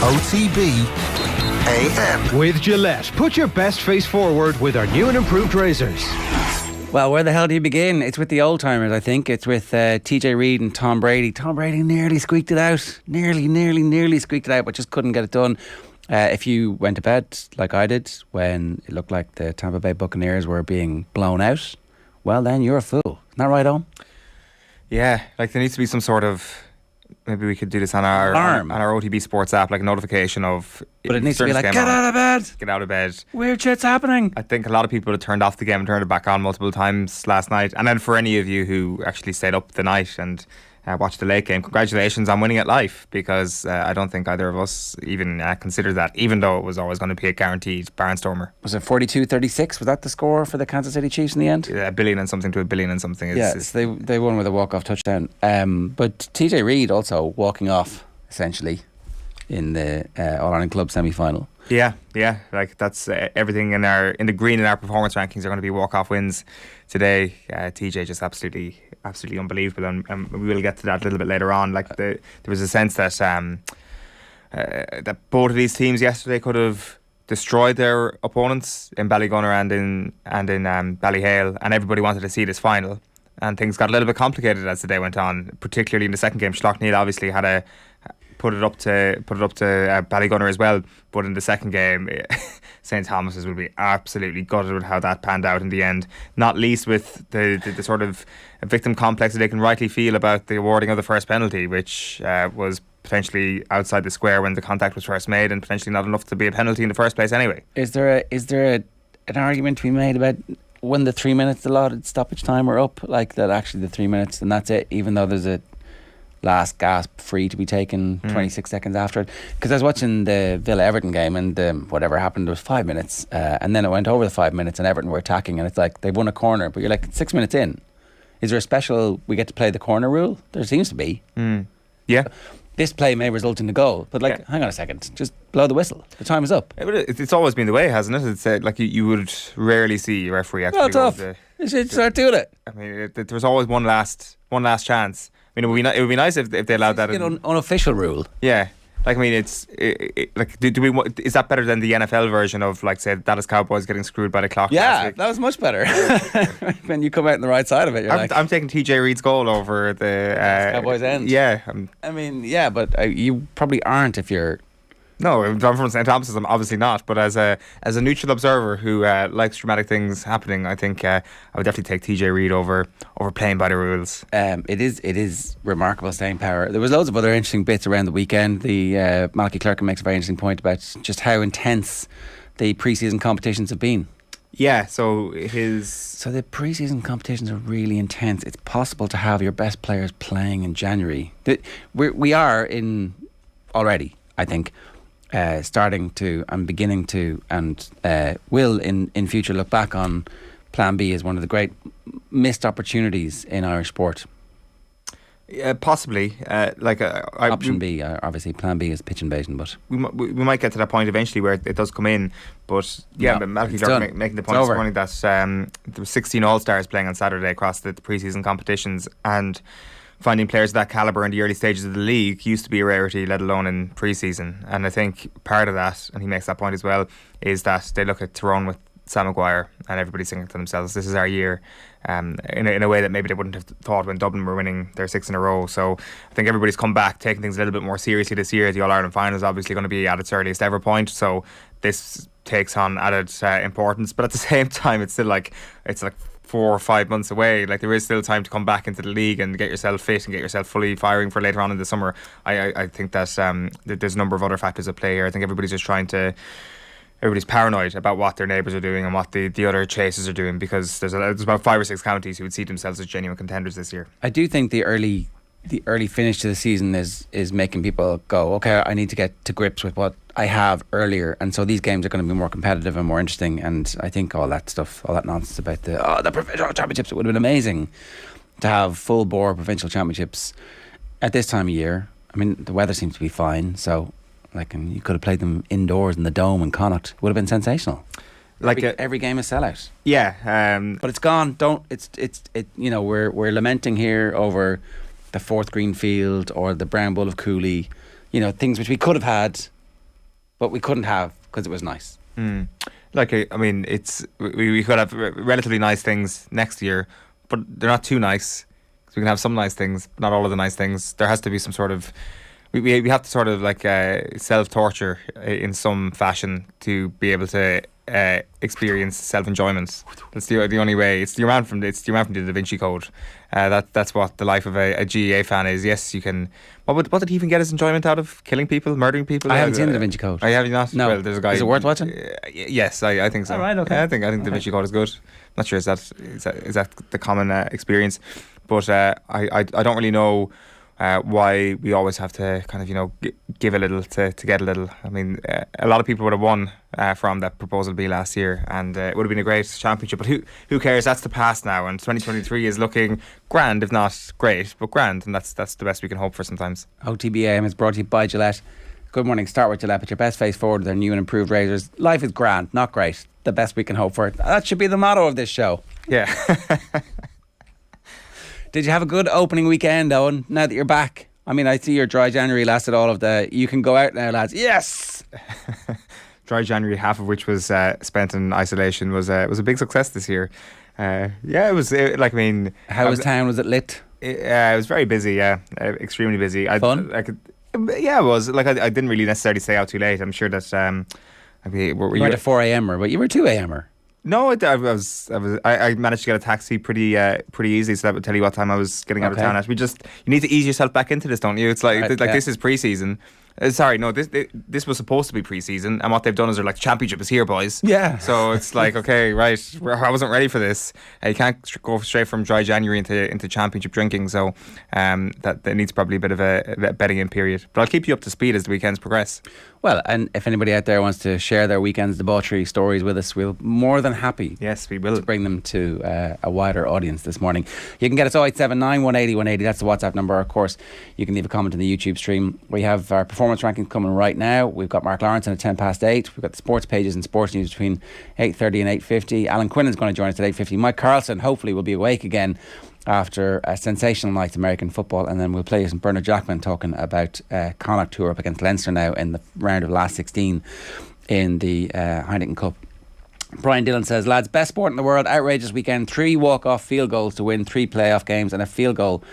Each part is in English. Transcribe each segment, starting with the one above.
OTB AM. With Gillette, put your best face forward with our new and improved razors. Well, where the hell do you begin? It's with the old-timers, I think. It's with TJ Reid and Tom Brady. Tom Brady nearly squeaked it out. Nearly squeaked it out, but just couldn't get it done. If you went to bed, like I did, when it looked like the Tampa Bay Buccaneers were being blown out, well, then you're a fool. Isn't that right, Owen? Yeah, like there needs to be some sort of... Maybe we could do this on our OTB Sports app, like a notification of... But it needs to be like, get out of bed! Get out of bed. Weird shit's happening. I think a lot of people had turned off the game and turned it back on multiple times last night. And then for any of you who actually stayed up the night and watched the late game, congratulations on winning it live, because I don't think either of us even considered that, even though it was always going to be a guaranteed barnstormer. Was it 42-36? Was that the score for the Kansas City Chiefs in the end? Yeah, $1 billion and something to $1 billion and something. Yes, they won with a walk-off touchdown. But TJ Reid also walking off, essentially, in the All-Ireland Club semi-final. Yeah, like that's everything in the green in our performance rankings are going to be walk-off wins today. TJ just absolutely unbelievable, and we will get to that a little bit later on. Like there was a sense that that both of these teams yesterday could have destroyed their opponents in Ballygunner and in Ballyhale, and everybody wanted to see this final. And things got a little bit complicated as the day went on, particularly in the second game. Schlockneil obviously had put it up to Ballygunner as well, but in the second game St Thomas's will be absolutely gutted with how that panned out in the end, not least with the sort of victim complex that they can rightly feel about the awarding of the first penalty, which was potentially outside the square when the contact was first made, and potentially not enough to be a penalty in the first place anyway. Is there an argument to be made about when the 3 minutes allotted stoppage time are up, like that actually the 3 minutes and that's it, even though there's a last gasp free to be taken 26 seconds after it? Because I was watching the Villa-Everton game, and whatever happened, there was 5 minutes, and then it went over the 5 minutes and Everton were attacking, and it's like they've won a corner, but you're like 6 minutes in. Is there a special we get to play the corner rule? There seems to be. Yeah. This play may result in a goal, but hang on a second, just blow the whistle. The time is up. Yeah, but it's always been the way, hasn't it? It's like you would rarely see a referee actually. Tough. You should start doing it. I mean, there was always one last chance. I mean, it would be nice if they allowed that. An unofficial rule. Yeah, like I mean, like is that better than the NFL version of, like, say, Dallas Cowboys getting screwed by the clock? Yeah, that was much better. When you come out on the right side of it, I'm taking TJ Reid's goal over the Cowboys end. Yeah, but you probably aren't if you're. No, I'm from St Thomas's. I'm obviously not, but as a neutral observer who likes dramatic things happening, I think I would definitely take TJ Reid over playing by the rules. It is remarkable staying power. There was loads of other interesting bits around the weekend. The Malachy Clerkin makes a very interesting point about just how intense the pre-season competitions have been. Yeah, so the pre-season competitions are really intense. It's possible to have your best players playing in January. We are in already, I think. Starting to and beginning to and will in future look back on Plan B as one of the great missed opportunities in Irish sport. Possibly. Option B, obviously Plan B is pitch invasion, but we might get to that point eventually where it does come in. But but Malachy Clerkin making the point this morning that there were 16 All-Stars playing on Saturday across the pre-season competitions, and finding players of that calibre in the early stages of the league used to be a rarity, let alone in pre-season. And I think part of that, and he makes that point as well, is that they look at Tyrone with Sam Maguire and everybody's thinking to themselves, this is our year, in a way that maybe they wouldn't have thought when Dublin were winning their 6 in a row. So I think everybody's come back, taking things a little bit more seriously this year. The All-Ireland final is obviously going to be at its earliest ever point, so this takes on added importance. But at the same time, it's still like 4 or 5 months away. Like, there is still time to come back into the league and get yourself fit and get yourself fully firing for later on in the summer. I think that there's a number of other factors at play here. I think everybody's paranoid about what their neighbours are doing and what the other chasers are doing, because there's about 5 or 6 counties who would see themselves as genuine contenders this year. I do think the early finish to the season is making people go, okay, I need to get to grips with what I have earlier, and so these games are going to be more competitive and more interesting. And I think all that nonsense about the provincial championships, it would have been amazing to have full bore provincial championships at this time of year. I mean, the weather seems to be fine, so and you could have played them indoors in the Dome in Connacht. It would have been sensational. Every game is sellout. Yeah, but it's gone. We're lamenting here over the Fourth Green Field or the Brown Bull of Cooley. Things which we could have had but we couldn't have because it was nice. Like, I mean, we could have relatively nice things next year, but they're not too nice. So we can have some nice things, but not all of the nice things. There has to be some sort of... We have to sort of like self-torture in some fashion to be able to experience self-enjoyment. That's the only way. It's the man from the Da Vinci Code. That's what the life of a GEA fan is. Yes, you can... What did he even get his enjoyment out of? Killing people, murdering people? I haven't seen the Da Vinci Code. I have you not? No. Well, there's a guy. Is it worth watching? Yes, I think so. All right, okay. I think Da Vinci Code is good. Not sure is that the common experience, but I don't really know why we always have to kind of give a little to get a little. I mean, a lot of people would have won from that proposal B last year, and it would have been a great championship. But who cares? That's the past now, and 2023 is looking grand, if not great, but grand, and that's the best we can hope for sometimes. OTB AM is brought to you by Gillette. Good morning. Start with Gillette. Put your best face forward with their new and improved razors. Life is grand, not great. The best we can hope for. That should be the motto of this show. Yeah. Did you have a good opening weekend, Eoin, now that you're back? I mean, I see your dry January lasted all of the... You can go out now, lads. Yes! Dry January, half of which was spent in isolation, was a big success this year. It was how was town? Was it lit? It was very busy, extremely busy. Fun? Yeah, it was. Like, I didn't really necessarily stay out too late. I'm sure that... you weren't a 4 a.m.er, but you were a 2 a.m.er. No, I managed to get a taxi pretty easily, so that would tell you what time I was getting out of town at. You need to ease yourself back into this, don't you? It's like This is pre-season. Sorry, no, this was supposed to be pre-season, and what they've done is they're like, championship is here, boys. Yeah. So it's like, okay, right, I wasn't ready for this. You can't go straight from dry January into championship drinking, so that needs probably a bit of a bedding in period. But I'll keep you up to speed as the weekends progress. Well, and if anybody out there wants to share their weekend's debauchery stories with us, we'll more than happy. Yes, we will. To bring them to a wider audience this morning. You can get us 0879 180 180. That's the WhatsApp number. Of course, you can leave a comment in the YouTube stream. We have our performance rankings coming right now. We've got Mark Lawrenson at 8:10. We've got the sports pages and sports news between 8:30 and 8:50. Alan Quinlan's going to join us at 8:50. Mike Carlson hopefully will be awake again after a sensational night of American football, and then we'll play some Bernard Jackman talking about Connacht, who are up against Leinster now in the round of last 16 in the Heineken Cup. Brian Dillon says, lads, best sport in the world, outrageous weekend, 3 walk-off field goals to win 3 playoff games and a field goal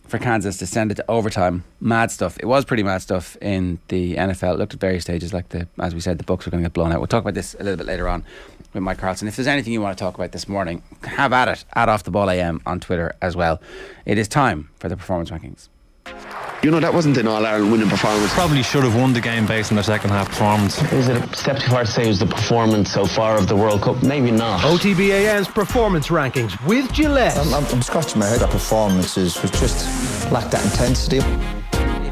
for Kansas to send it to overtime. Mad stuff. It was pretty mad stuff in the NFL. It looked at various stages like as we said, the Bucks were going to get blown out. We'll talk about this a little bit later on with Mike Carlson. If there's anything you want to talk about this morning, have at it at Off the Ball AM on Twitter as well. It is time for the performance rankings. That wasn't an All-Ireland winning performance. Probably should have won the game based on their second half performance. Is it a step too far to say it was the performance so far of the World Cup? Maybe not. OTB AM's performance rankings with Gillette. I'm scratching my head. That performances was just lacked that intensity.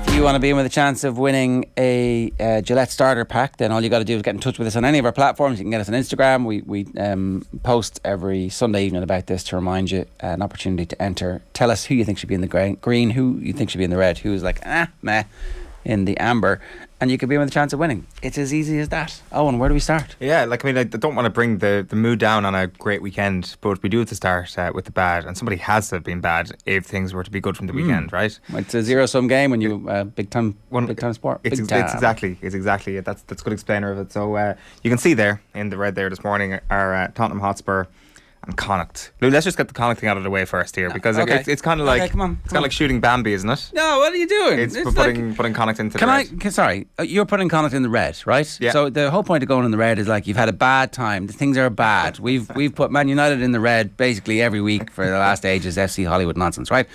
If you want to be in with a chance of winning a Gillette starter pack, then all you got to do is get in touch with us on any of our platforms. You can get us on Instagram. We post every Sunday evening about this to remind you an opportunity to enter. Tell us who you think should be in the green, who you think should be in the red, who's like meh in the amber, and you could be in with a chance of winning. It's as easy as that. Owen, where do we start? Yeah, I don't want to bring the mood down on a great weekend, but we do have to start with the bad, and somebody has to have been bad if things were to be good from the weekend, right? It's a zero-sum game when you big time sport. It's exactly it. That's a good explainer of it. So you can see there in the red there this morning are Tottenham Hotspur and Connacht. Let's just get the Connacht thing out of the way first here, because it's kind of like it's kind of like shooting Bambi, isn't it? No, what are you doing? It's putting Connacht into the red. Sorry, you're putting Connacht in the red, right? Yeah. So the whole point of going in the red is like you've had a bad time. Things are bad. We've put Man United in the red basically every week for the last ages. FC Hollywood nonsense, right?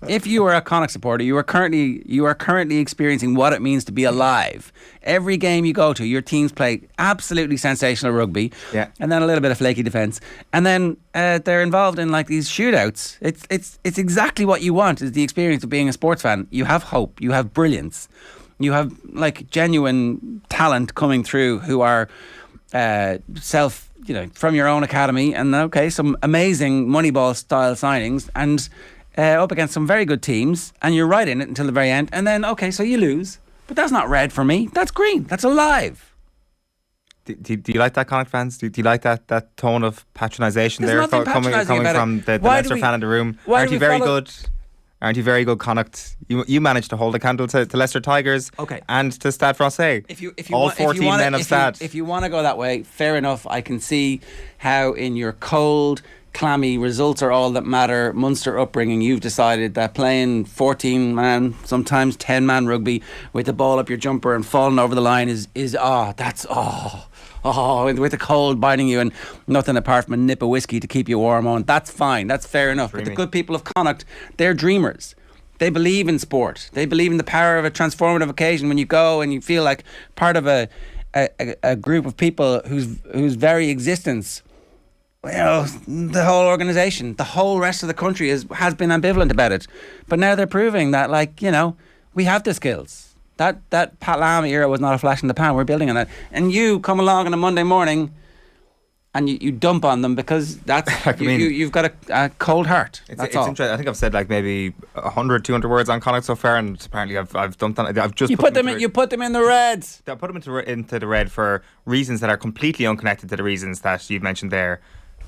If you are a Connacht supporter, you are currently experiencing what it means to be alive. Every game you go to, your teams play absolutely sensational rugby, and then a little bit of flaky defence, and then they're involved in like these shootouts. It's exactly what you want, is the experience of being a sports fan. You have hope, you have brilliance, you have like genuine talent coming through who are from your own academy, and some amazing Moneyball style signings, and up against some very good teams, and you're right in it until the very end, and then so you lose, but that's not red for me. That's green. That's alive. Do you like that, Connacht fans? Do you like that tone of patronisation there coming from the Leinster fan in the room? Aren't you very good? Aren't you very good, Connacht? You managed to hold a candle to Leicester Tigers and to Stade Français. If you all 14 men of Stade. If you want to go that way, fair enough. I can see how in your cold, clammy results are all that matter Munster upbringing, you've decided that playing 14-man, sometimes 10-man rugby with the ball up your jumper and falling over the line with the cold biting you and nothing apart from a nip of whiskey to keep you warm on. That's fine. That's fair enough. Dreamy. But the good people of Connacht, they're dreamers. They believe in sport. They believe in the power of a transformative occasion when you go and you feel like part of a group of people whose very existence, the whole organisation, the whole rest of the country has been ambivalent about it. But now they're proving that, we have the skills. That Pat Lam era was not a flash in the pan. We're building on that. And you come along on a Monday morning and you dump on them because that's you've got a cold heart. It's interesting. I think I've said maybe 100, 200 words on Connacht so far, and apparently I've dumped on it. I've just you put them in the Reds. I put them into the red for reasons that are completely unconnected to the reasons that you've mentioned there.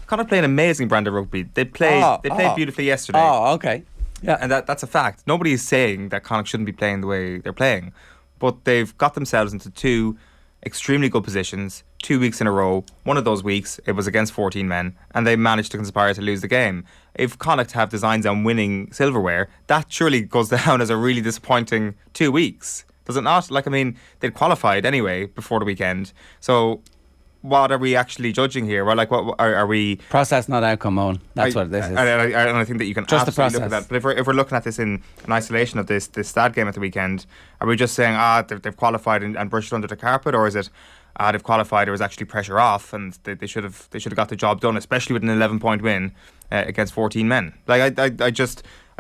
Connacht play an amazing brand of rugby. They played beautifully yesterday. Oh, okay. Yeah, and that's a fact. Nobody is saying that Connacht shouldn't be playing the way they're playing, but they've got themselves into two extremely good positions 2 weeks in a row. One of those weeks it was against 14 men, and they managed to conspire to lose the game. If Connacht have designs on winning silverware, that surely goes down as a really disappointing 2 weeks, does it not? They'd qualified anyway before the weekend, so. What are we actually judging here? Well, what are we? Process, not outcome, Owen. That's what this is. And I think that you can just absolutely look at that. But if we're looking at this in isolation of this Stade game at the weekend, are we just saying they've qualified and brushed it under the carpet, or is it they've qualified, there was actually pressure off and they should have got the job done, especially with an 11-point win against 14 men?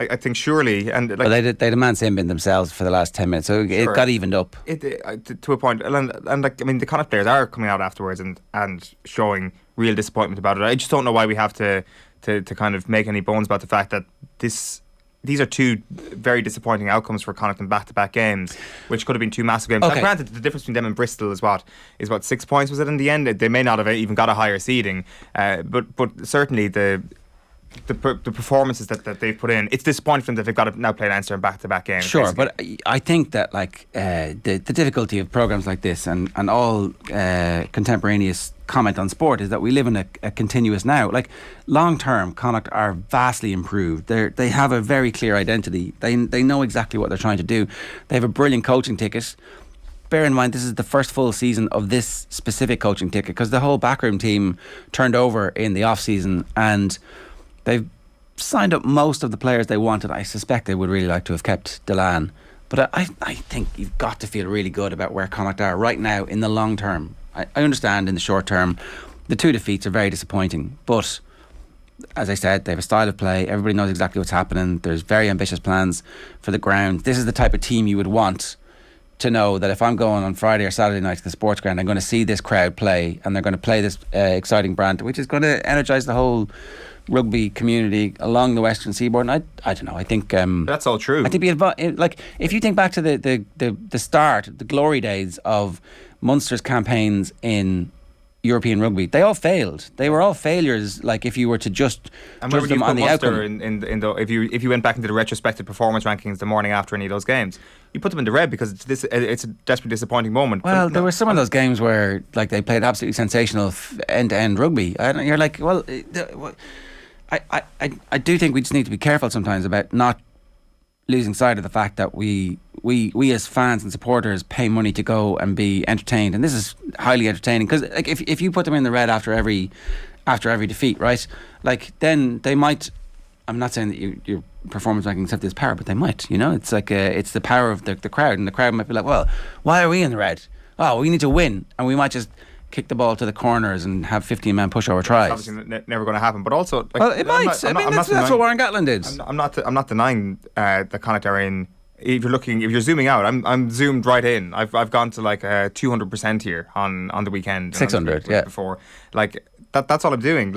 I think surely, and they demand sin bin themselves for the last 10 minutes, so it got evened up. To a point, and the Connacht players are coming out afterwards and showing real disappointment about it. I just don't know why we have to kind of make any bones about the fact that these are two very disappointing outcomes for Connacht in back-to-back games, which could have been two massive games. Okay. Granted, the difference between them and Bristol is what 6 points, was it in the end? They may not have even got a higher seeding, but certainly the performances that they've put in, it's disappointing for them that they've got to now play Leinster in back-to-back games. Sure, basically. but I think that the difficulty of programmes like this and all contemporaneous comment on sport is that we live in a continuous now. Long term, Connacht are vastly improved. They have a very clear identity. They know exactly what they're trying to do. They have a brilliant coaching ticket. Bear in mind, this is the first full season of this specific coaching ticket because the whole backroom team turned over in the off-season and they've signed up most of the players they wanted. I suspect they would really like to have kept Delan. But I think you've got to feel really good about where Connacht are right now in the long term. I understand in the short term, the two defeats are very disappointing. But as I said, they have a style of play. Everybody knows exactly what's happening. There's very ambitious plans for the ground. This is the type of team you would want to know that if I'm going on Friday or Saturday night to the sports ground, I'm going to see this crowd play and they're going to play this exciting brand, which is going to energise the whole rugby community along the Western Seaboard. And I don't know. I think that's all true. I think if you think back to the start, the glory days of Munster's campaigns in European rugby, they all failed. They were all failures. If you were to just judge them on the outcome. If you went back into the retrospective performance rankings the morning after any of those games, you put them in the red because it's a desperately disappointing moment. Well, there were some of those games where they played absolutely sensational end-to-end rugby. And you're like, well. I do think we just need to be careful sometimes about not losing sight of the fact that we as fans and supporters pay money to go and be entertained, and this is highly entertaining because if you put them in the red after every defeat, right? Then they might. I'm not saying that your performance rankings have this power, but they might. It's it's the power of the crowd, and the crowd might be like, well, why are we in the red? Oh, we need to win, and we might just kick the ball to the corners and have 15-man pushover tries. It's obviously never going to happen, but also it might. That's what Warren Gatland did. I'm not denying the Connacht are in. If you're zooming out, I'm zoomed right in. I've gone to 200% here on the weekend. 600, yeah. Before that's all I'm doing.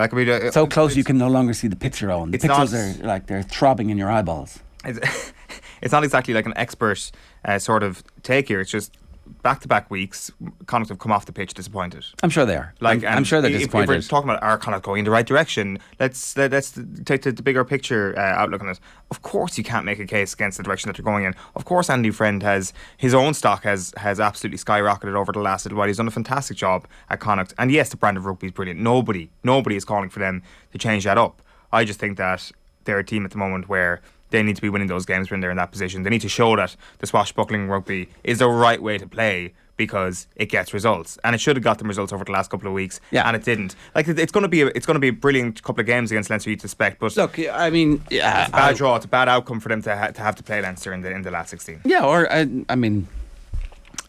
So close you can no longer see the picture on. The pixels are they're throbbing in your eyeballs. It's not exactly like an expert sort of take here. It's just back-to-back weeks, Connacht have come off the pitch disappointed. I'm sure they are. I'm sure they're disappointed. If we're talking about our Connacht going in the right direction, let's take the bigger picture outlook on it. Of course, you can't make a case against the direction that they're going in. Of course, Andy Friend has his own stock has absolutely skyrocketed over the last little while. He's done a fantastic job at Connacht, and yes, the brand of rugby is brilliant. Nobody is calling for them to change that up. I just think that they're a team at the moment where they need to be winning those games when they're in that position. They need to show that the swashbuckling rugby is the right way to play because it gets results, and it should have got them results over the last couple of weeks, and it didn't. Like it's going to be a brilliant couple of games against Leinster, you'd suspect. But look, I mean, it's a bad draw. It's a bad outcome for them to have to play Leinster in the last 16. Yeah, or I mean,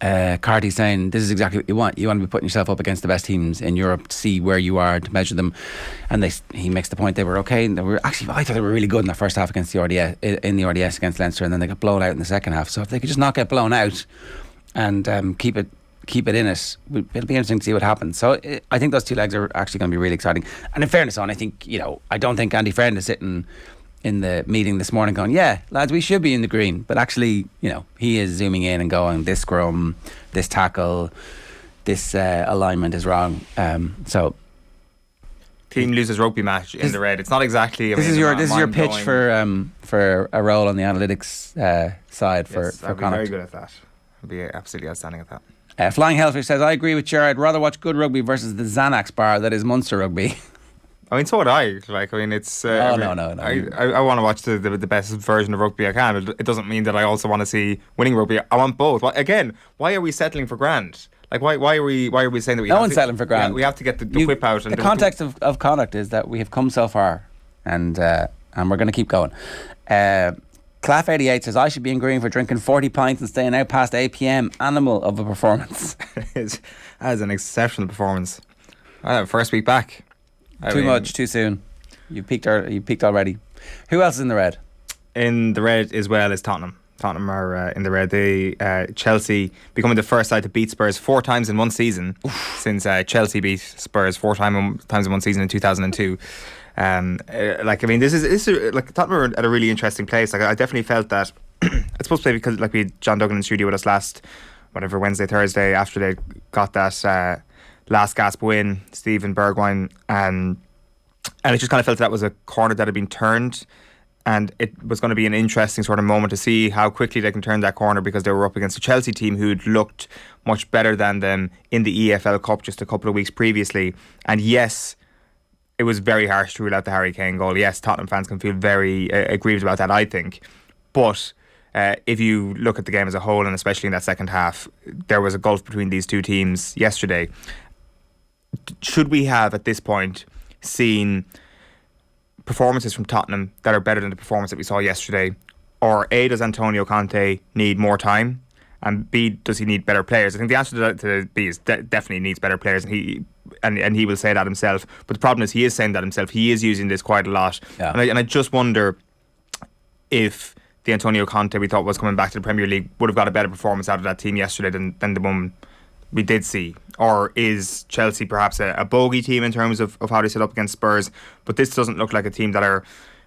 Carty's saying this is exactly what you want. You want to be putting yourself up against the best teams in Europe to see where you are, to measure them. And he makes the point they were okay. They were actually, I thought they were really good in the first half against the RDS, in the RDS against Leinster, and then they got blown out in the second half. So if they could just not get blown out and keep it in it, it'll be interesting to see what happens. So I think those two legs are actually going to be really exciting. And in fairness, I think, I don't think Andy Friend is sitting in the meeting this morning going, yeah, lads, we should be in the green. But actually, he is zooming in and going, this scrum, this tackle, this alignment is wrong. So team loses rugby match in the red. It's not exactly. This is your pitch for a role on the analytics side for I'd be Connacht. very good at that. I'd be absolutely outstanding at that. Flying Hellfish says, I agree with Cher. I'd rather watch good rugby versus the Xanax bar that is Munster rugby. I mean, so would I. It's. No. I want to watch the best version of rugby I can. It doesn't mean that I also want to see winning rugby. I want both. Again, why are we settling for grand? Like, why are we saying that we? No one's settling for grand. Yeah, we have to get the whip out. And the context of Connacht is that we have come so far, and we're going to keep going. Claff 88 says, I should be in green for drinking 40 pints and staying out past 8 p.m. Animal of a performance. That is an exceptional performance. First week back. Too much, too soon. You peaked already. Who else is in the red? In the red as well is Tottenham. Tottenham are in the red. Chelsea becoming the first side to beat Spurs 4 times in one season. Since Chelsea beat Spurs 4 times in one season in 2002. This is Tottenham are at a really interesting place. I definitely felt that. It's supposed to be because we had John Duggan in the studio with us last Wednesday, Thursday after they got that last gasp win, Stephen Bergwijn, and it just kind of felt that was a corner that had been turned, and it was going to be an interesting sort of moment to see how quickly they can turn that corner, because they were up against a Chelsea team who'd looked much better than them in the EFL Cup just a couple of weeks previously. And yes, it was very harsh to rule out the Harry Kane goal. Yes, Tottenham fans can feel very aggrieved about that, I think. But if you look at the game as a whole, and especially in that second half, there was a gulf between these two teams yesterday. Should we have, at this point, seen performances from Tottenham that are better than the performance that we saw yesterday? Or A, does Antonio Conte need more time? And B, does he need better players? I think the answer to B is definitely needs better players, and he will say that himself. But the problem is he is saying that himself. He is using this quite a lot. Yeah. And I just wonder if the Antonio Conte we thought was coming back to the Premier League would have got a better performance out of that team yesterday than the one we did see. Or is Chelsea perhaps a bogey team in terms of how they set up against Spurs? But this doesn't look like a team that are,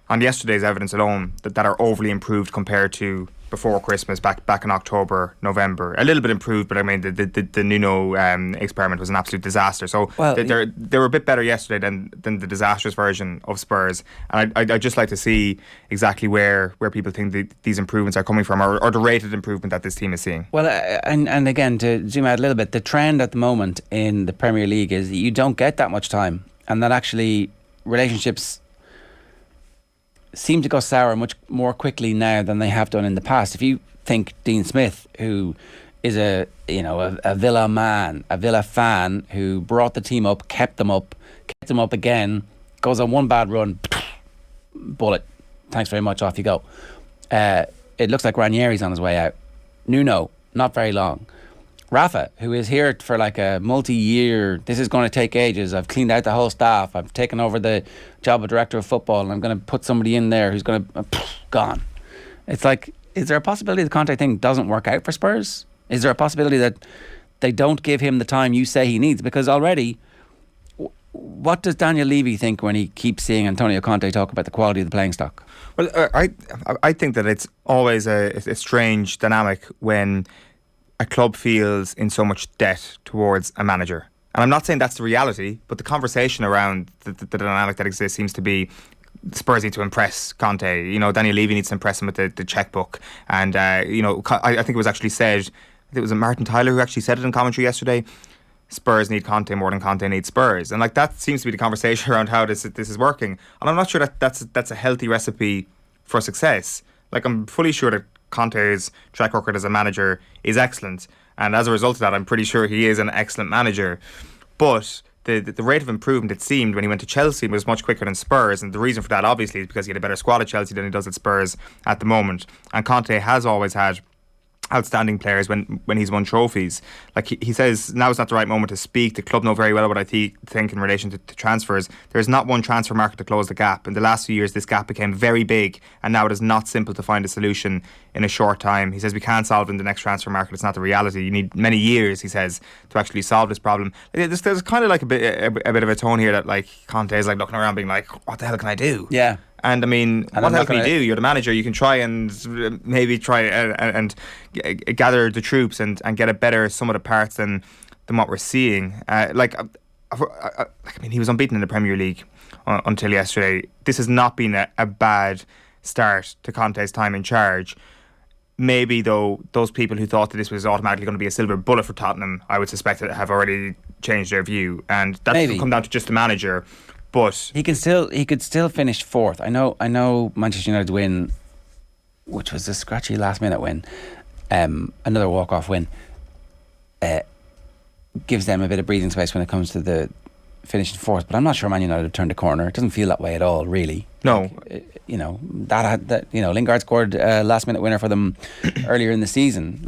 on yesterday's evidence alone, that are overly improved compared to before Christmas, back in October, November. A little bit improved, but I mean the Nuno experiment was an absolute disaster. So they were a bit better yesterday than the disastrous version of Spurs. And I'd just like to see exactly where people think these improvements are coming from, or the rated improvement that this team is seeing. Well, and again, to zoom out a little bit, the trend at the moment in the Premier League is that you don't get that much time, and that actually relationships seem to go sour much more quickly now than they have done in the past. If you think Dean Smith, who is a Villa man, a Villa fan, who brought the team up, kept them up again, goes on one bad run, bullet, thanks very much, off you go. It looks like Ranieri's on his way out. Nuno, not very long. Rafa, who is here for like a multi-year, this is going to take ages, I've cleaned out the whole staff, I've taken over the job of director of football, and I'm going to put somebody in there who's going to gone. It's like, is there a possibility the Conte thing doesn't work out for Spurs? Is there a possibility that they don't give him the time you say he needs? Because already, what does Daniel Levy think when he keeps seeing Antonio Conte talk about the quality of the playing stock? Well, I think that it's always a strange dynamic when a club feels in so much debt towards a manager. And I'm not saying that's the reality, but the conversation around the dynamic that exists seems to be Spurs need to impress Conte. You know, Daniel Levy needs to impress him with the checkbook. And, you know, I think it was actually said, I think it was Martin Tyler who actually said it in commentary yesterday, Spurs need Conte more than Conte needs Spurs. And like that seems to be the conversation around how this is working. And I'm not sure that's a healthy recipe for success. Like, I'm fully sure that Conte's track record as a manager is excellent, and as a result of that I'm pretty sure he is an excellent manager, but the rate of improvement, it seemed, when he went to Chelsea was much quicker than Spurs, and the reason for that obviously is because he had a better squad at Chelsea than he does at Spurs at the moment. And Conte has always had outstanding players when he's won trophies. Like he says, now is not the right moment to speak. The club know very well what I think in relation to transfers. There is not one transfer market to close the gap. In the last few years, this gap became very big, and now it is not simple to find a solution in a short time. He says we can't solve it in the next transfer market. It's not the reality. You need many years, he says, to actually solve this problem. There's kind of like a bit of a tone here that like Conte is like looking around being like, what the hell can I do? Yeah. And I mean, what the hell can you do? You're the manager. You can try and maybe gather the troops and get a better sum of the parts than what we're seeing. I mean, he was unbeaten in the Premier League until yesterday. This has not been a bad start to Conte's time in charge. Maybe, though, those people who thought that this was automatically going to be a silver bullet for Tottenham, I would suspect that have already changed their view. And that doesn't come down to just the manager. But he could still finish fourth. I know Manchester United's win, which was a scratchy last minute win, another walk-off win, gives them a bit of breathing space when it comes to the finishing fourth. But I'm not sure Man United have turned a corner. It doesn't feel that way at all, really. No. Lingard scored a last minute winner for them earlier in the season.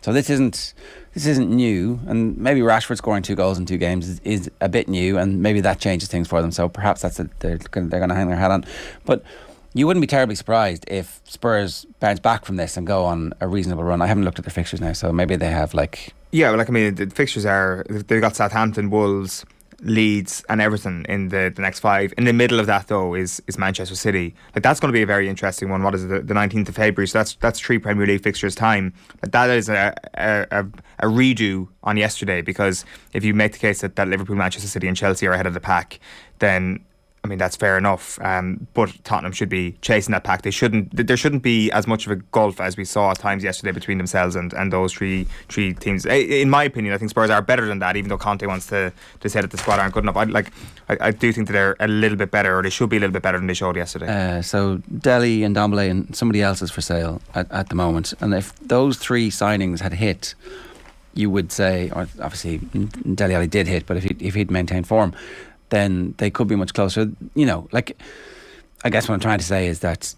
So this isn't new, and maybe Rashford scoring 2 goals in 2 games is a bit new, and maybe that changes things for them. So perhaps that's they're going to hang their hat on. But you wouldn't be terribly surprised if Spurs bounce back from this and go on a reasonable run. I haven't looked at their fixtures now, so maybe they have the fixtures are, they've got Southampton, Wolves, Leeds and Everton in the next 5. In the middle of that, though, is Manchester City. Like, that's going to be a very interesting one. What is it, the 19th of February? So that's 3 Premier League fixtures time. But that is a redo on yesterday, because if you make the case that Liverpool, Manchester City and Chelsea are ahead of the pack, then I mean, that's fair enough. But Tottenham should be chasing that pack. There shouldn't be as much of a gulf as we saw at times yesterday between themselves and those three teams. In my opinion, I think Spurs are better than that, even though Conte wants to say that the squad aren't good enough. I do think that they're a little bit better, or they should be a little bit better than they showed yesterday. So Dele and Ndombele and somebody else is for sale at the moment. And if those 3 signings had hit, you would say, or obviously Dele Alli did hit, but if he'd maintained form, then they could be much closer. I guess what I'm trying to say is that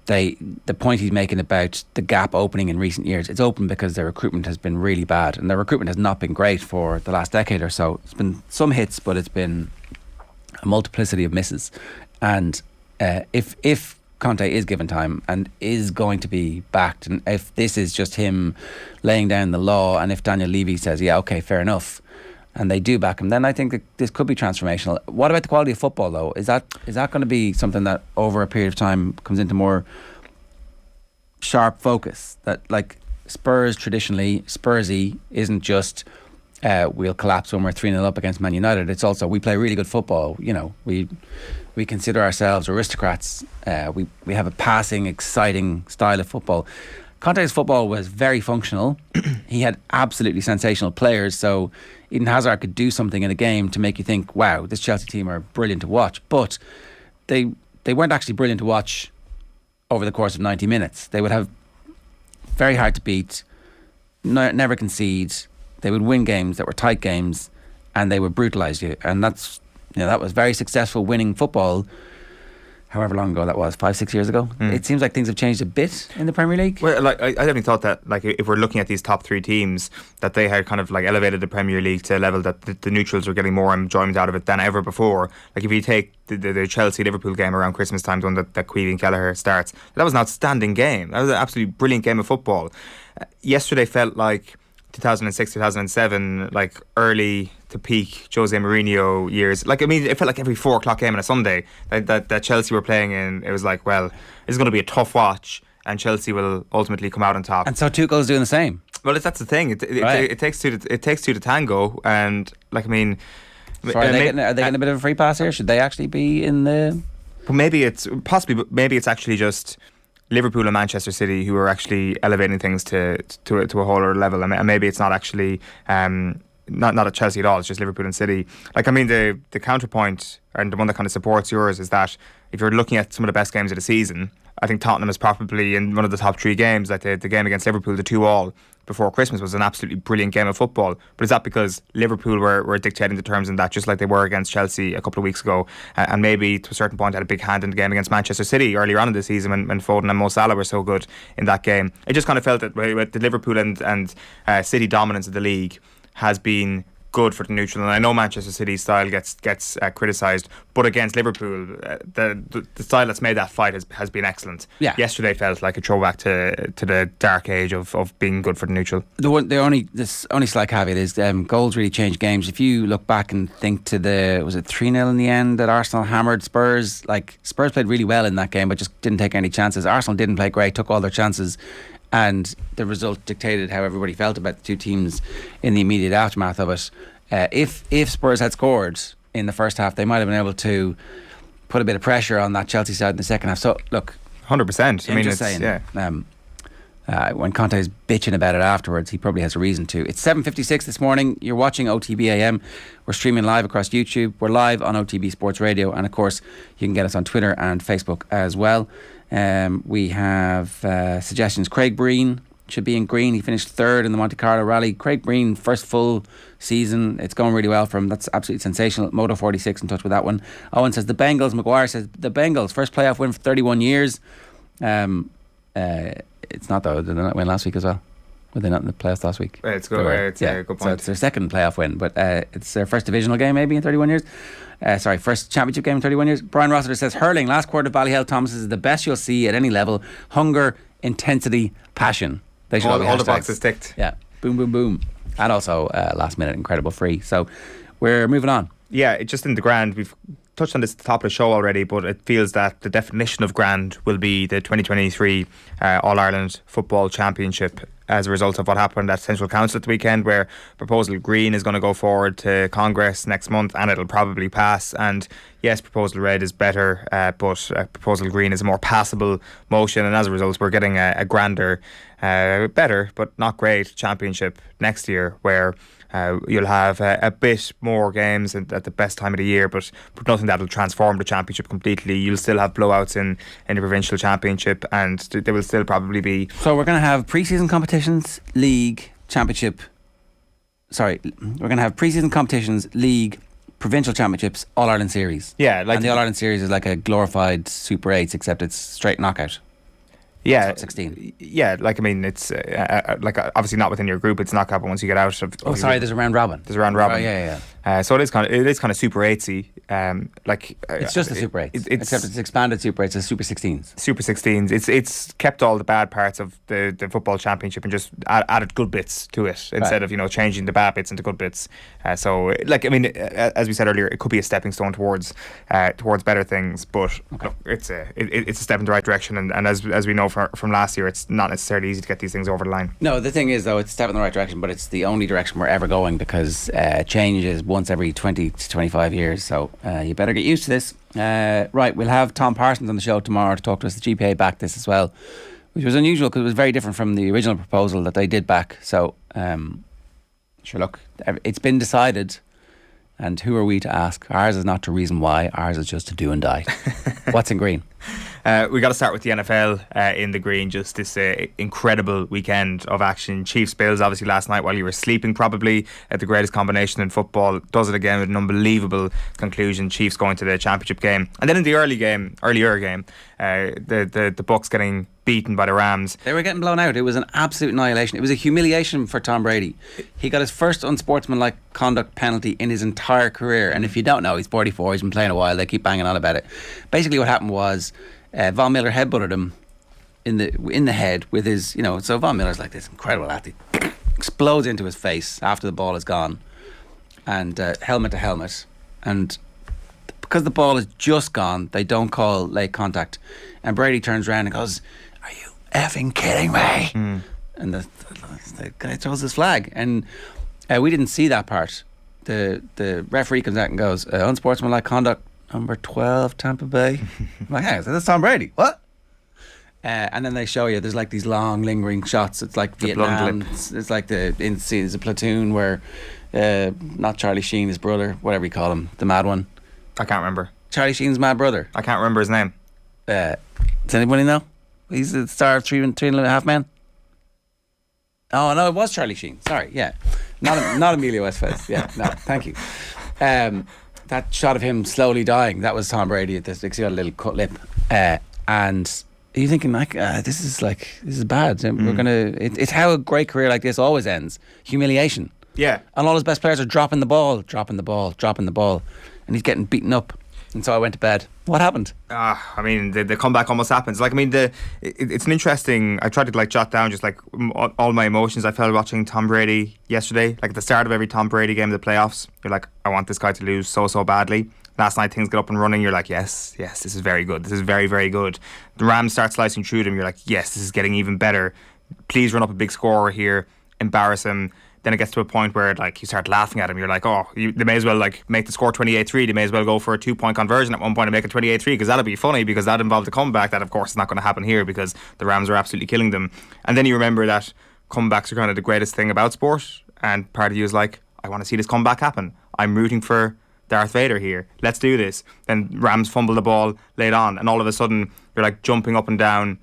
the point he's making about the gap opening in recent years, it's open because their recruitment has been really bad, and their recruitment has not been great for the last decade or so. It's been some hits, but it's been a multiplicity of misses. And if Conte is given time and is going to be backed, and if this is just him laying down the law, and if Daniel Levy says, yeah, okay, fair enough, and they do back him, then I think that this could be transformational. What about the quality of football, though? Is that going to be something that over a period of time comes into more sharp focus? That, like, Spurs traditionally, Spursy isn't just we'll collapse when we're 3-0 up against Man United. It's also we play really good football. We consider ourselves aristocrats. We have a passing, exciting style of football. Conte's football was very functional. He had absolutely sensational players, so Eden Hazard could do something in a game to make you think, wow, this Chelsea team are brilliant to watch. But they weren't actually brilliant to watch over the course of 90 minutes. They would have very hard to beat, never concede. They would win games that were tight games, and they would brutalise you. And that was very successful winning football. However long ago that was, 5-6 years ago. It seems like things have changed a bit in the Premier League. Well, I definitely thought that, if we're looking at these top 3 teams, that they had kind of elevated the Premier League to a level that the neutrals were getting more enjoyment out of it than ever before. If you take the Chelsea-Liverpool game around Christmas time, the one that Queevy and Kelleher starts, that was an outstanding game. That was an absolutely brilliant game of football. Yesterday felt like 2006, 2007, early to peak Jose Mourinho years. It felt like every 4 o'clock game on a Sunday that Chelsea were playing in. It was like, well, it's going to be a tough watch. and Chelsea will ultimately come out on top. And so Tuchel's doing the same. Well, that's the thing. It takes two to tango, and like I mean, so are they getting a bit of a free pass here? Should they actually be in the? But maybe it's actually just Liverpool and Manchester City who are actually elevating things to a whole other level, and maybe it's not actually not at Chelsea at all. It's just Liverpool and City. Like I mean, the counterpoint and the one that kind of supports yours is that if you're looking at some of the best games of the season, I think Tottenham is probably in one of the top 3 games. Like the game against Liverpool, the 2-2 before Christmas, was an absolutely brilliant game of football. But is that because Liverpool were dictating the terms in that, just like they were against Chelsea a couple of weeks ago, and maybe to a certain point had a big hand in the game against Manchester City earlier on in the season when Foden and Mo Salah were so good in that game? It just kind of felt that with the Liverpool and City dominance of the league has been good for the neutral, and I know Manchester City's style gets criticised, but against Liverpool, the style that's made that fight has been excellent. Yeah. Yesterday felt like a throwback to the dark age of being good for the neutral. The only slight caveat is goals really change games. If you look back and think to was it 3-0 in the end that Arsenal hammered Spurs? Like Spurs played really well in that game, but just didn't take any chances. Arsenal didn't play great, took all their chances, and the result dictated how everybody felt about the two teams in the immediate aftermath of it. If Spurs had scored in the first half, they might have been able to put a bit of pressure on that Chelsea side in the second half. So look, 100%. I mean, just saying, when Conte is bitching about it afterwards, he probably has a reason to. It's 7:56 this morning. You're watching OTB AM. We're streaming live across YouTube. We're live on OTB Sports Radio, and of course, you can get us on Twitter and Facebook as well. We have suggestions. Craig Breen should be in green. He finished 3rd in the Monte Carlo Rally. Craig Breen, first full season. It's going really well for him. That's absolutely sensational. Moto 46 in touch with that one. Owen says the Bengals. Maguire says the Bengals. First playoff win for 31 years. It's not though. Did they not win last week as well? Were they not in the playoffs last week? It's good. It's a good point. So it's their second playoff win, but it's their first divisional game maybe in 31 years. First championship game in 31 years. Brian Rossiter says hurling. Last quarter of Ballyhale Thomas is the best you'll see at any level. Hunger, intensity, passion. They should all the boxes ticked. Yeah. Boom, boom, boom. And also last minute incredible free. So we're moving on. Yeah, just in the grand, we've touched on this at the top of the show already, but it feels that the definition of grand will be the 2023 All-Ireland Football Championship as a result of what happened at Central Council at the weekend, where Proposal Green is going to go forward to Congress next month, and it'll probably pass. And yes, Proposal Red is better, but Proposal Green is a more passable motion, and as a result we're getting a grander, better but not great championship next year, where you'll have a bit more games at the best time of the year, but nothing that'll transform the championship completely. You'll still have blowouts in the provincial championship, and there will still probably be. So we're going to have pre-season competitions, league, championship. Sorry, we're going to have pre-season competitions, league, provincial championships, All-Ireland Series. Yeah, and the All-Ireland Series is like a glorified Super 8s, except it's straight knockout. Yeah, 16. Yeah, like I mean, it's like obviously not within your group. It's knockout, but once you get out of. There's a round robin. There's a round robin. Oh, yeah. So it is kind of Super 8-y. It's just a Super 8, except it's expanded Super 8s, it's Super 16s. Super 16s. It's kept all the bad parts of the football championship and just added good bits to it instead of changing the bad bits into good bits. So like I mean, as we said earlier, it could be a stepping stone towards better things. But look, it's a step in the right direction. And as we know from last year, it's not necessarily easy to get these things over the line. No, the thing is though, it's a step in the right direction, but it's the only direction we're ever going, because change is once every 20 to 25 years. So you better get used to this. Right, we'll have Tom Parsons on the show tomorrow to talk to us. The GPA backed this as well, which was unusual because it was very different from the original proposal that they did back. So sure, look, it's been decided, and who are we to ask? Ours is not to reason why, ours is just to do and die. What's in green? We got to start with the NFL in the green. Just this incredible weekend of action. Chiefs Bills, obviously last night while you were sleeping, probably at the greatest combination in football. Does it again with an unbelievable conclusion. Chiefs going to the championship game, and then in the earlier game, the Bucks getting beaten by the Rams. They were getting blown out. It was an absolute annihilation. It was a humiliation for Tom Brady. He got his first unsportsmanlike conduct penalty in his entire career, and if you don't know, he's 44, he's been playing a while, they keep banging on about it. Basically what happened was Von Miller headbutted him in the head with his, so Von Miller's like this incredible athlete, explodes into his face after the ball is gone, and helmet to helmet, and because the ball is just gone, they don't call late contact, and Brady turns around and goes, "Are you effing kidding me? And the guy throws his flag, and we didn't see that part. The referee comes out and goes, unsportsmanlike conduct number 12, Tampa Bay. I'm like, hey, that's Tom Brady. What? And then they show you there's like these long lingering shots. It's like Vietnam. It's like there's a platoon where not Charlie Sheen, his brother, whatever you call him, the mad one. I can't remember. Charlie Sheen's mad brother. I can't remember his name. Does anybody know? He's the star of Three and a Half Men. Oh no, it was Charlie Sheen. Sorry, yeah, not Emilio Estevez. Yeah, no, thank you. That shot of him slowly dying, that was Tom Brady at this. He got a little cut lip, and you're thinking like, this is bad. We're gonna. It's how a great career like this always ends: humiliation. Yeah, and all his best players are dropping the ball, and he's getting beaten up. And so I went to bed. What happened? I mean, the comeback almost happens. Like, I mean, it's an interesting. I tried to like jot down just like all my emotions I felt watching Tom Brady yesterday. Like at the start of every Tom Brady game of the playoffs, you're like, I want this guy to lose so badly. Last night things get up and running. You're like, yes, this is very good. This is very, very good. The Rams start slicing through them. You're like, yes, this is getting even better. Please run up a big scorer here, embarrass him. Then it gets to a point where like you start laughing at him. You're like, they may as well like make the score 28-3. They may as well go for a 2-point conversion at one point and make it 28-3 because that'll be funny because that involved a comeback that of course is not going to happen here because the Rams are absolutely killing them. And then you remember that comebacks are kind of the greatest thing about sport, and part of you is like, I want to see this comeback happen. I'm rooting for Darth Vader here. Let's do this. Then Rams fumble the ball late on, and all of a sudden you're like jumping up and down,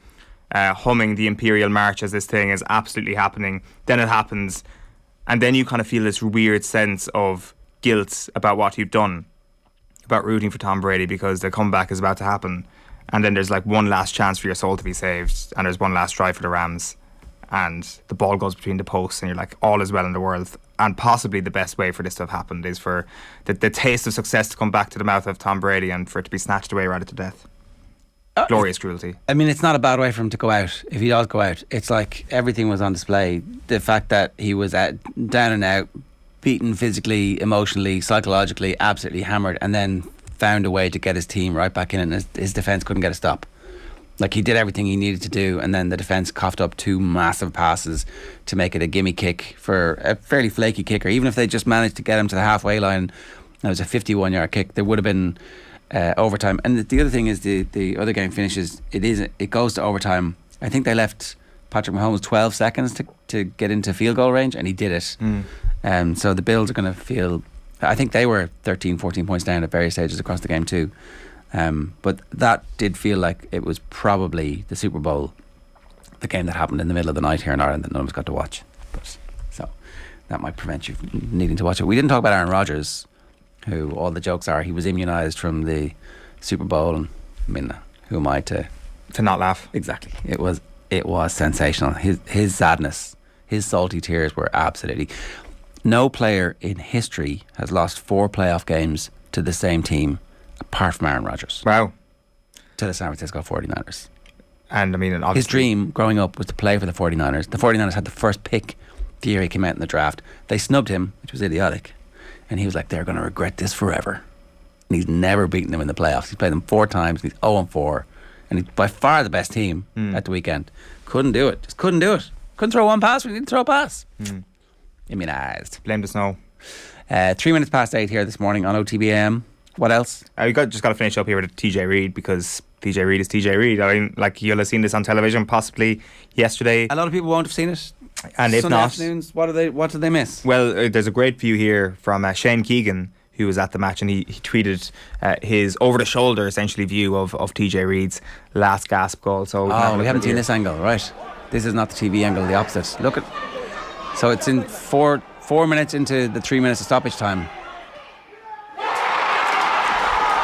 humming the Imperial March as this thing is absolutely happening. Then it happens. And then you kind of feel this weird sense of guilt about what you've done, about rooting for Tom Brady because the comeback is about to happen. And then there's like one last chance for your soul to be saved, and there's one last try for the Rams, and the ball goes between the posts, and you're like, all is well in the world. And possibly the best way for this to have happened is for the taste of success to come back to the mouth of Tom Brady and for it to be snatched away right to death. Glorious cruelty. I mean, it's not a bad way for him to go out. If he does go out, it's like everything was on display. The fact that he was down and out, beaten physically, emotionally, psychologically, absolutely hammered, and then found a way to get his team right back in, and his defence couldn't get a stop. Like, he did everything he needed to do, and then the defence coughed up 2 massive passes to make it a gimme kick for a fairly flaky kicker. Even if they just managed to get him to the halfway line, it was a 51-yard kick, there would have been overtime. And the other thing is the other game finishes, it goes to overtime. I think they left Patrick Mahomes 12 seconds to get into field goal range, and he did it. So the Bills are going to feel, I think they were 13, 14 points down at various stages across the game too. But that did feel like it was probably the Super Bowl, the game that happened in the middle of the night here in Ireland that none of us got to watch. So that might prevent you from needing to watch it. We didn't talk about Aaron Rodgers, who all the jokes are he was immunised from the Super Bowl, and I mean, who am I to not laugh? Exactly. It was sensational. His sadness, his salty tears were absolutely. No player in history has lost 4 playoff games to the same team apart from Aaron Rodgers. Wow. To the San Francisco 49ers. And I mean, obviously his dream growing up was to play for the 49ers. The 49ers had the first pick the year he came out in the draft. They snubbed him, which was idiotic. And he was like, they're going to regret this forever. And he's never beaten them in the playoffs. He's played them 4 times. He's 0-4. And he's by far the best team at the weekend. Couldn't do it. Just couldn't do it. Couldn't throw one pass. We didn't throw a pass. Immunised. Blame the snow. 3 minutes past 8 here this morning on OTB AM. What else? We just got to finish up here with TJ Reid, because TJ Reid is TJ Reid. I mean, like, you'll have seen this on television possibly yesterday. A lot of people won't have seen it. And if Sunday not, afternoons, what did they miss? Well, there's a great view here from Shane Keegan, who was at the match, and he tweeted his over-the-shoulder essentially view of TJ Reid's last gasp goal. So we haven't seen this angle, right? This is not the TV angle, the opposite. Look at, so it's in 4 minutes into the 3 minutes of stoppage time.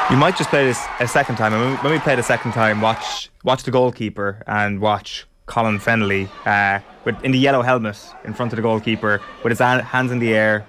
You might just play this a second time, and when we play it a second time, watch the goalkeeper and watch Colin Fennelly in the yellow helmet in front of the goalkeeper with his hands in the air.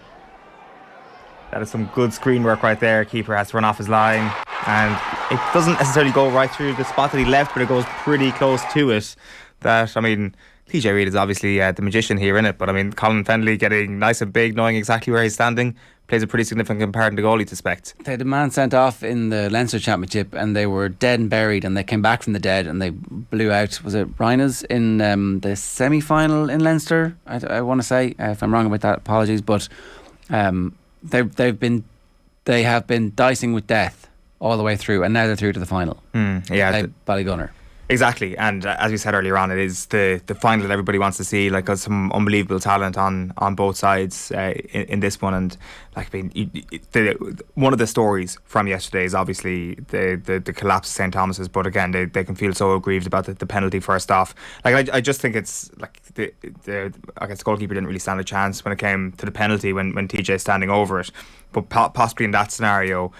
That is some good screen work right there. Keeper has to run off his line, and it doesn't necessarily go right through the spot that he left, but it goes pretty close to it. I mean, TJ Reid is obviously the magician here, innit? But I mean, Colin Fennelly getting nice and big, knowing exactly where he's standing. plays a pretty significant part in the goal, you'd suspect. They had a man sent off in the Leinster Championship and they were dead and buried, and they came back from the dead and they blew out, was it Rhinos in the semi-final in Leinster? I want to say, if I'm wrong about that, apologies, but they have been dicing with death all the way through, and now they're through to the final. Ballygunner. Exactly, and as we said earlier on, it is the final that everybody wants to see. Like, there's some unbelievable talent on both sides in this one, and like, I mean, one of the stories from yesterday is obviously the collapse of St. Thomas's. But again, they can feel so aggrieved about the penalty first off. Like, I just think it's like I guess the goalkeeper didn't really stand a chance when it came to the penalty when TJ is standing over it. But possibly in that scenario,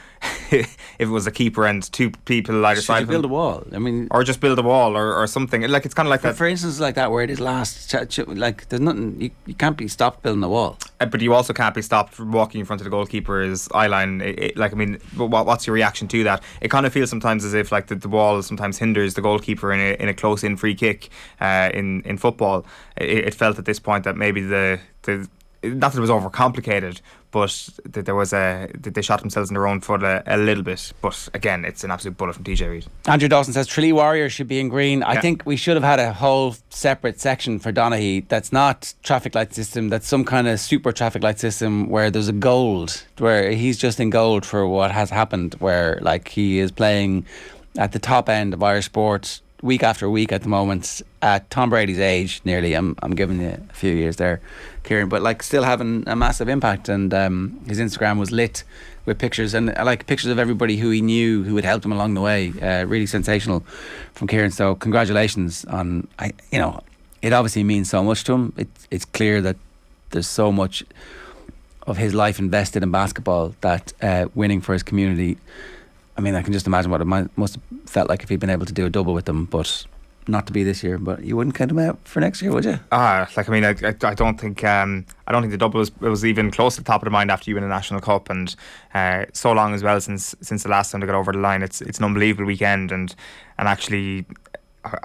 if it was a keeper and two people either side of him, build a wall. I mean, or just build a wall or something. Like, it's kind of like that. For instance, like that where it is last. Like, there's nothing. You can't be stopped building a wall. But you also can't be stopped from walking in front of the goalkeeper's eye line. Like, I mean, what's your reaction to that? It kind of feels sometimes as if like the wall sometimes hinders the goalkeeper in a close-in free kick in football. It felt at this point that maybe not that it was overcomplicated, but that they shot themselves in their own foot a little bit. But again, it's an absolute bullet from TJ Reid. Andrew Dawson says Tralee Warriors should be in green. I think we should have had a whole separate section for Donaghy that's not traffic light system, that's some kind of super traffic light system where there's a gold, where he's just in gold for what has happened, where like he is playing at the top end of Irish sport week after week at the moment, at Tom Brady's age nearly. I'm giving you a few years there, Kieran, but like still having a massive impact. And his Instagram was lit with pictures, and I like pictures of everybody who he knew who had helped him along the way. Really sensational from Kieran. So congratulations on, it obviously means so much to him. It's clear that there's so much of his life invested in basketball that winning for his community, I mean, I can just imagine what it must have felt like if he'd been able to do a double with them, but not to be this year. But you wouldn't count him out for next year, would you? I don't think the double was even close to the top of the mind after you win a national cup, and so long as well since the last time they got over the line. It's an unbelievable weekend, and actually,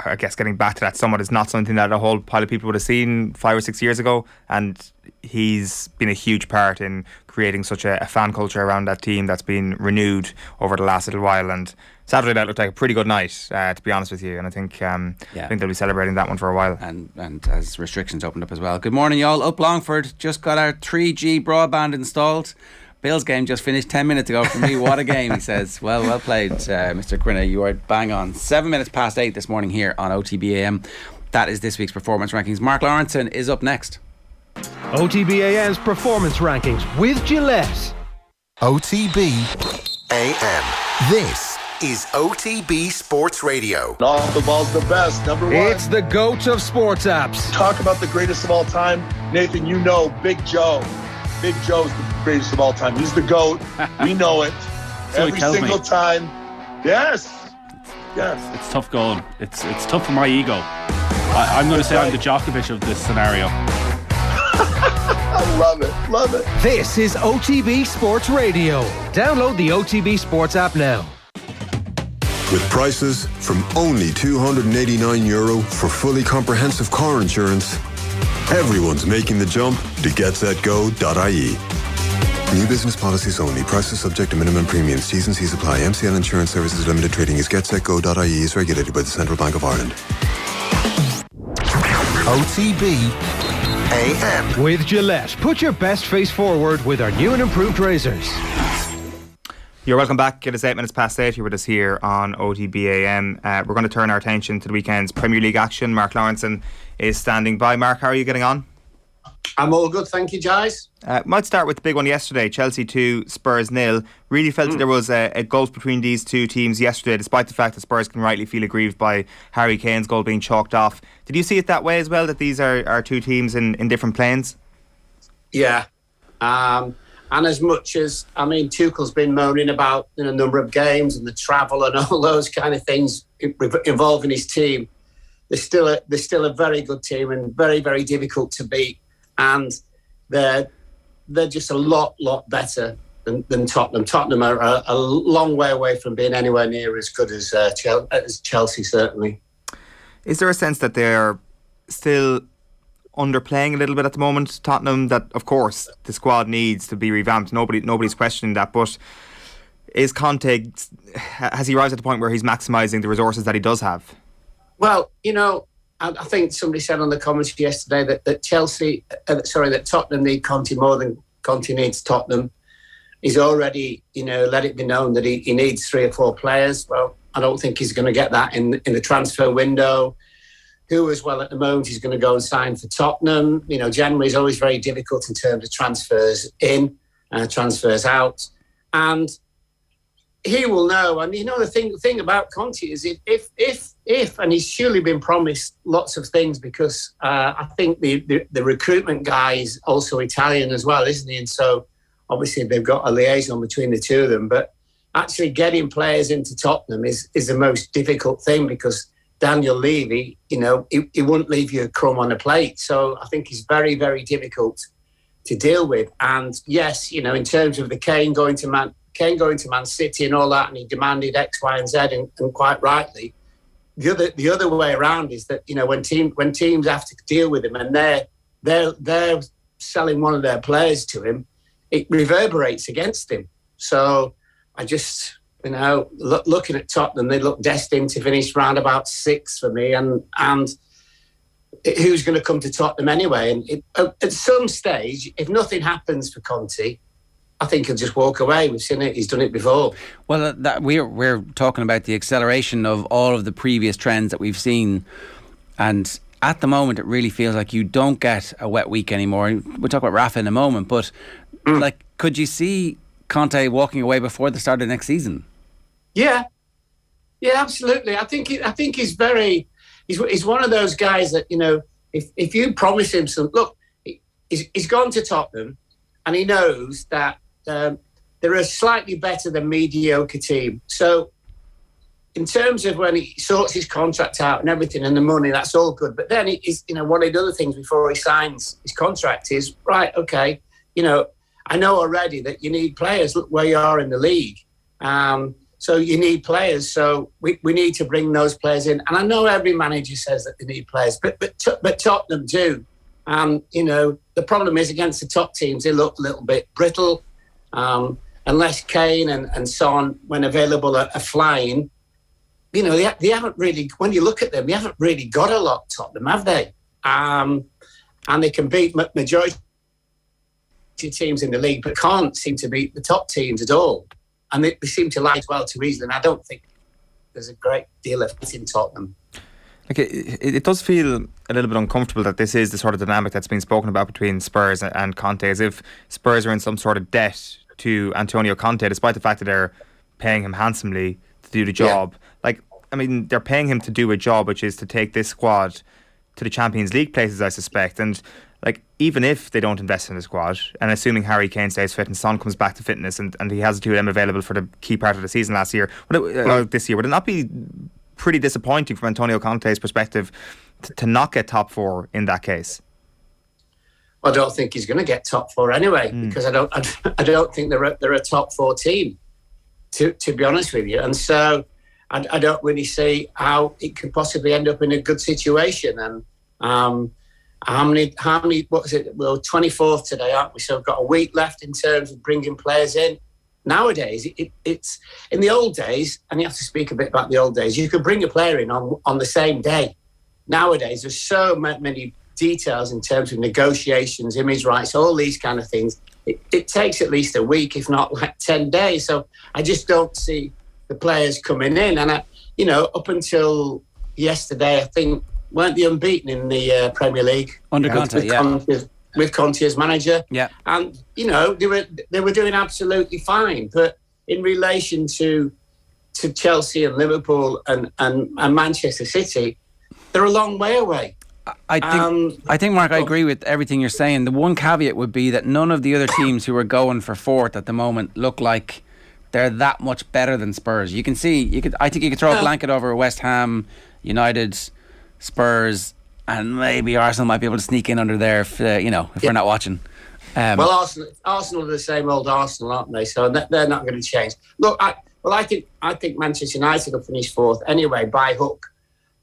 I guess getting back to that somewhat is not something that a whole pile of people would have seen 5 or 6 years ago, and he's been a huge part in creating such a fan culture around that team that's been renewed over the last little while. And Saturday night looked like a pretty good night, to be honest with you, and I think they'll be celebrating that one for a while. And as restrictions opened up as well. Good morning, y'all. Up Longford, just got our 3G broadband installed. Bill's game just finished 10 minutes ago for me. What a game, he says. Well played, Mr. Quinlan. You are bang on. 7 minutes past 8 this morning here on OTB AM. That is this week's performance rankings. Mark Lawrenson is up next. OTB AM's performance rankings with Gillette. OTB AM. This is OTB Sports Radio. Off the ball's the best, number one. It's the GOAT of sports apps. Talk about the greatest of all time. Nathan, you know Big Joe. Big Joe's the greatest of all time. He's the GOAT. We know it. So every single time. Yes. It's tough going. It's tough for my ego. I'm going to say I'm the Djokovic of this scenario. I love it. This is OTB Sports Radio. Download the OTB Sports app now. With prices from only €289 for fully comprehensive car insurance, everyone's making the jump to getsetgo.ie. New business policies only. Prices subject to minimum premiums. T's and C's apply. MCL Insurance Services Limited Trading is getsetgo.ie is regulated by the Central Bank of Ireland. OTB AM. With Gillette, put your best face forward with our new and improved razors. You're welcome back. It is 8 minutes past 8. You're with us here on OTB AM. We're going to turn our attention to the weekend's Premier League action. Mark Lawrenson is standing by. Mark, how are you getting on? I'm all good, thank you, guys. Might start with the big one yesterday. Chelsea 2, Spurs 0. Really felt that there was a gulf between these two teams yesterday, despite the fact that Spurs can rightly feel aggrieved by Harry Kane's goal being chalked off. Did you see it that way as well, that these are two teams in different planes? Yeah. And as much as, Tuchel's been moaning about a number of games and the travel and all those kind of things involving his team, they're still a very good team and very, very difficult to beat. And they're just a lot better than Tottenham. Tottenham are a long way away from being anywhere near as good as Chelsea, certainly. Is there a sense that they're still underplaying a little bit at the moment, Tottenham? That, of course, the squad needs to be revamped. Nobody's questioning that, but is Conte, has he arrived at the point where he's maximising the resources that he does have? Well, I think somebody said on the comments yesterday that that Tottenham need Conte more than Conte needs Tottenham. He's already, let it be known that he needs 3 or 4 players. Well, I don't think he's going to get that in the transfer window. Who as well at the moment he's going to go and sign for Tottenham. January is always very difficult in terms of transfers in, transfers out. And he will know. And the thing about Conte is if and he's surely been promised lots of things, because I think the recruitment guy is also Italian as well, isn't he? And so obviously they've got a liaison between the two of them. But actually getting players into Tottenham is the most difficult thing, because Daniel Levy, he wouldn't leave you a crumb on a plate. So I think he's very, very difficult to deal with. And yes, in terms of the Kane going to Man City and all that, and he demanded X, Y, and Z, and quite rightly. The other way around is that when teams have to deal with him and they're selling one of their players to him, it reverberates against him. So I just looking at Tottenham, they look destined to finish round about 6 for me, and who's going to come to Tottenham anyway? And at some stage, if nothing happens for Conte, I think he'll just walk away. We've seen it. He's done it before. Well, we're talking about the acceleration of all of the previous trends that we've seen, and at the moment, it really feels like you don't get a wet week anymore. We'll talk about Rafa in a moment, but could you see Conte walking away before the start of next season? Yeah, absolutely. I think he's one of those guys that if you promise him some, look, he's gone to Tottenham, and he knows that they're a slightly better than mediocre team. So in terms of when he sorts his contract out and everything and the money, that's all good. But then he's, one of the other things before he signs his contract is, right, okay, I know already that you need players. Look where you are in the league. So you need players. So we need to bring those players in. And I know every manager says that they need players, but Tottenham do. The problem is against the top teams, they look a little bit brittle. Unless Kane and Son, when available, are flying, they haven't really, when you look at them, they haven't really got a lot, Tottenham, have they? And they can beat majority teams in the league, but can't seem to beat the top teams at all. And they seem to lie well too easily. And I don't think there's a great deal of it in Tottenham. It does feel a little bit uncomfortable that this is the sort of dynamic that's been spoken about between Spurs and Conte, as if Spurs are in some sort of debt to Antonio Conte, despite the fact that they're paying him handsomely to do the job. Yeah. They're paying him to do a job which is to take this squad to the Champions League places, I suspect. And even if they don't invest in the squad, and assuming Harry Kane stays fit and Son comes back to fitness, and he has the 2 of them available for the key part of the season this year, would it not be pretty disappointing from Antonio Conte's perspective to not get top 4 in that case? I don't think he's going to get top 4 anyway, because I don't think they're a top 4 team, to be honest with you. And so I don't really see how it could possibly end up in a good situation. And how many? What is it? We're 24th today, aren't we? So we've got a week left in terms of bringing players in. Nowadays, it's in the old days, and you have to speak a bit about the old days. You could bring a player in on the same day. Nowadays, there's so many details in terms of negotiations, image rights, all these kind of things. It takes at least a week, if not 10 days. So I just don't see the players coming in. And up until yesterday, I think, weren't they unbeaten in the Premier League under Conte? With Conte as manager, yeah, and they were doing absolutely fine. But in relation to Chelsea and Liverpool and Manchester City, they're a long way away. I think, Mark, I agree with everything you're saying. The one caveat would be that none of the other teams who are going for 4th at the moment look like they're that much better than Spurs. I think you could throw a blanket over West Ham, United, Spurs, and maybe Arsenal might be able to sneak in under there if we're not watching. Well, Arsenal are the same old Arsenal, aren't they? So they're not going to change. Look, I think Manchester United will finish 4th anyway, by hook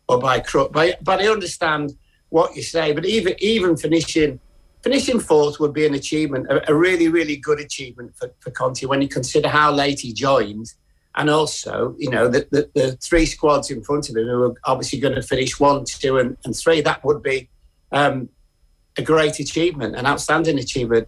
or by crook. But I understand what you say. But even finishing fourth would be an achievement, a really, really good achievement for Conte when you consider how late he joined. And also, the three squads in front of him who are obviously going to finish 1, 2 and 3. That would be a great achievement, an outstanding achievement.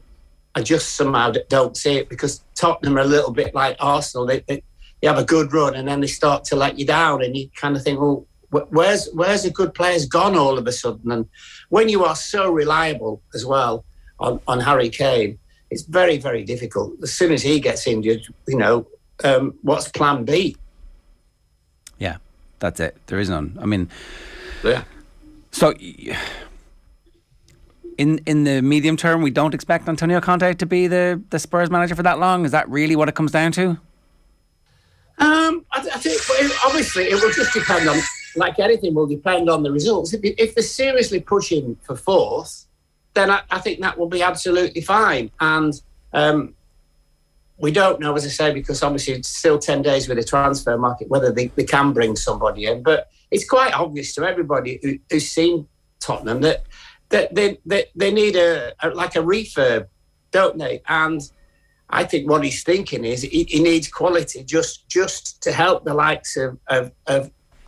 I just somehow don't see it because Tottenham are a little bit like Arsenal. They have a good run and then they start to let you down, and you kind of think, well, where's the good players gone all of a sudden? And when you are so reliable as well on Harry Kane, it's very, very difficult. As soon as he gets injured, what's plan B? Yeah, that's it. There is none. I mean, yeah. So in the medium term, we don't expect Antonio Conte to be the Spurs manager for that long. Is that really what it comes down to? I think obviously it will just depend on, like anything, will depend on the results. If they're seriously pushing for fourth, then I think that will be absolutely fine. And we don't know, as I say, because obviously it's still 10 days with the transfer market, whether they can bring somebody in. But it's quite obvious to everybody who's seen Tottenham that they need a refurb, don't they? And I think what he's thinking is he needs quality just to help the likes of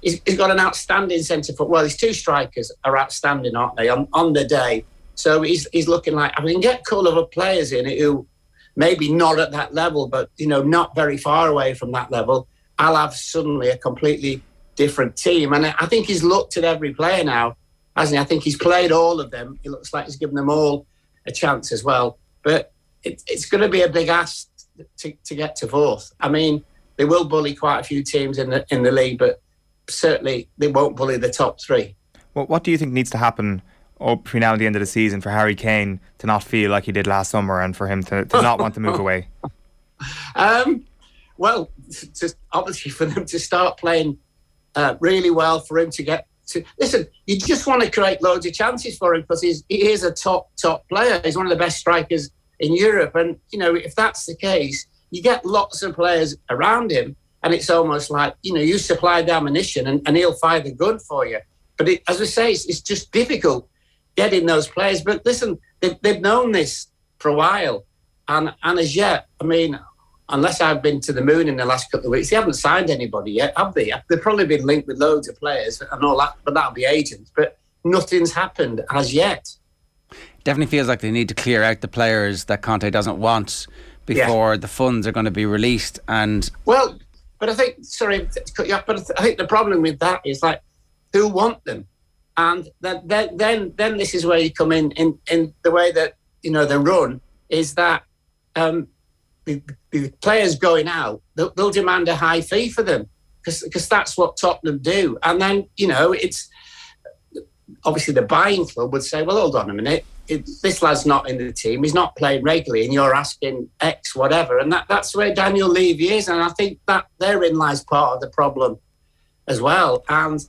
he's got an outstanding centre forward. Well, his two strikers are outstanding, aren't they, on the day? So he's looking like, I mean, get a couple of players in who maybe not at that level, but, not very far away from that level. I'll have suddenly a completely different team. And I think he's looked at every player now, hasn't he? I think he's played all of them. It looks like he's given them all a chance as well. But it's going to be a big ask to get to fourth. I mean, they will bully quite a few teams in the league, but certainly they won't bully the top three. Well, what do you think needs to happen between now and the end of the season for Harry Kane to not feel like he did last summer and for him to not want to move away? Well, just obviously for them to start playing really well, for him to get to... Listen, you just want to create loads of chances for him because he is a top player. He's one of the best strikers in Europe. And, if that's the case, you get lots of players around him and it's almost like, you supply the ammunition and he'll fire the gun for you. But as we say, it's just difficult getting those players. But listen, they've known this for a while. And as yet, I mean, unless I've been to the moon in the last couple of weeks, they haven't signed anybody yet, have they? They've probably been linked with loads of players and all that, but that'll be agents. But nothing's happened as yet. Definitely feels like they need to clear out the players that Conte doesn't want before the funds are going to be released. And well, but I think, sorry to cut you off, but I think the problem with that is like, who want them? And then this is where you come in the way that they run is that the players going out, they'll demand a high fee for them because that's what Tottenham do. And then it's obviously the buying club would say, well, hold on a minute, this lad's not in the team, he's not playing regularly, and you're asking X whatever, and that's where Daniel Levy is, and I think that therein lies part of the problem as well. And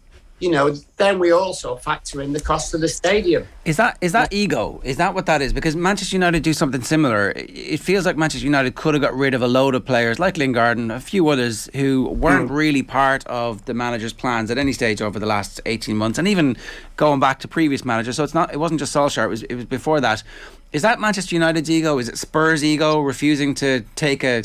then we also factor in the cost of the stadium. Is that ego? Is that what that is? Because Manchester United do something similar. It feels like Manchester United could have got rid of a load of players like Lingard and a few others who weren't really part of the manager's plans at any stage over the last 18 months, and even going back to previous managers. So it wasn't just Solskjaer, it was before that. Is that Manchester United's ego? Is it Spurs' ego refusing to take a...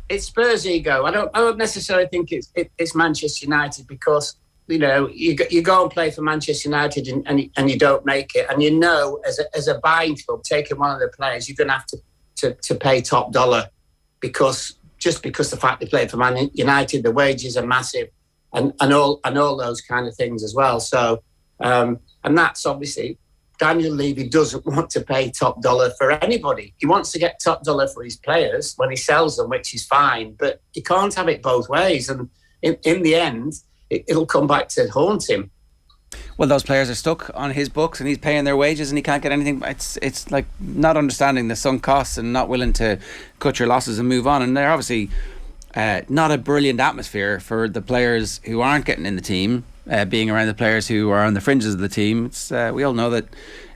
It's Spurs' ego. I don't necessarily think it's Manchester United because... you go and play for Manchester United and you don't make it, and as a buying club taking one of the players, you're going to have to pay top dollar because the fact they play for Man United, the wages are massive, and all those kind of things as well. So and that's obviously Daniel Levy doesn't want to pay top dollar for anybody. He wants to get top dollar for his players when he sells them, which is fine, but he can't have it both ways. And in the end, it'll come back to haunt him. Well, those players are stuck on his books and he's paying their wages and he can't get anything. It's like not understanding the sunk costs and not willing to cut your losses and move on. And they're obviously not a brilliant atmosphere for the players who aren't getting in the team, being around the players who are on the fringes of the team. We all know that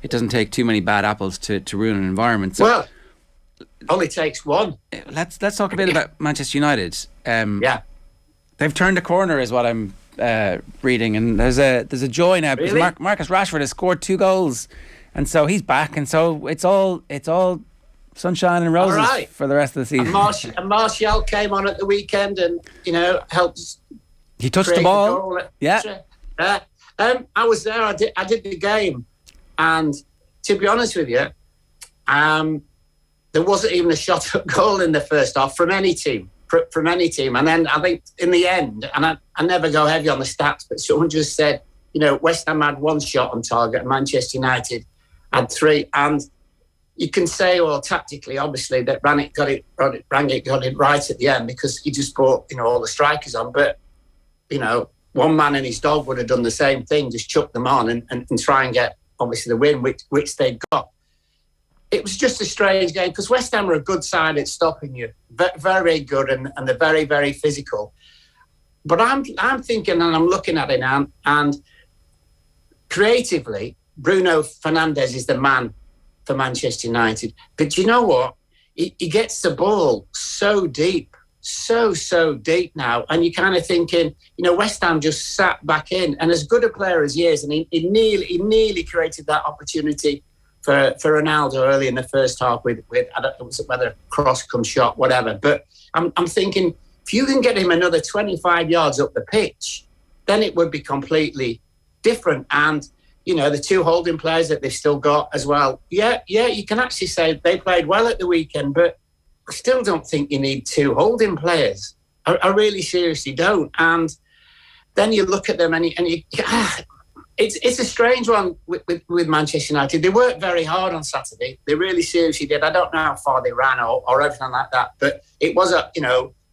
it doesn't take too many bad apples to ruin an environment. So, well, only takes one. Let's talk a bit about Manchester United. They've turned a corner is what I'm reading, and there's a joy now because Really? Marcus Rashford has scored 2 goals, and so he's back, and so it's all sunshine and roses for the rest of the season. And Martial came on at the weekend, and helped. He touched the ball. Yeah. I was there. I did the game, and to be honest with you, there wasn't even a shot at goal in the first half from any team. And then I think in the end, and I never go heavy on the stats, but someone just said, West Ham had 1 shot on target and Manchester United had 3. And you can say, well, tactically, obviously, that Rangnick got it right at the end because he just brought, all the strikers on. But, one man and his dog would have done the same thing, just chuck them on and try and get, obviously, the win, which they got. It was just a strange game because West Ham are a good side at stopping you. Very good, and they're very, very physical. But I'm thinking, and I'm looking at it now, and creatively, Bruno Fernandes is the man for Manchester United. But you know what? He gets the ball so deep now, and you're kind of thinking, West Ham just sat back in, and as good a player as he is, and he nearly created that opportunity for Ronaldo early in the first half with I don't know whether cross come shot, whatever. But I'm thinking if you can get him another 25 yards up the pitch, then it would be completely different. And the 2 holding players that they've still got as well. Yeah, you can actually say they played well at the weekend, but I still don't think you need 2 holding players. I really seriously don't. And then you look at them and you It's a strange one with Manchester United. They worked very hard on Saturday. They really seriously did. I don't know how far they ran or everything like that, but it was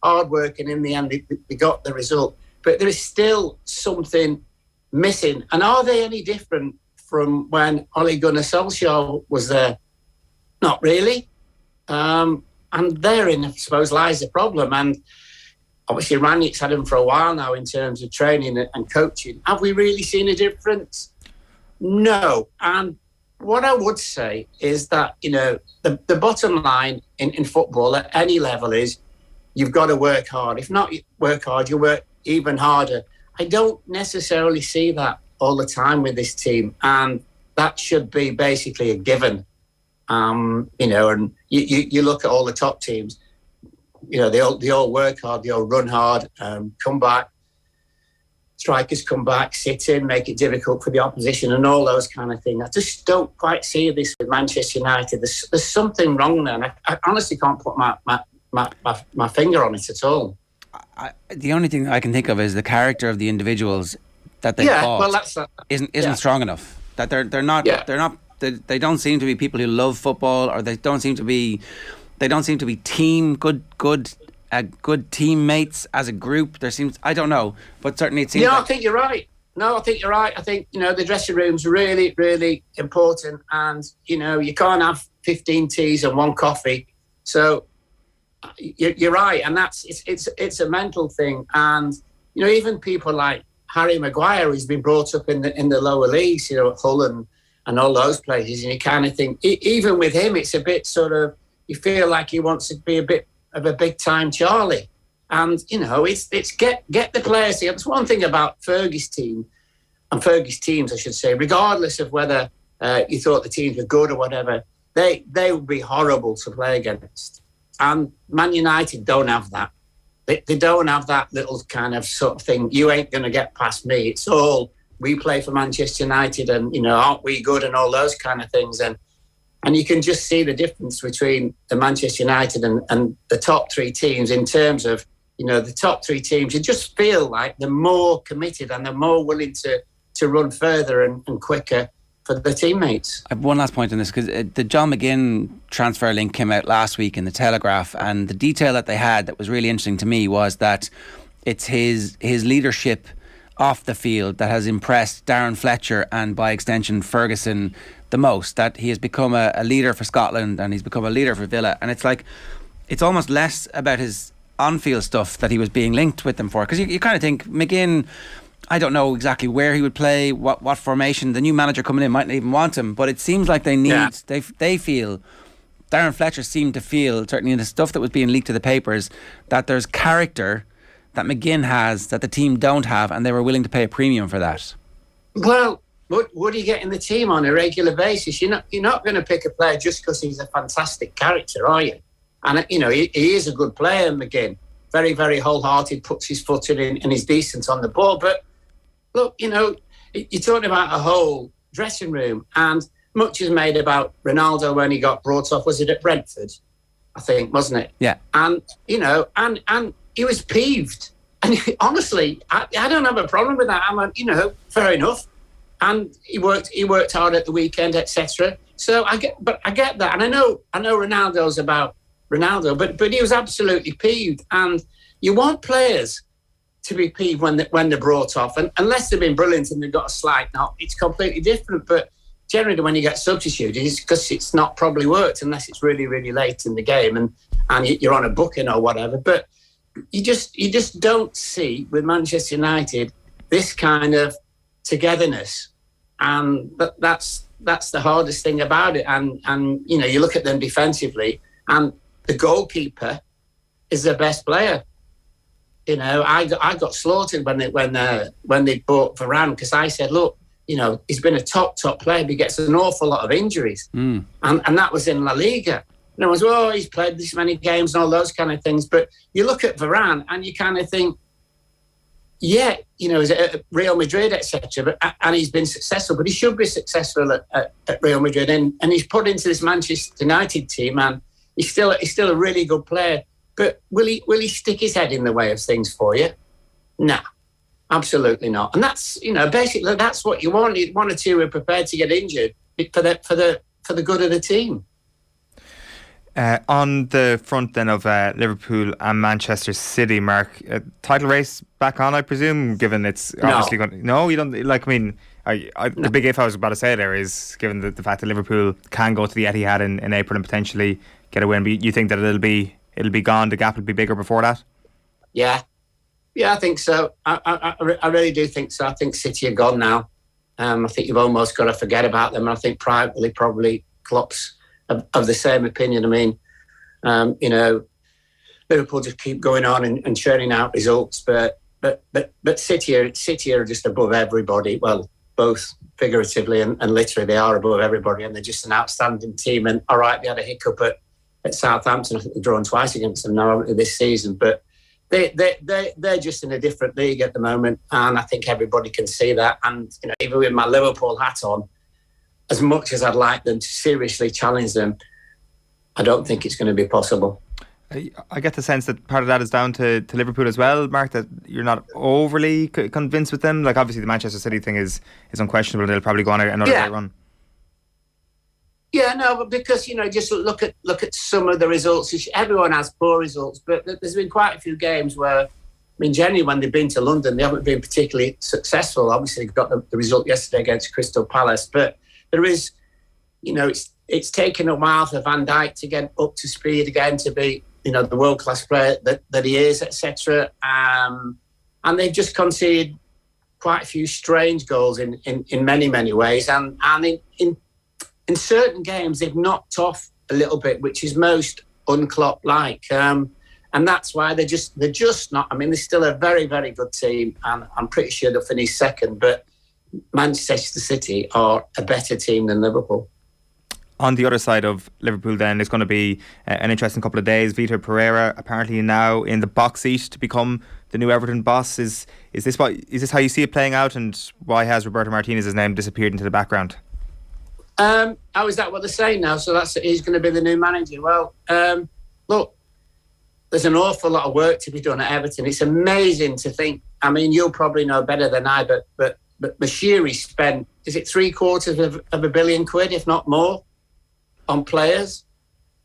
hard work, and in the end they got the result. But there is still something missing. And are they any different from when Ole Gunnar Solskjaer was there? Not really. And therein, I suppose, lies the problem. And obviously, Rangnick's had him for a while now in terms of training and coaching. Have we really seen a difference? No. And what I would say is that, the bottom line in football at any level is you've got to work hard. If not work hard, you work even harder. I don't necessarily see that all the time with this team. And that should be basically a given. And you look at all the top teams. They all work hard, they all run hard, come back, strikers come back, sit in, make it difficult for the opposition and all those kind of things. I just don't quite see this with Manchester United. There's something wrong there, and I honestly can't put my finger on it at all. The only thing I can think of is the character of the individuals that they bought isn't strong enough. That they're not they don't seem to be people who love football, or they don't seem to be good teammates as a group. There seems, I don't know, but certainly it seems. I think you're right. I think you're right. I think the dressing room's really, really important, and you can't have 15 teas and 1 coffee. So you're right, and it's a mental thing. And even people like Harry Maguire, who's been brought up in the lower leagues, at Hull and all those places, and you kind of think even with him, it's a bit sort of. You feel like he wants to be a bit of a big time Charlie, and it's get the players here. That's one thing about Fergie's team and Fergie's teams, I should say. Regardless of whether you thought the teams were good or whatever, they would be horrible to play against. And Man United don't have that. They don't have that little kind of sort of thing. You ain't going to get past me. It's all we play for Manchester United, and aren't we good and all those kind of things. And you can just see the difference between the Manchester United and the top 3 teams in terms of, the top 3 teams. You just feel like they're more committed and they're more willing to run further and quicker for the teammates. I have one last point on this, because the John McGinn transfer link came out last week in the Telegraph, and the detail that they had that was really interesting to me was that it's his leadership off the field that has impressed Darren Fletcher and by extension Ferguson the most, that he has become a leader for Scotland and he's become a leader for Villa. And it's like, it's almost less about his on-field stuff that he was being linked with them for, because you kind of think McGinn, I don't know exactly where he would play, what formation. The new manager coming in might not even want him, but it seems like they need they feel, Darren Fletcher seemed to feel, certainly in the stuff that was being leaked to the papers, that there's character that McGinn has that the team don't have, and they were willing to pay a premium for that? Well, would he get in the team on a regular basis? You're not going to pick a player just because he's a fantastic character, are you? And he is a good player, McGinn. Very, very wholehearted, puts his foot in, and he's decent on the ball. But look, you're talking about a whole dressing room, and much is made about Ronaldo when he got brought off. Was it at Brentford? I think, wasn't it? Yeah. And and he was peeved. And honestly, I don't have a problem with that. I'm like, fair enough. And he worked hard at the weekend, etc. So I get that, and I know Ronaldo's about Ronaldo, but he was absolutely peeved. And you want players to be peeved when they're brought off, and unless they've been brilliant and they've got a slight knock, it's completely different. But generally, when you get substituted, it's because it's not probably worked, unless it's really, really late in the game and you're on a booking or whatever. But you just don't see with Manchester United this kind of togetherness, and that's the hardest thing about it. And you look at them defensively, and the goalkeeper is their best player. I got slaughtered when they bought Varane, because I said, look, he's been a top player, but he gets an awful lot of injuries, and that was in La Liga. And I was, he's played this many games and all those kind of things. But you look at Varane and you kind of think, yeah, he's at Real Madrid, etc. And he's been successful, but he should be successful at Real Madrid. And he's put into this Manchester United team, and he's still a really good player. But will he stick his head in the way of things for you? No, absolutely not. And that's basically that's what you want. One or two are prepared to get injured for the good of the team. On the front then of Liverpool and Manchester City, Mark, title race back on, I presume, given it's obviously going. No, you don't. The big if I was about to say there is, given the fact that Liverpool can go to the Etihad in April and potentially get a win. But you think that it'll be gone. The gap will be bigger before that. Yeah, I think so. I really do think so. I think City are gone now. I think you've almost got to forget about them. I think privately, probably Klopp's of the same opinion. I mean, Liverpool just keep going on and churning out results, but City are just above everybody. Well, both figuratively and literally, they are above everybody, and they're just an outstanding team. And all right, they had a hiccup at Southampton. I think they've drawn twice against them now this season, but they're just in a different league at the moment, and I think everybody can see that. And even with my Liverpool hat on, as much as I'd like them to seriously challenge them, I don't think it's going to be possible. I get the sense that part of that is down to Liverpool as well, Mark, that you're not overly convinced with them. Like, obviously the Manchester City thing is unquestionable. They'll probably go on another great run. Yeah, no, but because, just look at some of the results. Everyone has poor results, but there's been quite a few games where, generally when they've been to London, they haven't been particularly successful. Obviously, they got the result yesterday against Crystal Palace, but there is, it's taken a while for Van Dijk to get up to speed again, to be, the world-class player that he is, etc. And they've just conceded quite a few strange goals in many, many ways. And in certain games, they've knocked off a little bit, which is most un-Klopp-like. And that's why they're just not. They're still a very, very good team, and I'm pretty sure they'll finish second. But Manchester City are a better team than Liverpool. On the other side of Liverpool then, it's going to be an interesting couple of days. Vitor Pereira apparently now in the box seat to become the new Everton boss. Is this how you see it playing out, and why has Roberto Martinez's name disappeared into the background? How is that what they're saying now? So he's going to be the new manager. Well, look, there's an awful lot of work to be done at Everton. It's amazing to think. You'll probably know better than I, but Bashiri spent, is it $750 million, if not more, on players,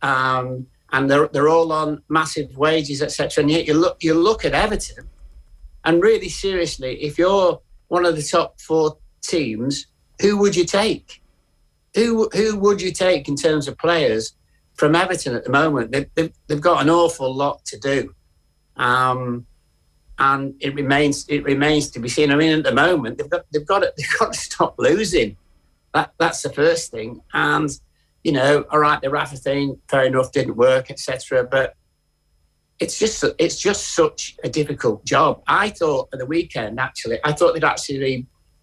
and they're all on massive wages, etc. And yet you look at Everton, and really seriously, if you're one of the top four teams, who would you take? Who would you take in terms of players from Everton at the moment? They've got an awful lot to do, and it remains to be seen. At the moment they've got to stop losing. That's the first thing. And all right, the Rafa thing, fair enough, didn't work, etc. But it's just such a difficult job. I thought at the weekend, actually,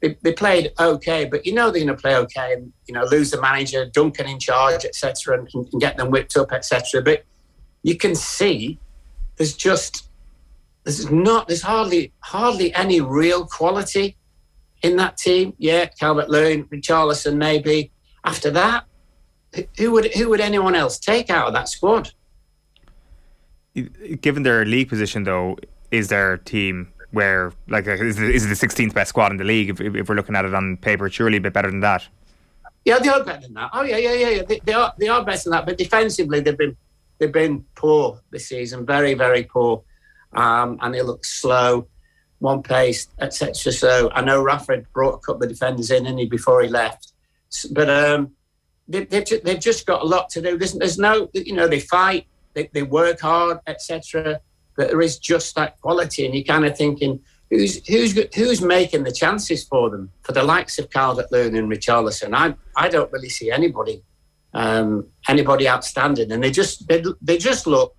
they played okay, but they're going to play okay and, lose the manager, Duncan in charge, etc., and get them whipped up, etc. But you can see there's hardly any real quality in that team. Yeah, Calvert-Lewin, Richarlison, maybe. After that, who would anyone else take out of that squad? Given their league position, though, is their team where, is it the 16th best squad in the league? If we're looking at it on paper, it's surely a bit better than that. Yeah, they are better than that. Oh yeah. They are better than that. But defensively, they've been poor this season, very, very poor, and they look slow, one-paced, etc. So I know Rafa brought a couple of defenders in, before he left, but they've just got a lot to do. There's no, they fight. They work hard, etc. But there is just that quality, and you're kind of thinking, who's making the chances for them? For the likes of Calvert-Lewin and Richarlison, I don't really see anybody outstanding, and they just look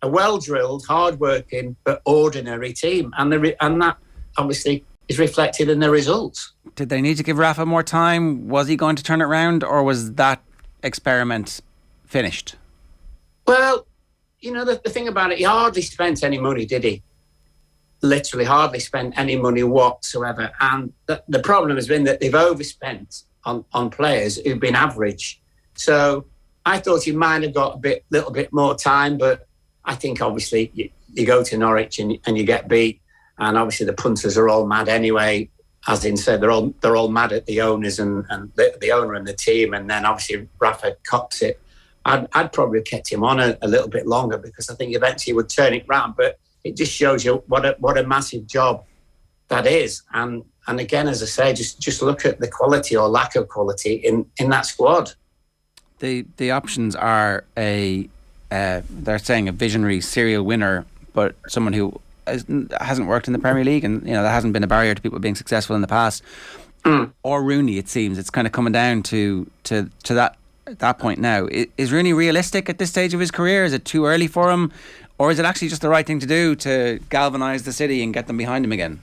a well-drilled, hard-working but ordinary team, and that obviously is reflected in the results. Did they need to give Rafa more time? Was he going to turn it around, or was that experiment finished? Well, the thing about it, he hardly spent any money, did he? Literally hardly spent any money whatsoever. And the problem has been that they've overspent on players who've been average. So I thought he might have got a little bit more time, but I think obviously you go to Norwich and you get beat, and obviously the punters are all mad anyway. As in said, they're all mad at the owners and the owner and the team, and then obviously Rafa cops it. I'd probably have kept him on a little bit longer, because I think eventually he would turn it round. But it just shows you what a massive job that is. And again, as I say, just look at the quality or lack of quality in that squad. The options are they're saying a visionary serial winner, but someone who hasn't worked in the Premier League, and that hasn't been a barrier to people being successful in the past. Or Rooney, it seems. It's kind of coming down to that. At that point now, is Rooney realistic at this stage of his career? Is it too early for him, or is it actually just the right thing to do to galvanise the city and get them behind him again?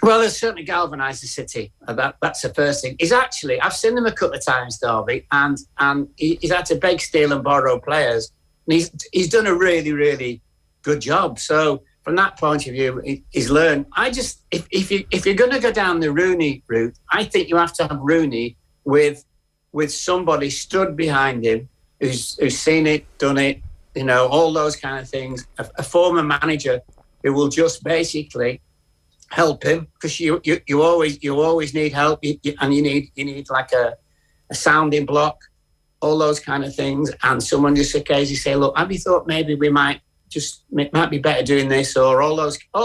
Well, it's certainly galvanised the city. That's the first thing. I've seen him a couple of times, Derby, and he's had to beg, steal and borrow players, and he's done a really, really good job. So from that point of view, he's learned. If you're going to go down the Rooney route, I think you have to have Rooney with somebody stood behind him who's seen it, done it, all those kind of things. A former manager who will just basically help him, because you always need help, and you need like a sounding block, all those kind of things, and someone just occasionally say, look, have you thought maybe we might be better doing this, or all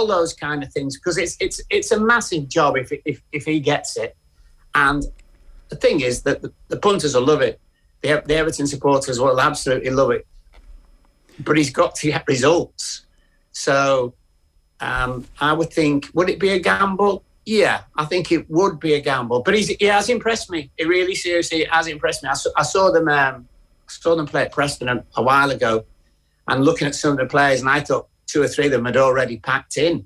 those kind of things, because it's a massive job if he gets it. And the thing is that the punters will love it. The Everton supporters will absolutely love it. But he's got to get results. So I would think, would it be a gamble? Yeah, I think it would be a gamble. But he has impressed me. He really seriously has impressed me. I saw them play at Preston a while ago, and looking at some of the players, and I thought 2 or 3 of them had already packed in.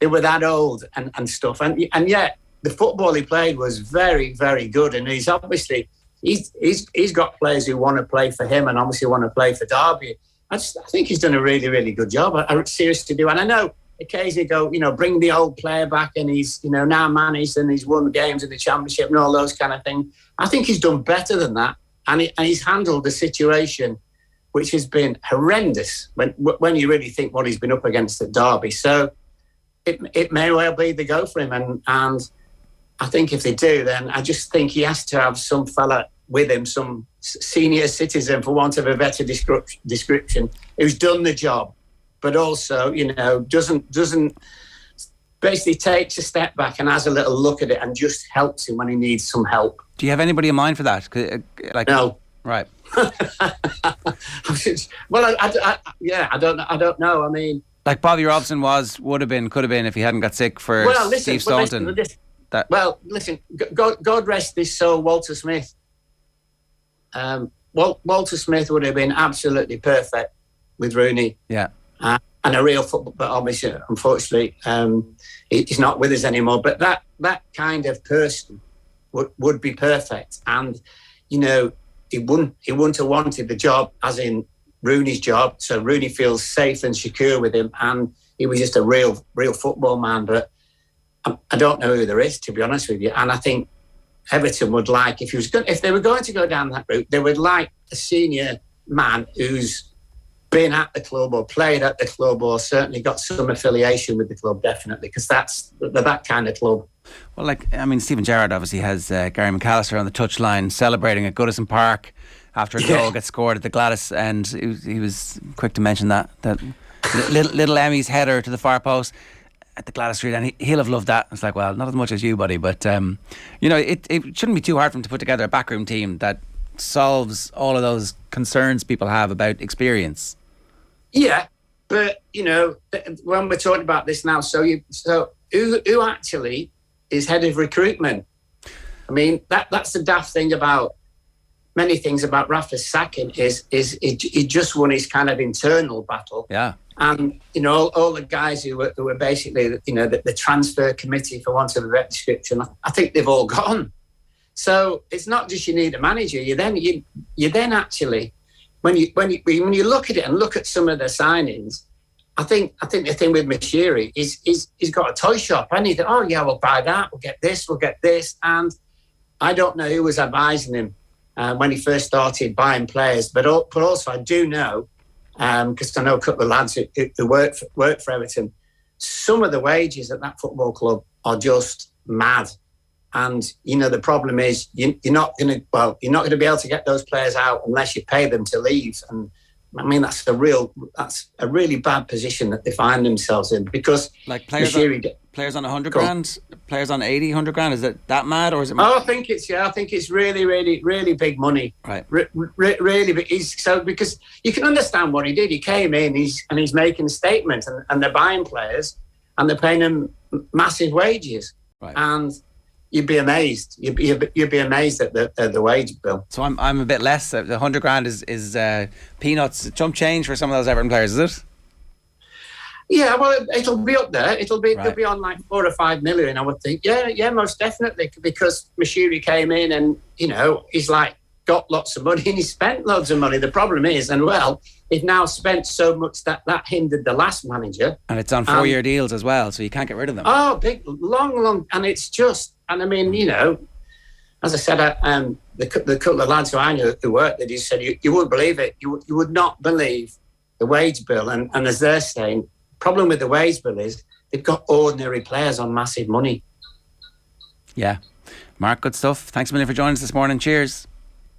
They were that old and stuff. And yet, the football he played was very, very good, and he's obviously he's got players who want to play for him and obviously want to play for Derby. I think he's done a really, really good job. I seriously do, and I know occasionally go, bring the old player back, and he's now managed and he's won games in the Championship and all those kind of things. I think he's done better than that, and he's handled the situation, which has been horrendous when you really think what he's been up against at Derby. So it may well be the go for him, and I think if they do, then I just think he has to have some fella with him, some senior citizen, for want of a better description, who's done the job, but also, doesn't basically takes a step back and has a little look at it and just helps him when he needs some help. Do you have anybody in mind for that? No. Right. Well, I don't know. I mean, like Bobby Robson could have been if he hadn't got sick for Steve Staunton. Listen, God rest his soul, Walter Smith. Walter Smith would have been absolutely perfect with Rooney. Yeah. and a real football. But obviously, unfortunately, he's not with us anymore. But that kind of person would be perfect. And he wouldn't have wanted the job, as in Rooney's job. So Rooney feels safe and secure with him, and he was just a real football man. But I don't know who there is, to be honest with you. And I think Everton would like, if they were going to go down that route, they would like a senior man who's been at the club or played at the club or certainly got some affiliation with the club, definitely, because they're that kind of club. Well, Stephen Gerrard obviously has Gary McAllister on the touchline celebrating at Goodison Park after a goal gets scored at the Gladys, and he was quick to mention that little Emmy's header to the far post at the Gladys Street, and he'll have loved that. It's like, well, not as much as you, buddy, but it shouldn't be too hard for him to put together a backroom team that solves all of those concerns people have about experience. Yeah, but when we're talking about this now, so who actually is head of recruitment? I mean, that's the daft thing about many things about Rafa's sacking is he just won his kind of internal battle. Yeah. And all the guys who were basically the transfer committee, for want of a better description, I think they've all gone. So it's not just you need a manager. You then actually, when you look at it and look at some of the signings, I think the thing with Mashiri is he's got a toy shop, and he thought, oh yeah, we'll buy that, we'll get this, and I don't know who was advising him when he first started buying players, but also I do know, because I know a couple of lads who work for Everton, some of the wages at that football club are just mad. And the problem is you're not going to be able to get those players out unless you pay them to leave. And I mean that's a really bad position that they find themselves in, because like players on 100 grand, players on 80, 100 grand. Is it that mad, or is it? I think it's really, really, really big money. Right. Really big. Because you can understand what he did. He came in, he's making a statement, and they're buying players, and they're paying them massive wages. Right. And you'd be amazed. You'd be amazed at the wage bill. So I'm a bit less. The 100 grand is peanuts, chump change for some of those Everton players, is it? Yeah, well, it'll be up there. It'll be on like 4 or 5 million, I would think. Yeah, most definitely, because Mashiri came in and he's like got lots of money and he spent loads of money. The problem is, he's now spent so much that hindered the last manager. And it's on 4-year deals as well, so you can't get rid of them. Oh, big, long, and it's just. And I mean, as I said, the couple of lads who I knew who worked there, he said, you wouldn't believe it. You would not believe the wage bill. And as they're saying, problem with the wage bill is they've got ordinary players on massive money. Yeah. Mark, good stuff. Thanks a million for joining us this morning. Cheers.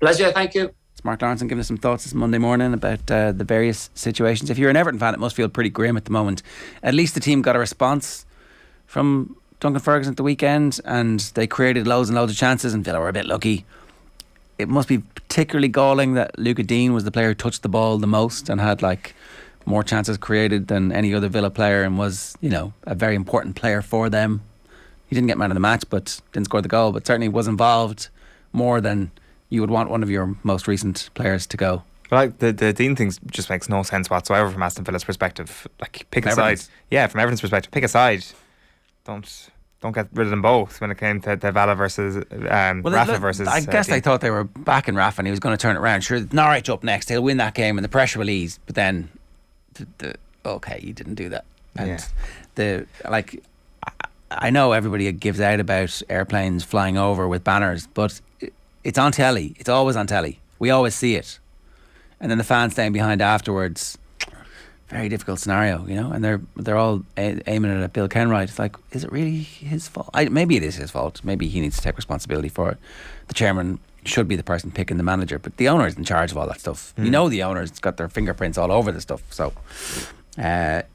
Pleasure, thank you. It's Mark Lawrenson giving us some thoughts this Monday morning about the various situations. If you're an Everton fan, it must feel pretty grim at the moment. At least the team got a response from Duncan Ferguson at the weekend, and they created loads and loads of chances, and Villa were a bit lucky. It must be particularly galling that Luca Dean was the player who touched the ball the most and had more chances created than any other Villa player, and was a very important player for them. He didn't get man of the match, but didn't score the goal, but certainly was involved more than you would want one of your most recent players to go. Like the Dean thing just makes no sense whatsoever from Aston Villa's perspective. Like, pick a side. Yeah, from Everton's perspective, pick a side. Don't get rid of them both when it came to Valla versus Rafa versus. I guess they thought they were backing Rafa and he was going to turn it around. Sure, Norwich up next, he'll win that game and the pressure will ease. But then, okay, you didn't do that. And I know everybody gives out about airplanes flying over with banners, but it's on telly. It's always on telly. We always see it, and then the fans staying behind afterwards. Very difficult scenario, and they're all aiming it at Bill Kenwright. It's like, is it really his fault? Maybe it is his fault. Maybe he needs to take responsibility for it. The chairman should be the person picking the manager, but the owner is in charge of all that stuff. The owner's got their fingerprints all over the stuff. So,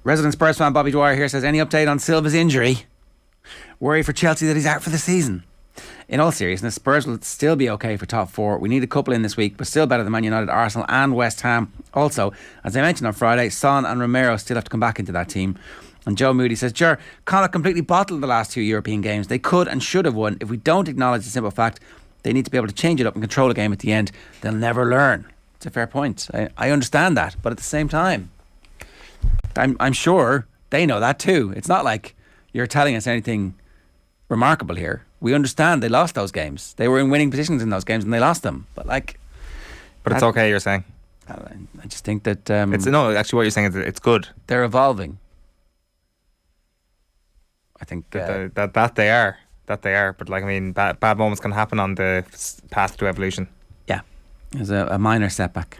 resident Spurs fan Bobby Dwyer here says, any update on Silva's injury? Worry for Chelsea that he's out for the season. In all seriousness, Spurs will still be okay for top 4. We need a couple in this week, but still better than Man United, Arsenal and West Ham. Also, as I mentioned on Friday, Son and Romero still have to come back into that team. And Joe Moody says, Connacht completely bottled the last 2 European games. They could and should have won. If we don't acknowledge the simple fact they need to be able to change it up and control a game at the end, they'll never learn. It's a fair point. I understand that, but at the same time, I'm sure they know that too. It's not like you're telling us anything remarkable here. We understand they lost those games. They were in winning positions in those games and they lost them. But it's okay, you're saying. I just think that actually what you're saying is that it's good. They're evolving. I think that they are. But bad moments can happen on the path to evolution. Yeah, there's a minor setback.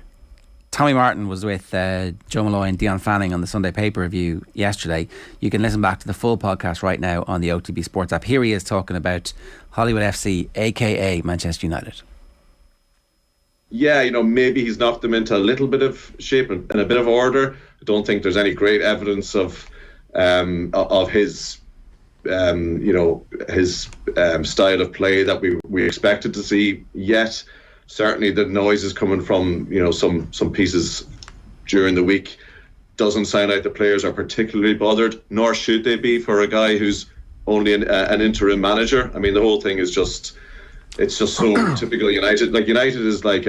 Tommy Martin was with Joe Malloy and Dion Fanning on the Sunday paper review yesterday. You can listen back to the full podcast right now on the OTB Sports app. Here he is talking about Hollywood FC, aka Manchester United. Yeah, maybe he's knocked them into a little bit of shape and a bit of order. I don't think there's any great evidence of his his style of play that we expected to see yet. Certainly the noise is coming from some pieces during the week. Doesn't sound like the players are particularly bothered, nor should they be for a guy who's only an interim manager. I mean, the whole thing is just so typical United. Like United is like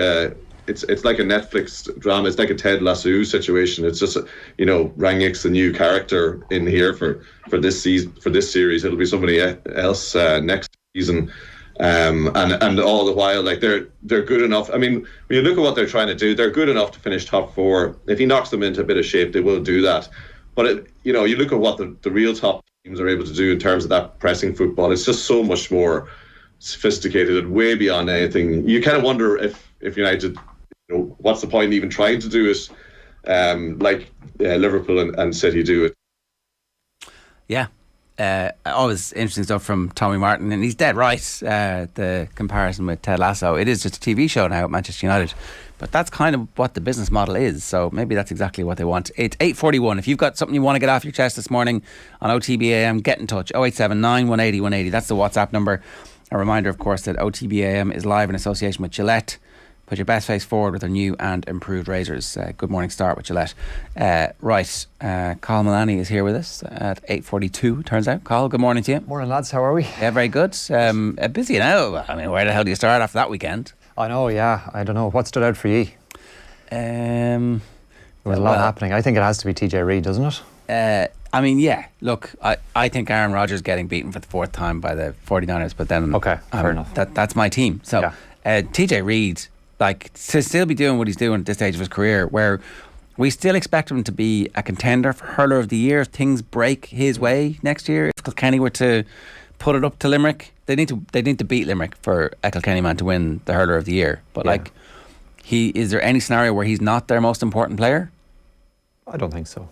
it's like a Netflix drama. It's like a Ted Lasso situation. It's just Rangnick's the new character in here for this season, for this series. It'll be somebody else next season. And all the while, they're good enough. I mean, when you look at what they're trying to do, they're good enough to finish top four. If he knocks them into a bit of shape, they will do that. But you look at what the real top teams are able to do in terms of that pressing football. It's just so much more sophisticated and way beyond anything. You kind of wonder if United, what's the point in even trying to do it like Liverpool and City do it. Yeah. Always interesting stuff from Tommy Martin, and he's dead right. The comparison with Ted Lasso, it is just a TV show now at Manchester United, but that's kind of what the business model is, so maybe that's exactly what they want. It's 8:41. If you've got something you want to get off your chest this morning on OTB AM, get in touch. 0879 180 180, that's the WhatsApp number. A reminder, of course, that OTB AM is live in association with Gillette. Put your best face forward with their new and improved razors. Good morning start with Gillette. Carl Milani is here with us at 8:42, turns out. Carl, good morning to you. Morning, lads. How are we? Yeah, very good. Busy now. I mean, where the hell do you start after that weekend? I know, yeah. I don't know. What stood out for you? There was a lot happening. I think it has to be TJ Reid, doesn't it? I mean, yeah. Look, I think Aaron Rodgers getting beaten for the fourth time by the 49ers, but then... Okay, fair enough. That's my team. So, TJ Reid... to still be doing what he's doing at this stage of his career, where we still expect him to be a contender for Hurler of the Year if things break his way next year. If Kilkenny were to put it up to Limerick, they need to beat Limerick for a Kilkenny man to win the Hurler of the Year. But is there any scenario where he's not their most important player? I don't think so.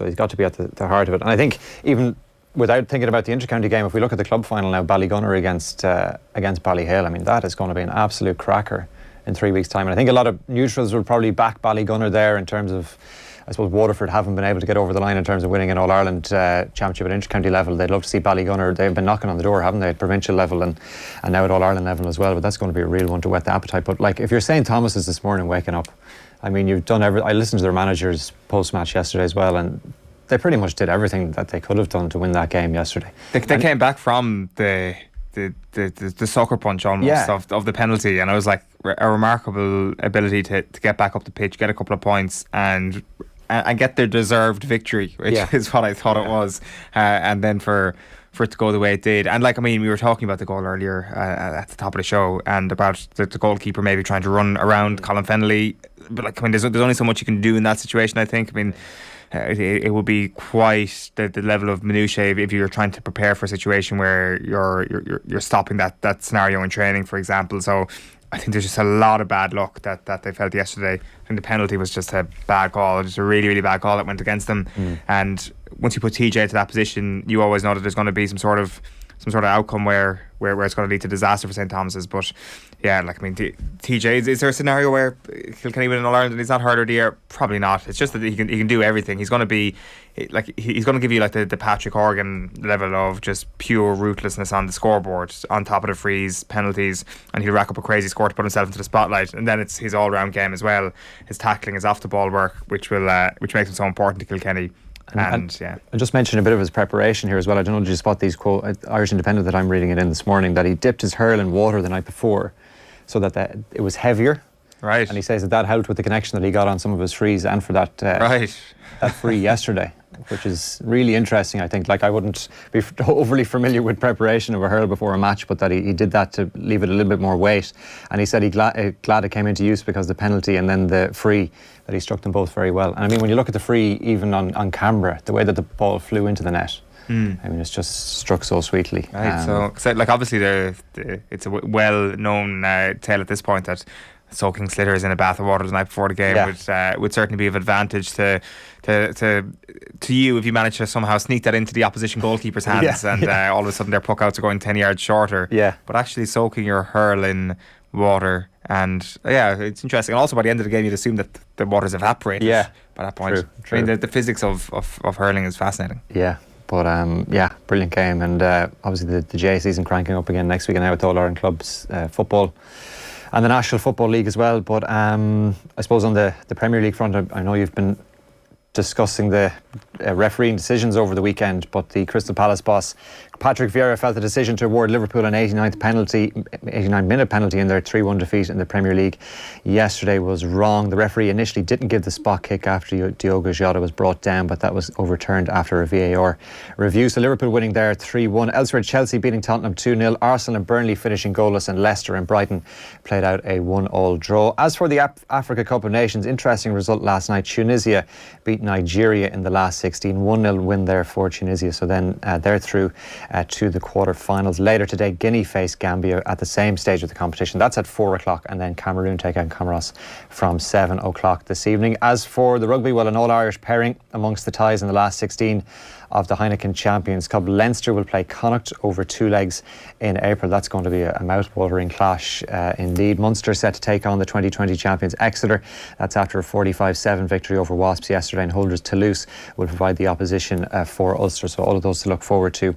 He's got to be at the heart of it. And I think even without thinking about the inter-county game, if we look at the club final now, Ballygunner against Ballyhale, I mean, that is going to be an absolute cracker in 3 weeks' time. And I think a lot of neutrals will probably back Ballygunner there in terms of, I suppose, Waterford haven't been able to get over the line in terms of winning an All-Ireland championship at inter-county level. They'd love to see Ballygunner. They've been knocking on the door, haven't they, at provincial level and now at All-Ireland level as well. But that's going to be a real one to whet the appetite. But if you're St. Thomas's this morning waking up, I mean, you've done everything. I listened to their manager's post-match yesterday as well, and they pretty much did everything that they could have done to win that game yesterday. They came back from the sucker punch almost of the penalty, and it was like a remarkable ability to get back up the pitch, get a couple of points, and get their deserved victory, which is what I thought it was, and then for it to go the way it did. And we were talking about the goal earlier at the top of the show, and about the goalkeeper maybe trying to run around Colin Fennelly, but there's only so much you can do in that situation, I think. It would be quite the level of minutiae if you're trying to prepare for a situation where you're stopping that scenario in training, for example. So I think there's just a lot of bad luck that they felt yesterday. I think the penalty was just a bad call, just a really, really bad call that went against them. And once you put TJ to that position, you always know that there's going to be some sort of outcome where it's going to lead to disaster for St. Thomas's. But TJ, is there a scenario where Kilkenny win in All-Ireland and he's not Hurler of the Year? Probably not. It's just that he can do everything. He's going to be he's going to give you the Patrick Horgan level of just pure ruthlessness on the scoreboard, on top of the frees, penalties, and he'll rack up a crazy score to put himself into the spotlight. And then it's his all-round game as well. His tackling, his off-the-ball work, which makes him so important to Kilkenny. And I just mentioned a bit of his preparation here as well. I don't know, did you spot these quote Irish Independent that I'm reading it in this morning, that he dipped his hurl in water the night before so that it was heavier. Right. And he says that helped with the connection that he got on some of his frees and for that that free yesterday, which is really interesting. I think, like, I wouldn't be overly familiar with preparation of a hurl before a match, but that he did that to leave it a little bit more weight. And he said he's glad it came into use because the penalty and then the free, that he struck them both very well. And I mean, when you look at the free, even on camera, the way that the ball flew into the net, I mean, it's just struck so sweetly. Right. So like, obviously, it's a well-known tale at this point that soaking slitters in a bath of water the night before the game would certainly be of advantage to you if you manage to somehow sneak that into the opposition goalkeeper's hands and all of a sudden their puck outs are going 10 yards shorter. Yeah. But actually soaking your hurl in water, and it's interesting. And also by the end of the game, you'd assume that the water's evaporated by that point. True. I mean, the physics of hurling is fascinating. Yeah. But brilliant game, and obviously the J season cranking up again next week, and now with all Ireland clubs football and the National Football League as well. But I suppose on the Premier League front, I know you've been discussing the refereeing decisions over the weekend, but the Crystal Palace boss Patrick Vieira felt the decision to award Liverpool an 89-minute penalty in their 3-1 defeat in the Premier League yesterday was wrong. The referee initially didn't give the spot kick after Diogo Jota was brought down, but that was overturned after a VAR review. So Liverpool winning there 3-1. Elsewhere, Chelsea beating Tottenham 2-0. Arsenal and Burnley finishing goalless, and Leicester and Brighton played out a 1-1 draw. As for the Africa Cup of Nations, interesting result last night. Tunisia beat Nigeria in the last 16. 1-0 win there for Tunisia. So then they're through to the quarter-finals. Later today, Guinea face Gambia at the same stage of the competition. That's at 4 o'clock, and then Cameroon take on Comoros from 7 o'clock this evening. As for the rugby, well, an all-Irish pairing amongst the ties in the last 16 of the Heineken Champions Cup. Leinster will play Connacht over 2 legs in April. That's going to be a mouth-watering clash indeed. Munster set to take on the 2020 champions Exeter. That's after a 45-7 victory over Wasps yesterday, and holders Toulouse will provide the opposition for Ulster. So all of those to look forward to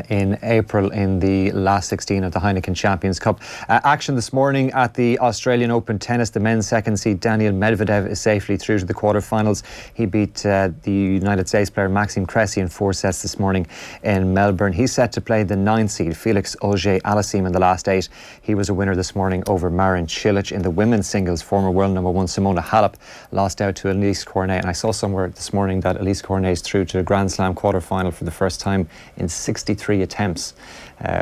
in April in the last 16 of the Heineken Champions Cup. Action this morning at the Australian Open tennis. The men's second seed Daniil Medvedev is safely through to the quarterfinals. He beat the United States player Maxime Cressy in 4 sets this morning in Melbourne. He's set to play the 9th seed Felix Auger-Aliassime in the last 8. He was a winner this morning over Marin Cilic. In the women's singles, former world number 1 Simona Halep lost out to Elise Cornet, and I saw somewhere this morning that Elise Cornet is through to the Grand Slam quarterfinal for the first time in 63 attempts,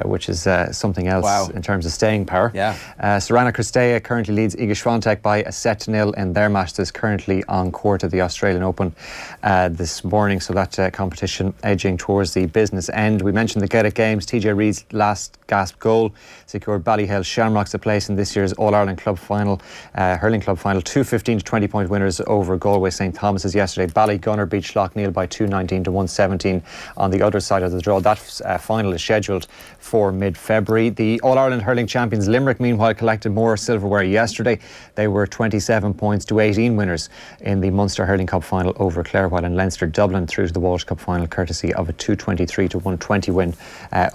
which is something else in terms of staying power. Sorana Cristea currently leads Iga Swiatek by a 7-0 in their match that's currently on court at the Australian Open this morning. So that competition edging towards the business end. We mentioned the Gillette Games. TJ Reid's last gasp goal secured Ballyhale Shamrocks a place in this year's All-Ireland Club Final, hurling club final. 2 15 to 20 point winners over Galway St Thomas's yesterday. Ballygunner beat Schlockneil by 219 to 117 on the other side of the draw. That final is scheduled for mid-February. The All-Ireland hurling champions Limerick, meanwhile, collected more silverware yesterday. They were 27 points to 18 winners in the Munster Hurling Cup final over Clare, while in Leinster, Dublin through to the Walsh Cup final courtesy of a 223 to 120 win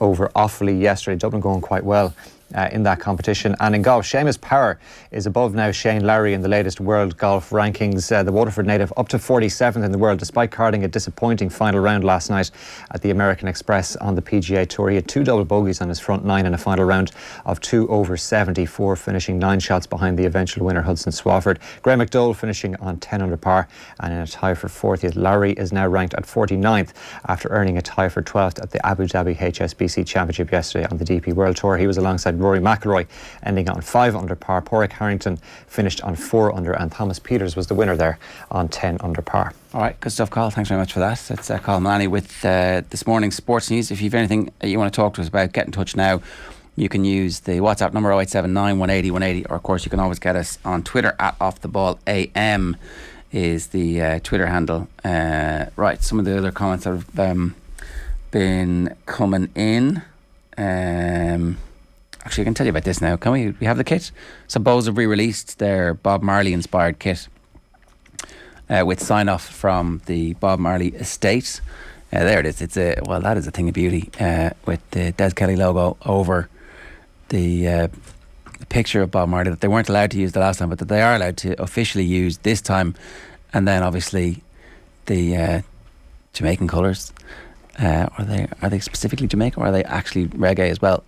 over Offaly yesterday. Dublin going quite well in that competition. And in golf, Seamus Power is above now Shane Lowry in the latest world golf rankings. The Waterford native up to 47th in the world, despite carding a disappointing final round last night at the American Express on the PGA Tour. He had 2 double bogeys on his front 9 in a final round of 2 over 74, finishing 9 shots behind the eventual winner Hudson Swafford. Graham McDowell finishing on 10 under par and in a tie for 40th. Lowry is now ranked at 49th after earning a tie for 12th at the Abu Dhabi HSBC Championship yesterday on the DP World Tour. He was alongside Rory McIlroy, ending on 5 under par. Porrick Harrington finished on 4 under, and Thomas Peters was the winner there on 10 under par. All right, good stuff, Carl. Thanks very much for that. It's Carl Maloney with this morning's sports news. If you've anything you want to talk to us about, get in touch now. You can use the WhatsApp number 0879 180 180, or of course you can always get us on Twitter at OffTheBallAM is the Twitter handle. Right, some of the other comments that have been coming in. Actually, I can tell you about this now. Can we have the kit? So Bose have re-released their Bob Marley inspired kit with sign off from the Bob Marley estate. There it is. That is a thing of beauty with the Des Kelly logo over the picture of Bob Marley that they weren't allowed to use the last time, but that they are allowed to officially use this time. And then obviously the Jamaican colours. Are they specifically Jamaican, or are they actually reggae as well?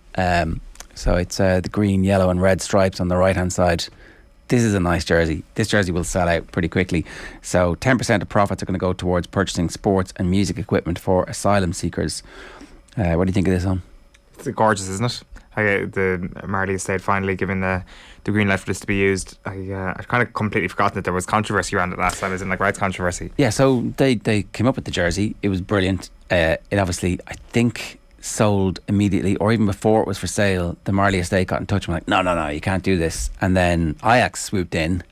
So it's the green, yellow and red stripes on the right hand side this is a nice jersey. This jersey will sell out pretty quickly. So 10% of profits are going to go towards purchasing sports and music equipment for asylum seekers. What do you think of this, on? It's gorgeous, isn't it? The Marley Stade finally giving the green light for this to be used. I kind of completely forgotten that there was controversy around it last time. It was in rights controversy. Yeah, so they came up with the jersey. It was brilliant. It obviously, I think, sold immediately, or even before it was for sale. The Marley Estate got in touch and were like, no, you can't do this. And then Ajax swooped in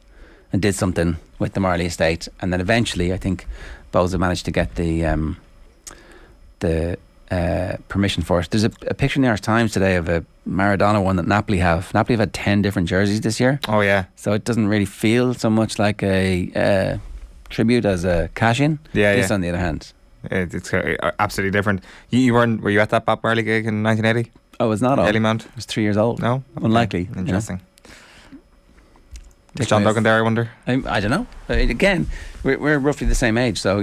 and did something with the Marley Estate. And then eventually, I think Boza managed to get the permission for it. There's a picture in the Irish Times today of a Maradona one that Napoli have. Napoli have had 10 different jerseys this year. Oh yeah. So it doesn't really feel so much like a tribute as a cash-in. This, on the other hand, it's absolutely different. Were you at that Bob Marley gig in 1980? Oh, it's not. Elimount? I was 3 years old. No? Okay. Unlikely. Interesting. Is John Duggan there, I wonder? I don't know. Again, we're roughly the same age, so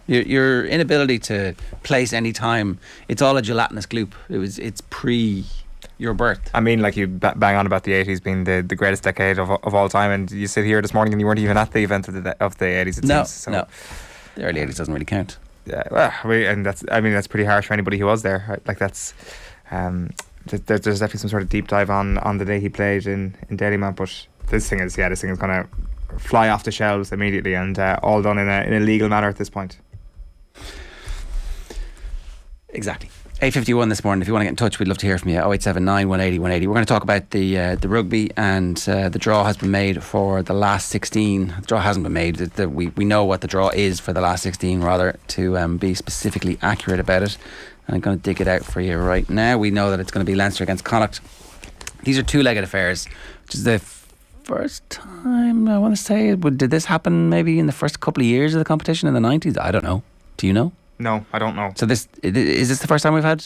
your inability to place any time, it's all a gelatinous gloop. It's pre your birth. I mean, like, you bang on about the 80s being the greatest decade of all time, and you sit here this morning and you weren't even at the event of the 80s, it seems. So. No, the early 80s doesn't really count. Yeah, well, that's pretty harsh for anybody who was there. Like, that's there's definitely some sort of deep dive on the day he played in Delhi-Man, but this thing is going to fly off the shelves immediately, and all done in a legal manner at this point. Exactly. 8:51 this morning. If you want to get in touch, we'd love to hear from you. 0879 180 180. We're going to talk about the rugby, and the draw has been made for the last 16. The draw hasn't been made. We know what the draw is for the last 16, rather, to be specifically accurate about it. And I'm going to dig it out for you right now. We know that it's going to be Leinster against Connacht. These are two-legged affairs, which is the first time, I want to say. Did this happen maybe in the first couple of years of the competition in the 90s? I don't know. Do you know? No, I don't know. So is this the first time we've had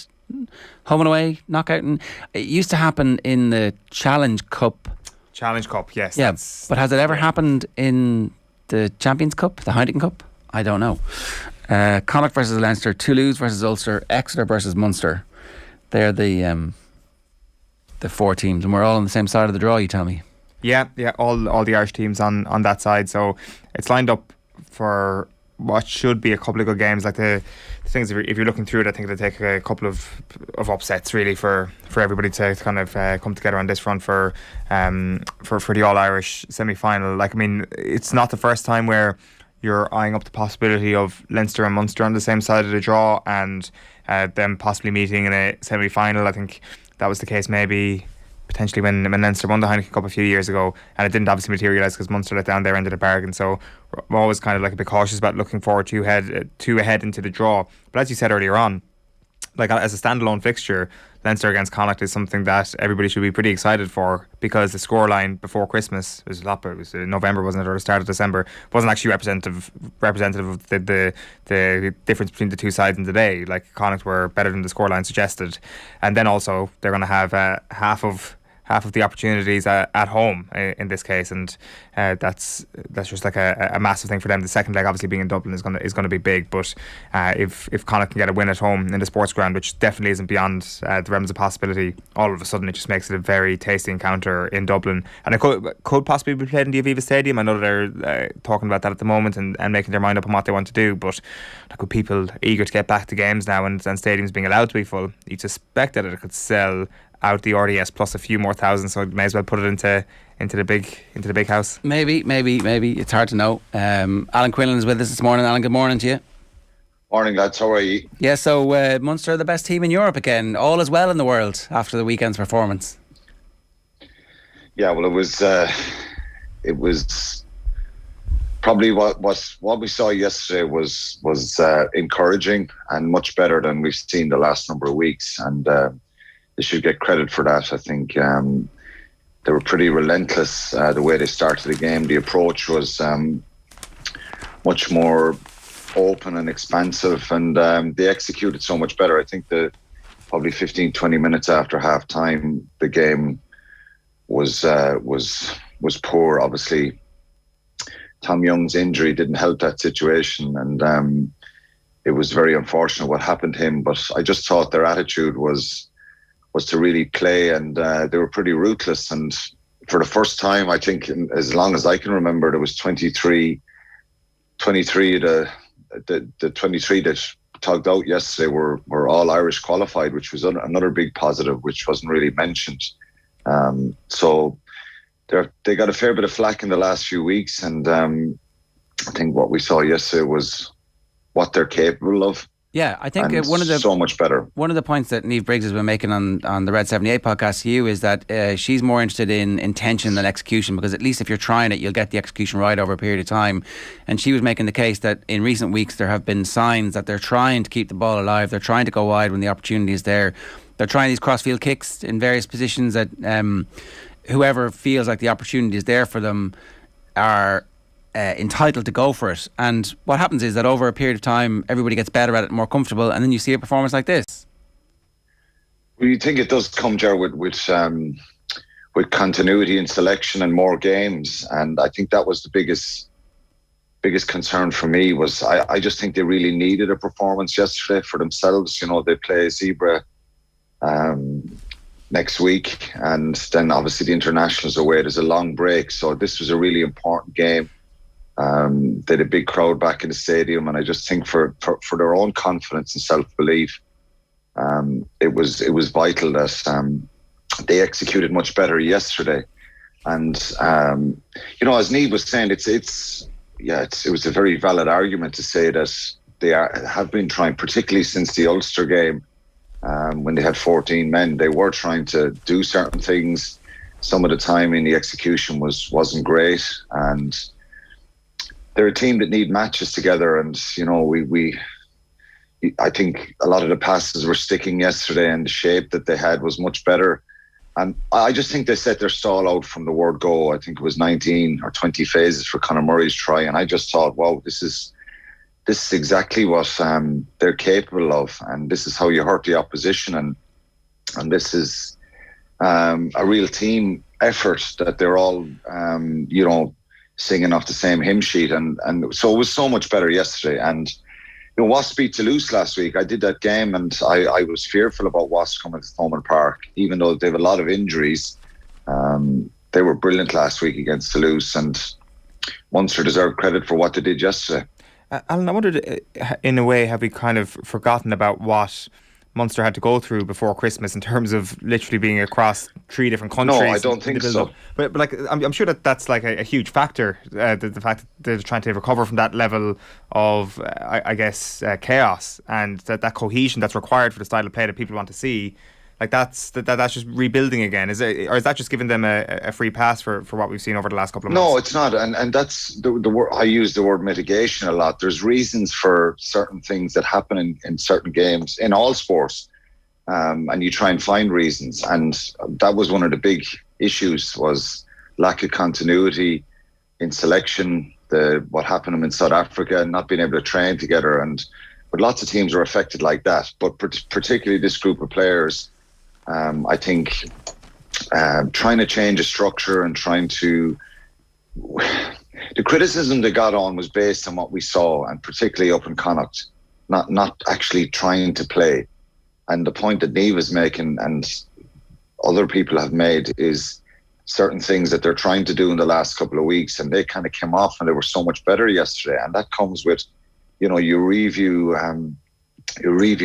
home and away knockout? And it used to happen in the Challenge Cup. Challenge Cup, yes. Yeah, but has it ever happened in the Champions Cup, the Heineken Cup? I don't know. Connacht versus Leinster, Toulouse versus Ulster, Exeter versus Munster. They're the 4 teams, and we're all on the same side of the draw, you tell me. Yeah, all the Irish teams on that side. So it's lined up for what should be a couple of good games. Like the things, if you're looking through it, I think it'll take a couple of upsets really for everybody to kind of come together on this front for the All-Irish semi-final. Like, I mean, it's not the first time where you're eyeing up the possibility of Leinster and Munster on the same side of the draw, and them possibly meeting in a semi-final. I think that was the case maybe potentially when Leinster won the Heineken Cup a few years ago, and it didn't obviously materialise because Munster let down their end of the bargain. So we're always kind of like a bit cautious about looking forward to ahead into the draw. But as you said earlier on, like, as a standalone fixture, Leinster against Connacht is something that everybody should be pretty excited for, because the scoreline before Christmas was in November, wasn't it, or the start of December, wasn't actually representative of the difference between the two sides in the day. Like, Connacht were better than the scoreline suggested, and then also they're going to have half of the opportunities at home in this case, and that's just like a massive thing for them. The second leg, obviously, being in Dublin is going to be big, but if Connacht can get a win at home in the sports ground, which definitely isn't beyond the realms of possibility, all of a sudden it just makes it a very tasty encounter in Dublin, and it could possibly be played in the Aviva Stadium. I know they're talking about that at the moment and making their mind up on what they want to do, but like, with people eager to get back to games now and stadiums being allowed to be full, you'd suspect that it could sell out the RDS plus a few more thousand, so may as well put it into the big house. Maybe it's hard to know. Alan Quinlan is with us this morning. Alan, good morning to you. Morning, lads. How are you? Yeah, so Munster are the best team in Europe again. All is well in the world after the weekend's performance. Yeah, well, it was probably what we saw yesterday was encouraging and much better than we've seen the last number of weeks, and they should get credit for that. I think they were pretty relentless the way they started the game. The approach was much more open and expansive, and they executed so much better. I think probably 15-20 minutes after half time, the game was poor. Obviously, Tom Young's injury didn't help that situation, and it was very unfortunate what happened to him. But I just thought their attitude was to really play, and they were pretty ruthless. And for the first time, I think, as long as I can remember, there was 23 the 23 that tugged out yesterday were all Irish qualified, which was another big positive, which wasn't really mentioned. So they got a fair bit of flack in the last few weeks, and I think what we saw yesterday was what they're capable of. Yeah, I think so much better. One of the points that Niamh Briggs has been making on the Red 78 podcast to you is that she's more interested in intention than execution, because at least if you're trying it, you'll get the execution right over a period of time. And she was making the case that in recent weeks there have been signs that they're trying to keep the ball alive, they're trying to go wide when the opportunity is there, they're trying these crossfield kicks in various positions that whoever feels like the opportunity is there for them are entitled to go for it. And what happens is that over a period of time everybody gets better at it, more comfortable, and then you see a performance like this. Well, you think it does come, Ger, with continuity and selection and more games, and I think that was the biggest concern for me. Was I just think they really needed a performance yesterday for themselves. You know, they play Zebra next week, and then obviously the internationals away. There's a long break, so this was a really important game. They had a big crowd back in the stadium, and I just think for their own confidence and self-belief, it was vital that they executed much better yesterday. And you know, as Niamh was saying, it was a very valid argument to say that they have been trying, particularly since the Ulster game, when they had 14 men. They were trying to do certain things. Some of the timing, the execution wasn't great, and they're a team that need matches together. And you know, I think a lot of the passes were sticking yesterday, and the shape that they had was much better. And I just think they set their stall out from the word go. I think it was 19 or 20 phases for Conor Murray's try, and I just thought, wow, this is exactly what they're capable of, and this is how you hurt the opposition, and this is a real team effort that they're all you know, singing off the same hymn sheet, and so it was so much better yesterday. And you know, Wasps beat Toulouse last week. I did that game, and I was fearful about Wasps coming to Thomond Park, even though they have a lot of injuries. They were brilliant last week against Toulouse, and Munster deserved credit for what they did yesterday. Alan, I wondered, in a way, have we kind of forgotten about what Munster had to go through before Christmas in terms of literally being across 3 different countries? No, I don't think so. But like, I'm sure that's like a huge factor, the fact that they're trying to recover from that level of, I guess, chaos, and that cohesion that's required for the style of play that people want to see. Like that's just rebuilding again. Is that just giving them a free pass for what we've seen over the last couple of months? No, it's not. And that's the word. I use the word mitigation a lot. There's reasons for certain things that happen in certain games, in all sports, and you try and find reasons. And that was one of the big issues, was lack of continuity in selection. What happened in South Africa, not being able to train together, but lots of teams are affected like that. But particularly this group of players. I think trying to change a structure and the criticism they got on was based on what we saw, and particularly up in Connacht, not actually trying to play. And the point that Niamh is making, and other people have made, is certain things that they're trying to do in the last couple of weeks, and they kind of came off, and they were so much better yesterday. And that comes with, you know, you review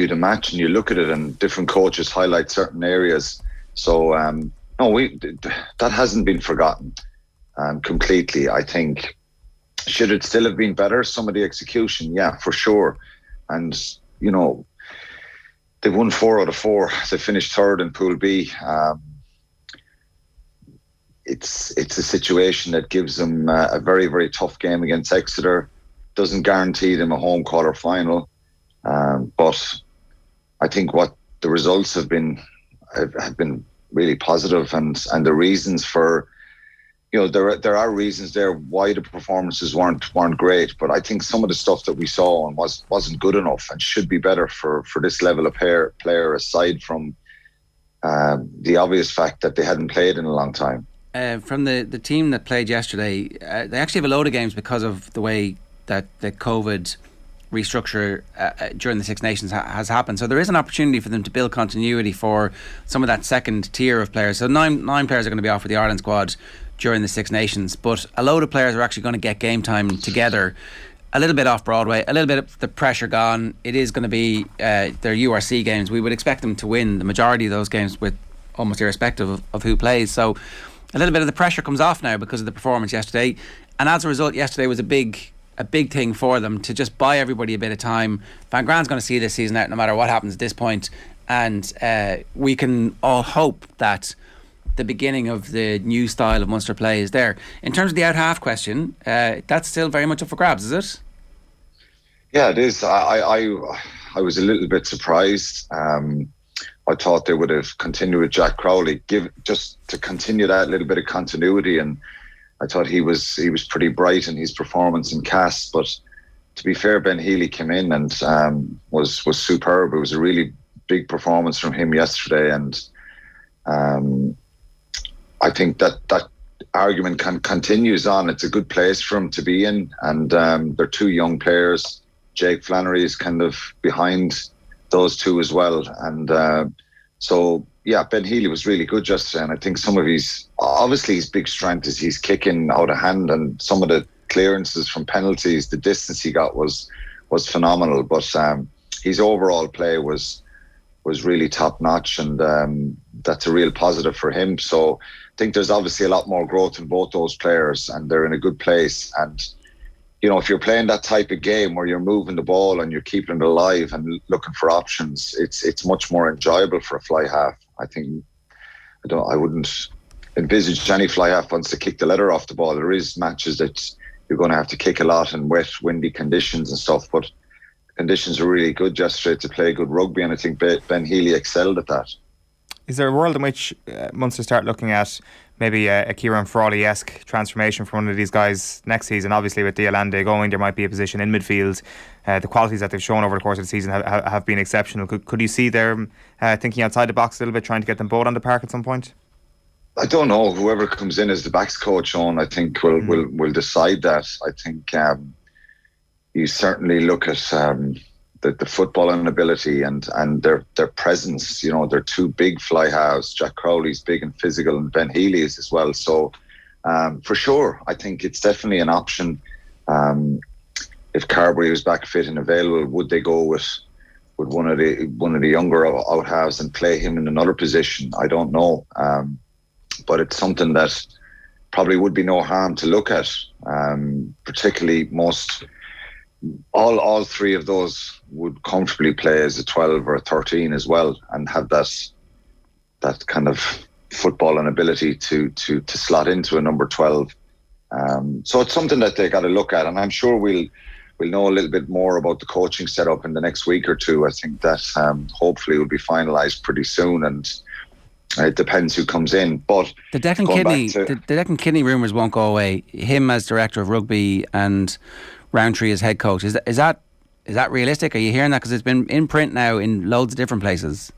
the match and you look at it, and different coaches highlight certain areas. So that hasn't been forgotten completely. I think, should it still have been better, some of the execution? Yeah, for sure. And you know, they won 4 out of 4. They finished 3rd in Pool B. It's a situation that gives them a very, very tough game against Exeter. Doesn't guarantee them a home quarter final. But I think what the results have been really positive, and the reasons for, you know, there are reasons there why the performances weren't great. But I think some of the stuff that we saw and wasn't good enough, and should be better for this level of player, aside from the obvious fact that they hadn't played in a long time. From the team that played yesterday, they actually have a load of games because of the way that the COVID restructure during the Six Nations has happened. So there is an opportunity for them to build continuity for some of that second tier of players. So nine players are going to be off for the Ireland squad during the Six Nations, but a load of players are actually going to get game time together. A little bit off Broadway, a little bit of the pressure gone. It is going to be their URC games. We would expect them to win the majority of those games, with almost irrespective of who plays. So a little bit of the pressure comes off now because of the performance yesterday, and as a result, yesterday was a big thing for them to just buy everybody a bit of time. Van Graan's going to see this season out no matter what happens at this point, and we can all hope that the beginning of the new style of Munster play is there. In terms of the out half question, that's still very much up for grabs, is it? Yeah, it is. I was a little bit surprised. I thought they would have continued with Jack Crowley, just to continue that little bit of continuity, and I thought he was pretty bright in his performance in Cass. But to be fair, Ben Healy came in and was superb. It was a really big performance from him yesterday, and I think that argument continues on. It's a good place for him to be in, and they're two young players. Jake Flannery is kind of behind those two as well, and so yeah, Ben Healy was really good yesterday, and I think some of his big strength is he's kicking out of hand, and some of the clearances from penalties, the distance he got was phenomenal. But his overall play was really top notch, and that's a real positive for him. So I think there's obviously a lot more growth in both those players, and they're in a good place. And you know, if you're playing that type of game where you're moving the ball and you're keeping it alive and looking for options, it's much more enjoyable for a fly half. I wouldn't envisage any fly half wants to kick the leather off the ball. There is matches that you're going to have to kick a lot in wet, windy conditions and stuff, but conditions are really good yesterday to play good rugby, and I think Ben Healy excelled at that. Is there a world in which Munster start looking at maybe a Kieran Frawley-esque transformation for one of these guys next season? Obviously with Diolande going, there might be a position in midfield. The qualities that they've shown over the course of the season have been exceptional. Could you see them thinking outside the box a little bit, trying to get them both on the park at some point? I don't know. Whoever comes in as the backs coach, Eoin, I think will decide that. I think you certainly look at the footballing ability and their presence. You know, they're two big fly halves. Jack Crowley's big and physical, and Ben Healy is as well. So for sure, I think it's definitely an option. If Carberry was back fit and available, would they go with one of the younger out halves and play him in another position? I don't know, but it's something that probably would be no harm to look at. Particularly all three of those would comfortably play as a 12 or a 13 as well, and have that kind of footballing ability to slot into a number 12. So it's something that they got to look at, and I'm sure we'll know a little bit more about the coaching setup in the next week or two. I think that hopefully will be finalised pretty soon, and it depends who comes in. But the Declan Kidney rumours won't go away. Him as director of rugby and Roundtree as head coach. Is that realistic? Are you hearing that? Because it's been in print now in loads of different places.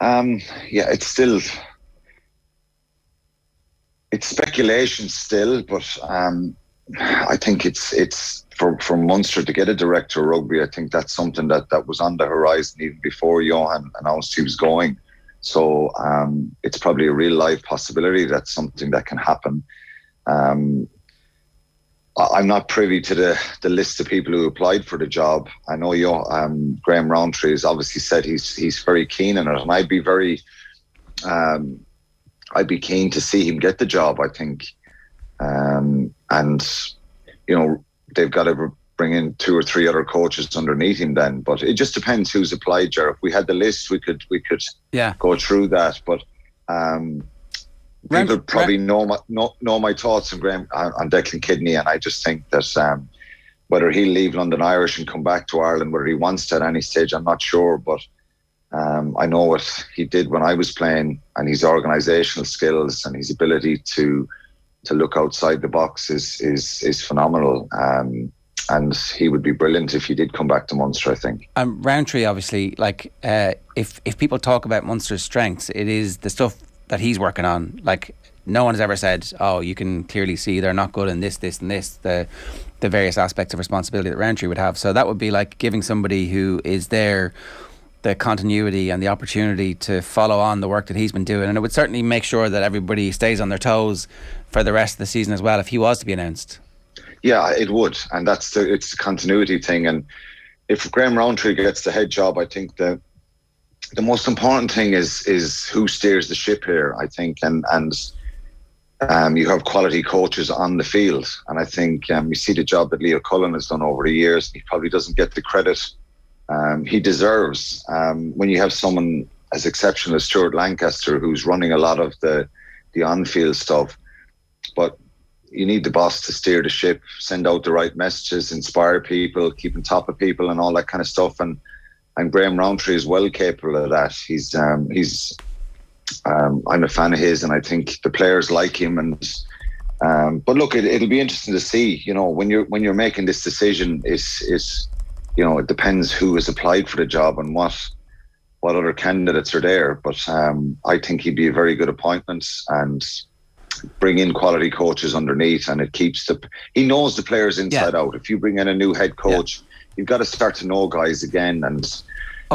Yeah, it's speculation still, but I think it's for Munster to get a director of rugby. I think that's something that was on the horizon even before Johan announced he was going. So it's probably a real life possibility. That's something that can happen. I'm not privy to the list of people who applied for the job. I know Graham Roundtree has obviously said he's very keen on it, and I'd be keen to see him get the job, I think. And you know, they've got to bring in 2 or 3 other coaches underneath him then. But it just depends who's applied, Ger. If we had the list, we could go through that. But people probably know my thoughts on Declan Kidney, and I just think that whether he'll leave London Irish and come back to Ireland, whether he wants to at any stage, I'm not sure. But I know what he did when I was playing, and his organisational skills and his ability to look outside the box is phenomenal. And he would be brilliant if he did come back to Munster, I think. Roundtree, obviously, if people talk about Munster's strengths, it is the stuff that he's working on. Like, no one has ever said, oh, you can clearly see they're not good in this, and this, the various aspects of responsibility that Roundtree would have. So that would be like giving somebody who is there the continuity and the opportunity to follow on the work that he's been doing. And it would certainly make sure that everybody stays on their toes for the rest of the season as well, if he was to be announced. Yeah, it would. And it's the continuity thing. And if Graham Rowntree gets the head job, I think the most important thing is who steers the ship here, I think. And you have quality coaches on the field. And I think you see the job that Leo Cullen has done over the years. He probably doesn't get the credit he deserves. When you have someone as exceptional as Stuart Lancaster, who's running a lot of the on-field stuff. But you need the boss to steer the ship, send out the right messages, inspire people, keep on top of people and all that kind of stuff. And Graham Rowntree is well capable of that. I'm a fan of his, and I think the players like him. And but look, it'll be interesting to see. You know, when you're making this decision, is you know, it depends who has applied for the job and what other candidates are there. But I think he'd be a very good appointment, and bring in quality coaches underneath, and it keeps he knows the players inside out. If you bring in a new head coach, you've got to start to know guys again, and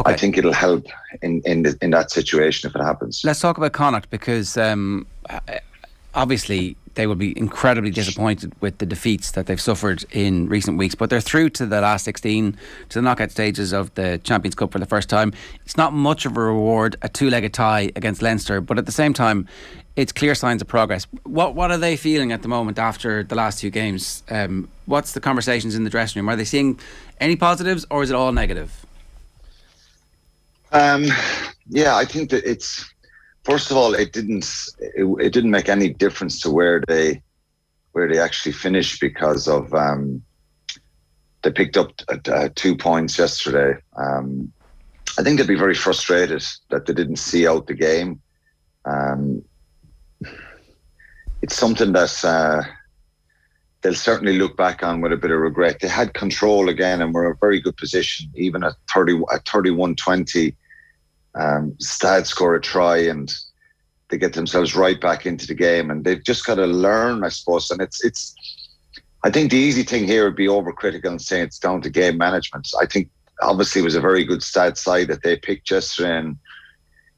I think it'll help in that situation if it happens. Let's talk about Connacht, because obviously they will be incredibly disappointed with the defeats that they've suffered in recent weeks, but they're through to the last 16, to the knockout stages of the Champions Cup for the first time. It's not much of a reward, a two-legged tie against Leinster, but at the same time it's clear signs of progress. What are they feeling at the moment after the last two games? What's the conversations in the dressing room? Are they seeing any positives, or is it all negative? Yeah, I think that it's, first of all, it didn't make any difference to where they actually finished, because of they picked up 2 points yesterday. I think they'd be very frustrated that they didn't see out the game. It's something that they'll certainly look back on with a bit of regret. They had control again and were in a very good position, even at 31-20. Stade score a try and they get themselves right back into the game, and they've just got to learn, I suppose. And it's I think the easy thing here would be overcritical and saying it's down to game management. I think obviously it was a very good Stade side that they picked yesterday, and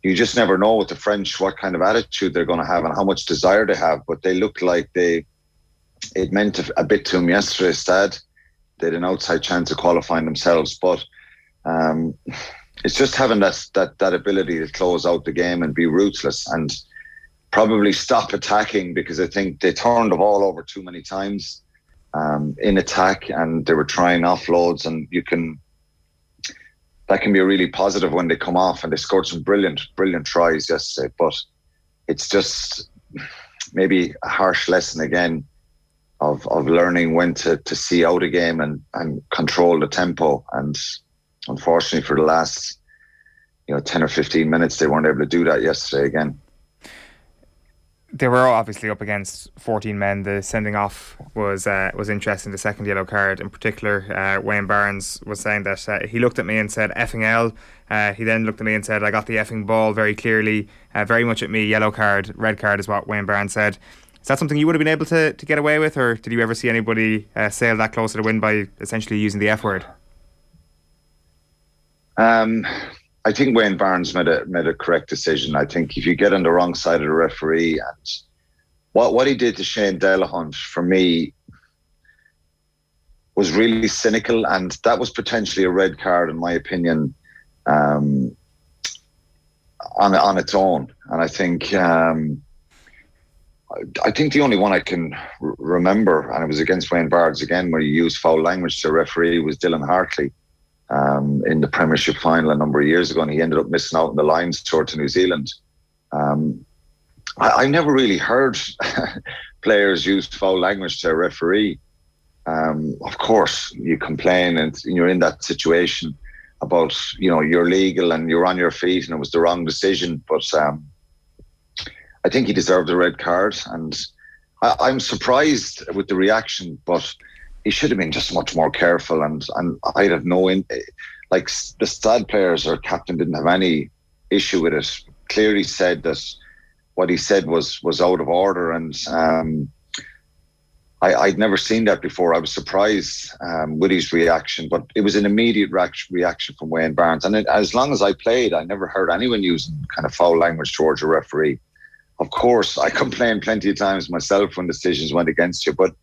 you just never know with the French what kind of attitude they're going to have and how much desire they have. But they looked like it meant a bit to them yesterday, Stade. They had an outside chance of qualifying themselves. But it's just having that ability to close out the game and be ruthless and probably stop attacking, because I think they turned the ball over too many times in attack, and they were trying offloads, and that can be a really positive when they come off, and they scored some brilliant tries yesterday. But it's just maybe a harsh lesson again of learning when to see out a game and control the tempo. And unfortunately for the last 10 or 15 minutes, they weren't able to do that yesterday again. They were obviously up against 14 men. The sending off was interesting. The second yellow card in particular, Wayne Barnes was saying that he looked at me and said effing L. He then looked at me and said, I got the effing ball very clearly, very much at me. Yellow card, red card is what Wayne Barnes said. Is that something you would have been able to get away with, or did you ever see anybody sail that close to the win by essentially using the F word? I think Wayne Barnes made a correct decision. I think if you get on the wrong side of the referee, and what he did to Shane Delahunt, for me, was really cynical, and that was potentially a red card, in my opinion, on its own. And I think the only one I can remember, and it was against Wayne Barnes again, where he used foul language to a referee, was Dylan Hartley. In the Premiership final a number of years ago, and he ended up missing out on the Lions tour to New Zealand. I never really heard players use foul language to a referee. Of course, you complain and you're in that situation about, you're legal and you're on your feet and it was the wrong decision. But I think he deserved a red card, and I'm surprised with the reaction, but he should have been just much more careful, and I'd have like the Stade players or captain didn't have any issue with it. Clearly said that what he said was out of order, and I'd never seen that before. I was surprised with his reaction, but it was an immediate reaction from Wayne Barnes. And as long as I played, I never heard anyone using kind of foul language towards a referee. Of course, I complained plenty of times myself when decisions went against you, but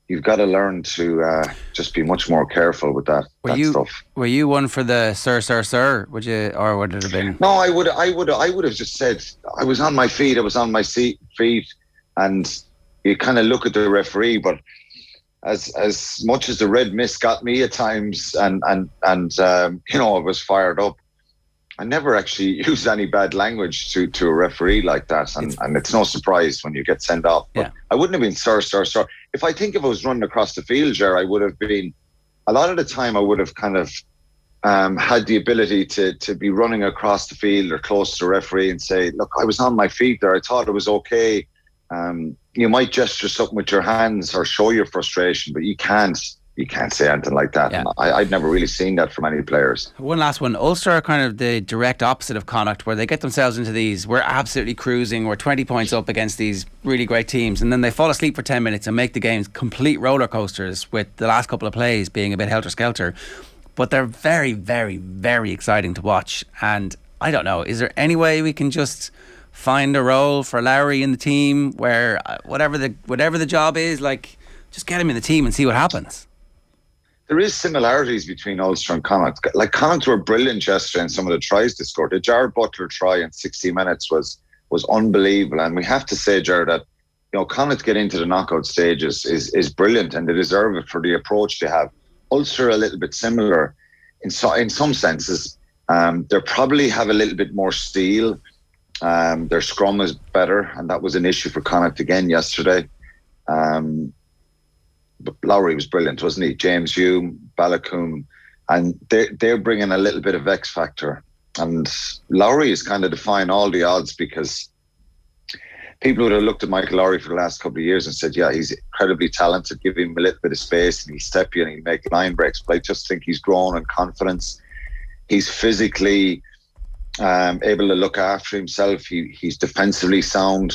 you've got to learn to just be much more careful with that stuff. Were you one for the sir? Would you, or would it have been? No, I would have just said I was on my feet. I was on my feet, and you kind of look at the referee. But as much as the red mist got me at times, and you know, I was fired up, I never actually used any bad language to a referee like that, and it's no surprise when you get sent off. But I wouldn't have been sir. If I think if I was running across the field, Ger, I would have been. A lot of the time, I would have kind of had the ability to be running across the field or close to the referee and say, "Look, I was on my feet there. I thought it was okay." You might gesture something with your hands or show your frustration, but you can't say anything like that. Yeah. I'd never really seen that from any players. One last one. Ulster are kind of the direct opposite of Connacht, where they get themselves into these, we're absolutely cruising, we're 20 points up against these really great teams, and then they fall asleep for 10 minutes and make the games complete roller coasters, with the last couple of plays being a bit helter-skelter. But they're very, very, very exciting to watch. And I don't know, is there any way we can just find a role for Lowry in the team where whatever the job is, like, just get him in the team and see what happens? There is similarities between Ulster and Connacht. Like, Connacht were brilliant yesterday in some of the tries they scored. The Jared Butler try in 60 minutes was unbelievable. And we have to say, Jared, that, you know, Connacht get into the knockout stages is brilliant, and they deserve it for the approach they have. Ulster are a little bit similar in some senses. They probably have a little bit more steel. Their scrum is better, and that was an issue for Connacht again yesterday. But Lowry was brilliant, wasn't he? James Hume, Balakoon, and they're bringing a little bit of X factor. And Lowry is kind of defying all the odds, because people would have looked at Michael Lowry for the last couple of years and said, yeah, he's incredibly talented, give him a little bit of space and he'll step you and he'll make line breaks. But I just think he's grown in confidence. He's physically able to look after himself. He's defensively sound.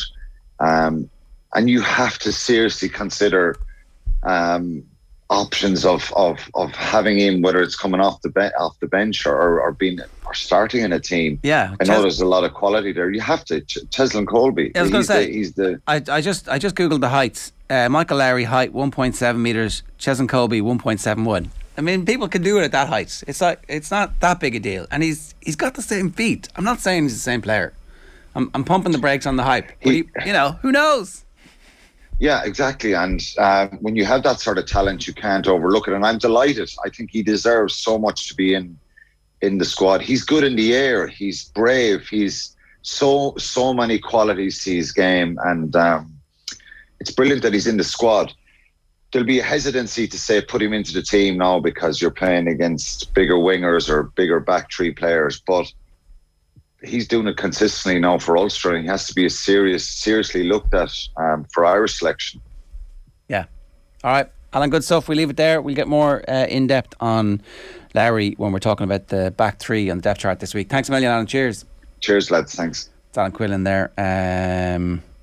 And you have to seriously consider options of having him, whether it's coming off the bench or starting in a team. Yeah, I know there's a lot of quality there. You have to. Cheslin Colby. I was going to say, I just googled the heights. Michael Lowry height 1.7 meters. Cheslin Colby 1.71. I mean, people can do it at that height. It's not that big a deal, and he's got the same feet. I'm not saying he's the same player. I'm pumping the brakes on the hype. You know, who knows? Yeah, exactly. And when you have that sort of talent, you can't overlook it. And I'm delighted. I think he deserves so much to be in the squad. He's good in the air. He's brave. He's so many qualities to his game. And it's brilliant that he's in the squad. There'll be a hesitancy to say put him into the team now because you're playing against bigger wingers or bigger back three players. But he's doing it consistently now for Ulster, and he has to be seriously looked at for Irish selection. Yeah. All right, Alan, good stuff. We'll leave it there. We'll get more in depth on Lowry when we're talking about the back three on the depth chart this week. Thanks a million, Alan. Cheers. Cheers, lads. Thanks. It's Alan Quinlan there.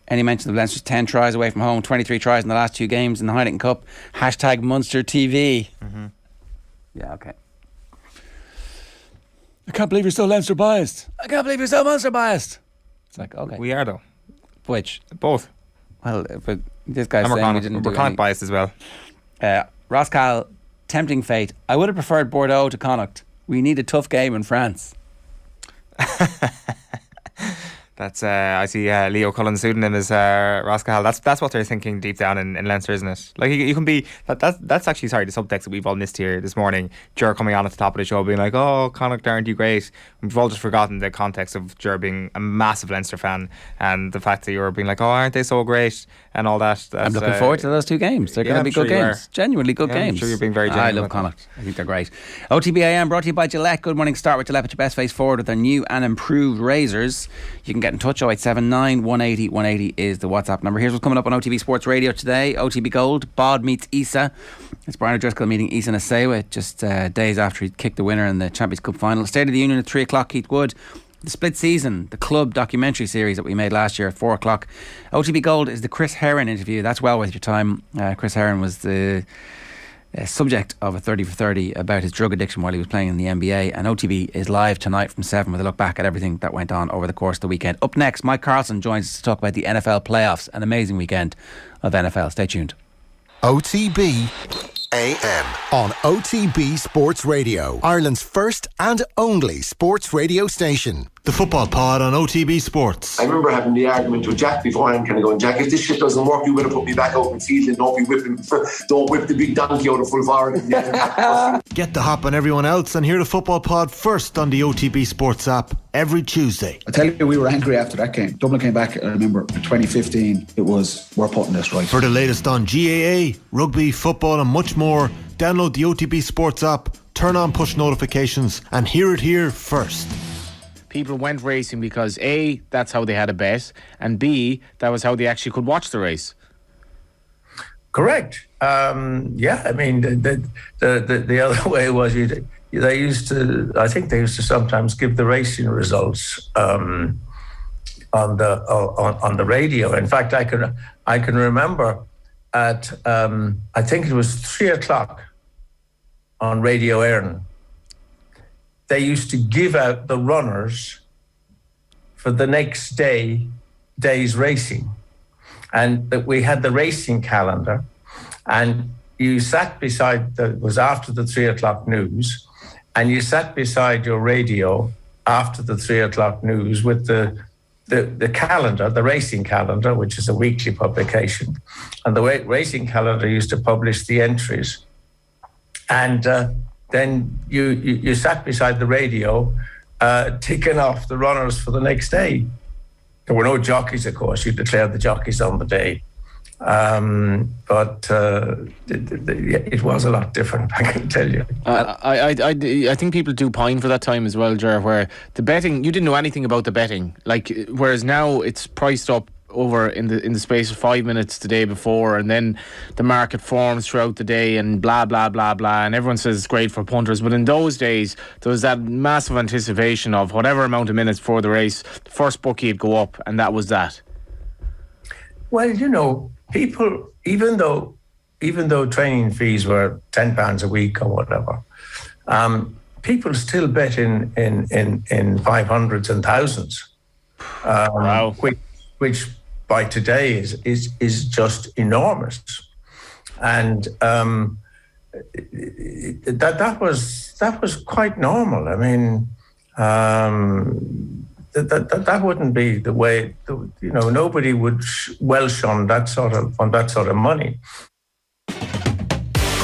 Any mention of Leinster's 10 tries away from home, 23 tries in the last two games in the Heineken Cup. # Munster TV. Mm-hmm. Yeah, okay. I can't believe you're so Leinster biased. I can't believe you're so Munster biased. It's like, okay. We are, though. Which? Both. Well, but this guy's saying we didn't do We're Connacht biased as well. Ross Cahill, tempting fate. I would have preferred Bordeaux to Connacht. We need a tough game in France. That's I see Leo Cullen's pseudonym is Ross Cahill. That's what they're thinking deep down in Leinster, isn't it? Like, you can be that's actually, sorry, the subtext that we've all missed here this morning. Ger coming on at the top of the show being like, oh, Connacht aren't you great? We've all just forgotten the context of Ger being a massive Leinster fan, and the fact that you were being like, oh, aren't they so great, and all that. I'm looking forward to those two games. They're going to be good games. Genuinely good games. I'm sure you're being very genuine. I love Connacht. I think they're great. OTB AM brought to you by Gillette. Good morning. Start with Gillette. Put your best face forward with their new and improved razors. You can get in touch. 0879 180 180 is the WhatsApp number. Here's what's coming up on OTB Sports Radio today. OTB Gold, Bod meets Isa. It's Brian O'Driscoll meeting Isa Nasewa just days after he kicked the winner in the Champions Cup final. State of the Union at 3 o'clock. Keith Wood The Split Season, the club documentary series that we made last year at 4 o'clock. OTB Gold is the Chris Heron interview. That's well worth your time. Chris Heron was the subject of a 30 for 30 about his drug addiction while he was playing in the NBA. And OTB is live tonight from 7 with a look back at everything that went on over the course of the weekend. Up next, Mike Carlson joins us to talk about the NFL playoffs. An amazing weekend of NFL. Stay tuned. OTB AM on OTB Sports Radio, Ireland's first and only sports radio station. The Football Pod on OTB Sports. I remember having the argument with Jack beforehand, kind of going, Jack, if this shit doesn't work, you better put me back out in field and don't whip the big donkey out of full forward. Get the hop on everyone else and hear the Football Pod first on the OTB Sports app every Tuesday. I tell you, we were angry after that game. Dublin came back, I remember, in 2015. It was, we're putting this right. For the latest on GAA, rugby, football and much more, download the OTB Sports app, turn on push notifications and hear it here first. People went racing because A, that's how they had a bet, and B, that was how they actually could watch the race. Correct. Yeah, I mean, the other way was they used to. I think they used to sometimes give the racing results on the radio. In fact, I can remember at I think it was 3 o'clock on Radio Éireann. They used to give out the runners for the next day's racing. And that we had the racing calendar, and you sat beside, it was after the 3 o'clock news, and you sat beside your radio after the 3 o'clock news with the calendar, the racing calendar, which is a weekly publication. And the racing calendar used to publish the entries. And then you sat beside the radio, ticking off the runners for the next day. There were no jockeys, of course. You declared the jockeys on the day. But it was a lot different, I can tell you. I think people do pine for that time as well, Ger, where the betting, you didn't know anything about the betting. Like, whereas now it's priced up over in the space of 5 minutes the day before, and then the market forms throughout the day and blah blah blah blah, and everyone says it's great for punters. But in those days there was that massive anticipation of whatever amount of minutes before the race, the first bookie would go up, and that was that. Well, you know, people, even though training fees were £10 a week or whatever, people still bet in 500s and thousands. Wow. Which by today is just enormous, and that was quite normal. I mean, that wouldn't be the way. Nobody would welsh on that sort of money.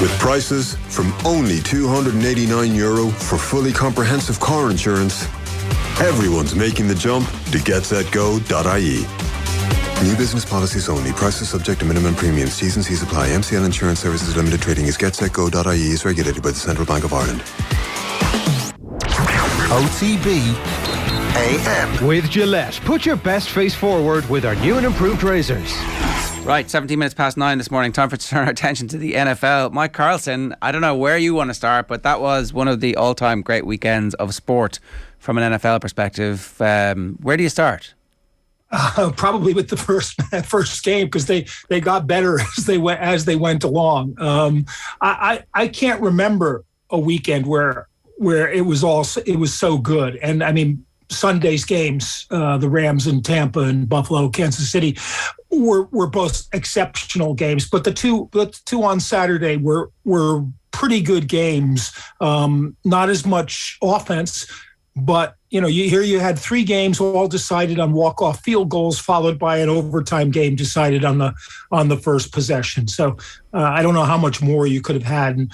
With prices from only €289 for fully comprehensive car insurance, everyone's making the jump to getsetgo.ie. New business policies only. Prices subject to minimum premiums. T's and C's apply. MCL Insurance Services Limited Trading is getsetgo.ie is regulated by the Central Bank of Ireland. OTB AM. With Gillette, put your best face forward with our new and improved razors. Right, 17 minutes past 9 this morning. Time for to turn our attention to the NFL. Mike Carlson, I don't know where you want to start, but that was one of the all-time great weekends of sport from an NFL perspective. Where do you start? Probably with the first game, because they got better as they went along. I can't remember a weekend where it was so good. And I mean, Sunday's games, the Rams in Tampa and Buffalo, Kansas City, were both exceptional games. But the two on Saturday were pretty good games. Not as much offense, but you had 3 games all decided on walk-off field goals, followed by an overtime game decided on the first possession. So I don't know how much more you could have had. And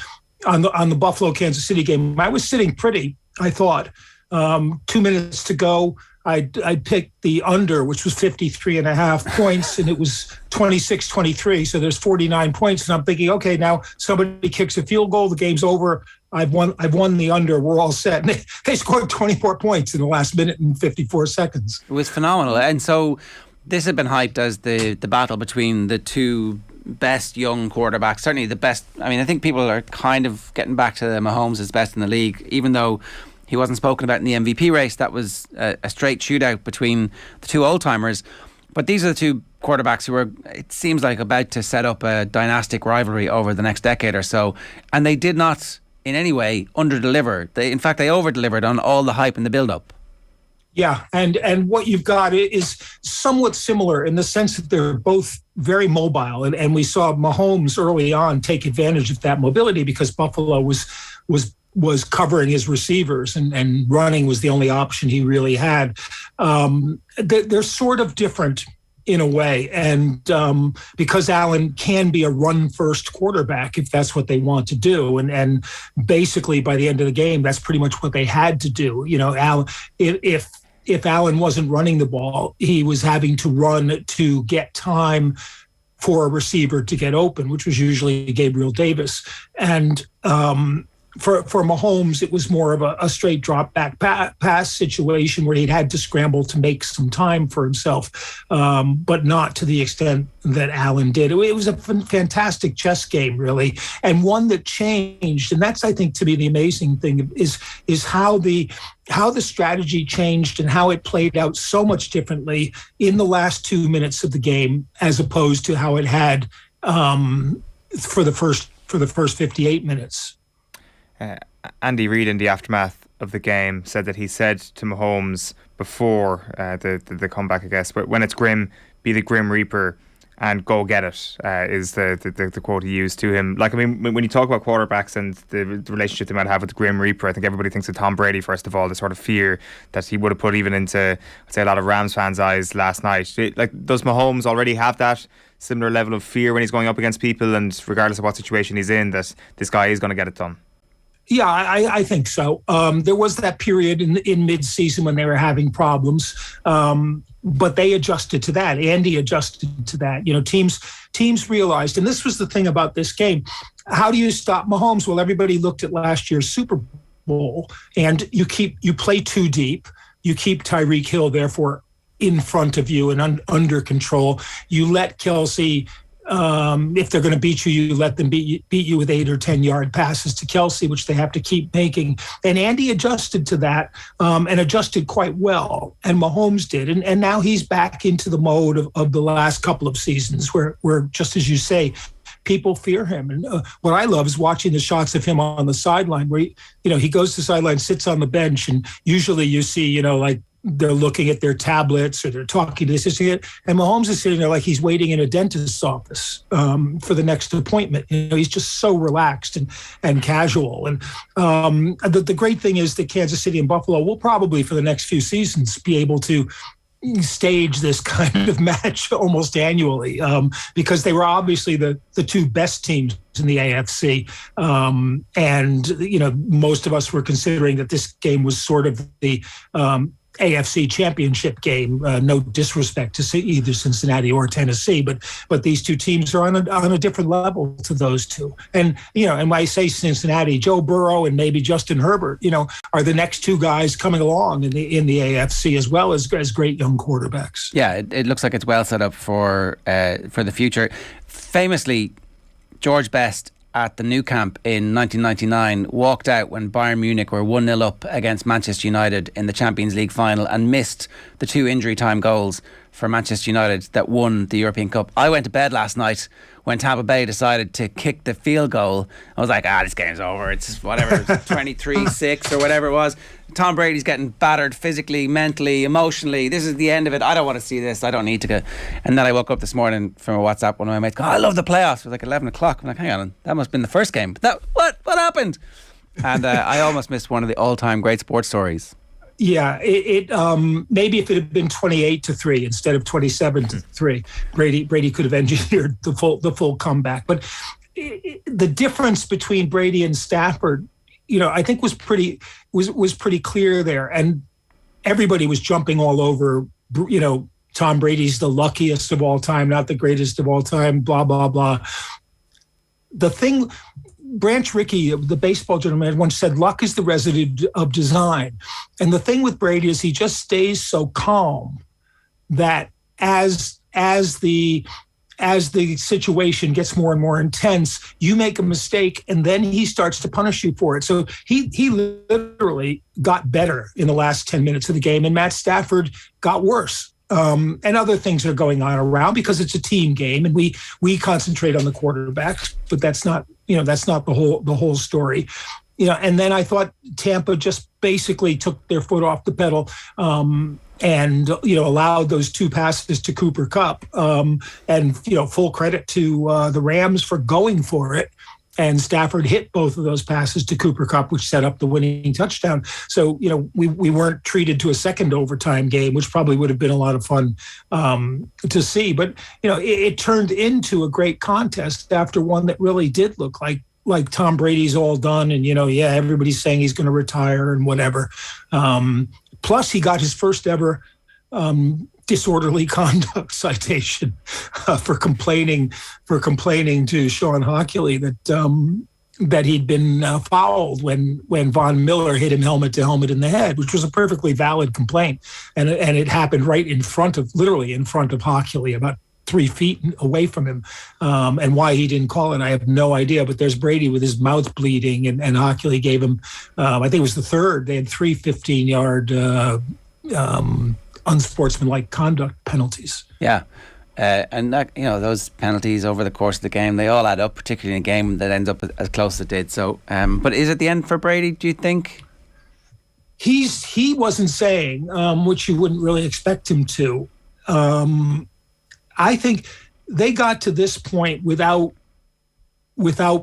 on the Buffalo Kansas City game, I was sitting pretty, I thought. 2 minutes to go, I picked the under, which was 53.5 points, and it was 26-23. So there's 49 points, and I'm thinking, okay, now somebody kicks a field goal, the game's over. I've won the under. We're all set. And they scored 24 points in the last minute and 54 seconds. It was phenomenal, and so this had been hyped as the battle between the two best young quarterbacks. Certainly the best. I mean, I think people are kind of getting back to Mahomes as best in the league, even though He wasn't spoken about in the MVP race. That was a straight shootout between the two old-timers. But these are the two quarterbacks who are, it seems like, about to set up a dynastic rivalry over the next decade or so. And they did not in any way under-deliver. In fact, they over-delivered on all the hype and the build-up. Yeah, and what you've got is somewhat similar in the sense that they're both very mobile, and we saw Mahomes early on take advantage of that mobility because Buffalo was covering his receivers, and running was the only option he really had. They're sort of different in a way, and because Allen can be a run-first quarterback if that's what they want to do, and basically by the end of the game, that's pretty much what they had to do. You know, Allen, if Allen wasn't running the ball, he was having to run to get time for a receiver to get open, which was usually Gabriel Davis. And for Mahomes, it was more of a straight drop back pass situation where he'd had to scramble to make some time for himself, but not to the extent that Allen did. It was a fantastic chess game, really, and one that changed. And that's, I think, to me, the amazing thing is how the strategy changed and how it played out so much differently in the last 2 minutes of the game as opposed to how it had for the first 58 minutes. Andy Reid, in the aftermath of the game, said that he said to Mahomes before the comeback, I guess, but when it's grim, be the Grim Reaper and go get it, is the quote he used to him. Like, I mean, when you talk about quarterbacks and the relationship they might have with the Grim Reaper, I think everybody thinks of Tom Brady, first of all, the sort of fear that he would have put even into, I'd say, a lot of Rams fans' eyes last night. Does Mahomes already have that similar level of fear when he's going up against people, and regardless of what situation he's in, that this guy is going to get it done? Yeah, I think so. There was that period in mid-season when they were having problems, but they adjusted to that. Andy adjusted to that. You know, teams realized, and this was the thing about this game, how do you stop Mahomes? Well, everybody looked at last year's Super Bowl, and you play too deep. You keep Tyreek Hill, therefore, in front of you and under control. You let Kelsey... if they're going to beat you, you let them beat you with 8 or 10 yard passes to Kelsey, which they have to keep making. And Andy adjusted to that and adjusted quite well. And Mahomes did. And now he's back into the mode of the last couple of seasons where just as you say, people fear him. And what I love is watching the shots of him on the sideline where, he goes to the sideline, sits on the bench, and usually you see, like, they're looking at their tablets or they're talking to this, and Mahomes is sitting there like he's waiting in a dentist's office for the next appointment. He's just so relaxed and casual. And the great thing is that Kansas City and Buffalo will probably for the next few seasons be able to stage this kind of match almost annually because they were obviously the two best teams in the AFC. And most of us were considering that this game was sort of the AFC championship game. No disrespect to either Cincinnati or Tennessee, but these two teams are on a different level to those two. And and when I say Cincinnati, Joe Burrow and maybe Justin Herbert, are the next two guys coming along in the AFC as well as great young quarterbacks. Yeah, it looks like it's well set up for the future. Famously, George Best at the Nou Camp in 1999 walked out when Bayern Munich were 1-0 up against Manchester United in the Champions League final and missed the 2 injury time goals for Manchester United that won the European Cup. I went to bed last night when Tampa Bay decided to kick the field goal. I was like, this game's over. It's whatever, 23-6 or whatever it was. Tom Brady's getting battered physically, mentally, emotionally. This is the end of it. I don't want to see this. I don't need to go. And then I woke up this morning from a WhatsApp. One of my mates, I love the playoffs. It was like 11 o'clock. I'm like, hang on, that must have been the first game. But what happened? And I almost missed one of the all-time great sports stories. Yeah, it maybe if it had been 28-3 instead of 27-3, Brady could have engineered the full comeback. But the difference between Brady and Stafford, I think was pretty clear there, and everybody was jumping all over. Tom Brady's the luckiest of all time, not the greatest of all time. Blah blah blah. The thing. Branch Rickey, the baseball gentleman, once said, luck is the resident of design. And the thing with Brady is he just stays so calm that as the as the situation gets more and more intense, you make a mistake and then he starts to punish you for it. So he literally got better in the last 10 minutes of the game, and Matt Stafford got worse. And other things are going on around because it's a team game, and we concentrate on the quarterbacks, but that's not the whole story. And then I thought Tampa just basically took their foot off the pedal, and allowed those 2 passes to Cooper Kupp, and full credit to the Rams for going for it. And Stafford hit both of those passes to Cooper Kupp, which set up the winning touchdown. So, we weren't treated to a second overtime game, which probably would have been a lot of fun to see. But, it turned into a great contest after one that really did look like Tom Brady's all done. And, everybody's saying he's going to retire and whatever. Plus, he got his first ever disorderly conduct citation for complaining to Sean Hockley that he'd been fouled when Von Miller hit him helmet to helmet in the head, which was a perfectly valid complaint, and it happened literally in front of Hockley, about 3 feet away from him. And why he didn't call it, I have no idea. But there's Brady with his mouth bleeding, and Hockley gave him, I think it was the third. They had 3 15-yard unsportsmanlike conduct penalties. Yeah. And that, those penalties over the course of the game, they all add up, particularly in a game that ends up as close as it did. So, but is it the end for Brady, do you think? He wasn't saying, which you wouldn't really expect him to. I think they got to this point without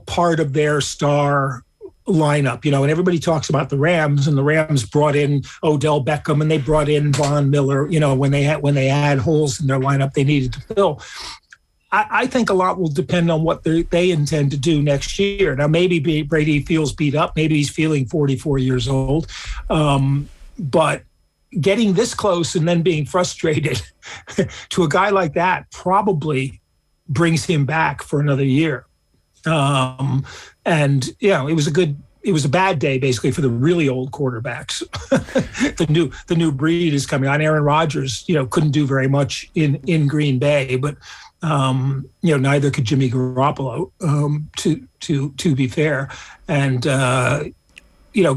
part of their star lineup, and everybody talks about the Rams, and the Rams brought in Odell Beckham and they brought in Von Miller, when they had holes in their lineup they needed to fill. I think a lot will depend on what they intend to do next year. Now, maybe Brady feels beat up. Maybe he's feeling 44 years old. But getting this close and then being frustrated to a guy like that probably brings him back for another year. It was a bad day basically for the really old quarterbacks. The new breed is coming on. Aaron Rodgers, couldn't do very much in Green Bay, but neither could Jimmy Garoppolo, to be fair. And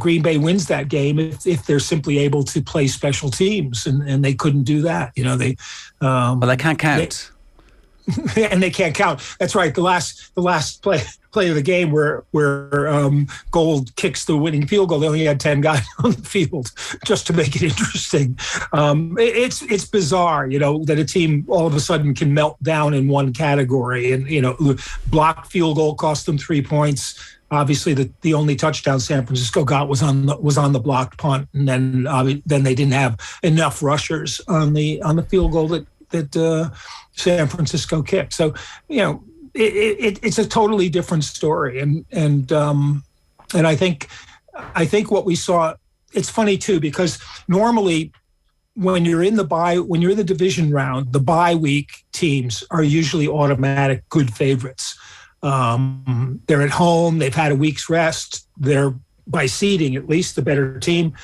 Green Bay wins that game if they're simply able to play special teams, and they couldn't do that. Well, they can't count. And they can't count. That's right. The last play of the game where Gold kicks the winning field goal, they only had 10 guys on the field just to make it interesting. It's bizarre, that a team all of a sudden can melt down in one category, and blocked field goal cost them 3 points. Obviously, the only touchdown San Francisco got was on the blocked punt, and then they didn't have enough rushers on the field goal that San Francisco kicked. So, it's a totally different story, and I think what we saw. It's funny too, because normally when you're in the division round, the bye week teams are usually automatic good favorites. They're at home. They've had a week's rest. They're, by seeding, at least the better team.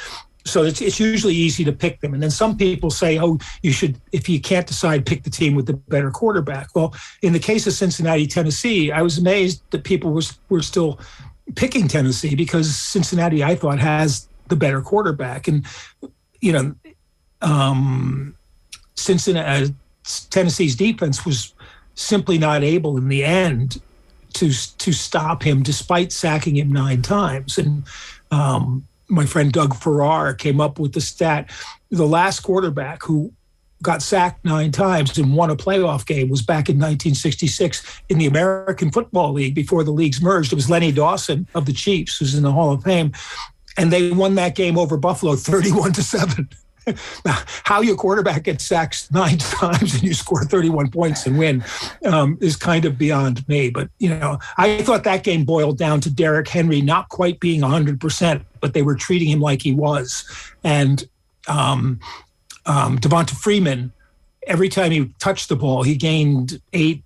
So it's usually easy to pick them. And then some people say, you should, if you can't decide, pick the team with the better quarterback. Well, in the case of Cincinnati, Tennessee, I was amazed that people were still picking Tennessee, because Cincinnati, I thought, has the better quarterback. And, Tennessee's defense was simply not able in the end to stop him, despite sacking him 9 times. And my friend Doug Farrar came up with the stat: the last quarterback who got sacked 9 times and won a playoff game was back in 1966 in the American Football League, before the leagues merged. It was Lenny Dawson of the Chiefs, who's in the Hall of Fame, and they won that game over Buffalo 31-7. How your quarterback gets sacked 9 times and you score 31 points and win is kind of beyond me. But, I thought that game boiled down to Derrick Henry not quite being 100%, but they were treating him like he was. And Devonta Freeman, every time he touched the ball, he gained 8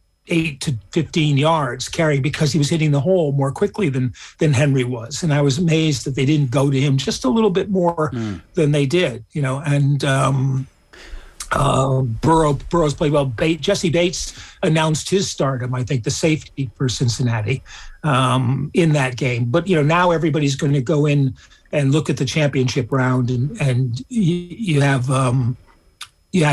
to 15 yards carrying, because he was hitting the hole more quickly than Henry was. And I was amazed that they didn't go to him just a little bit more than they did, and Burrow's played well. Jesse Bates announced his stardom, I think, the safety for Cincinnati in that game. But, now everybody's going to go in and look at the championship round, and you have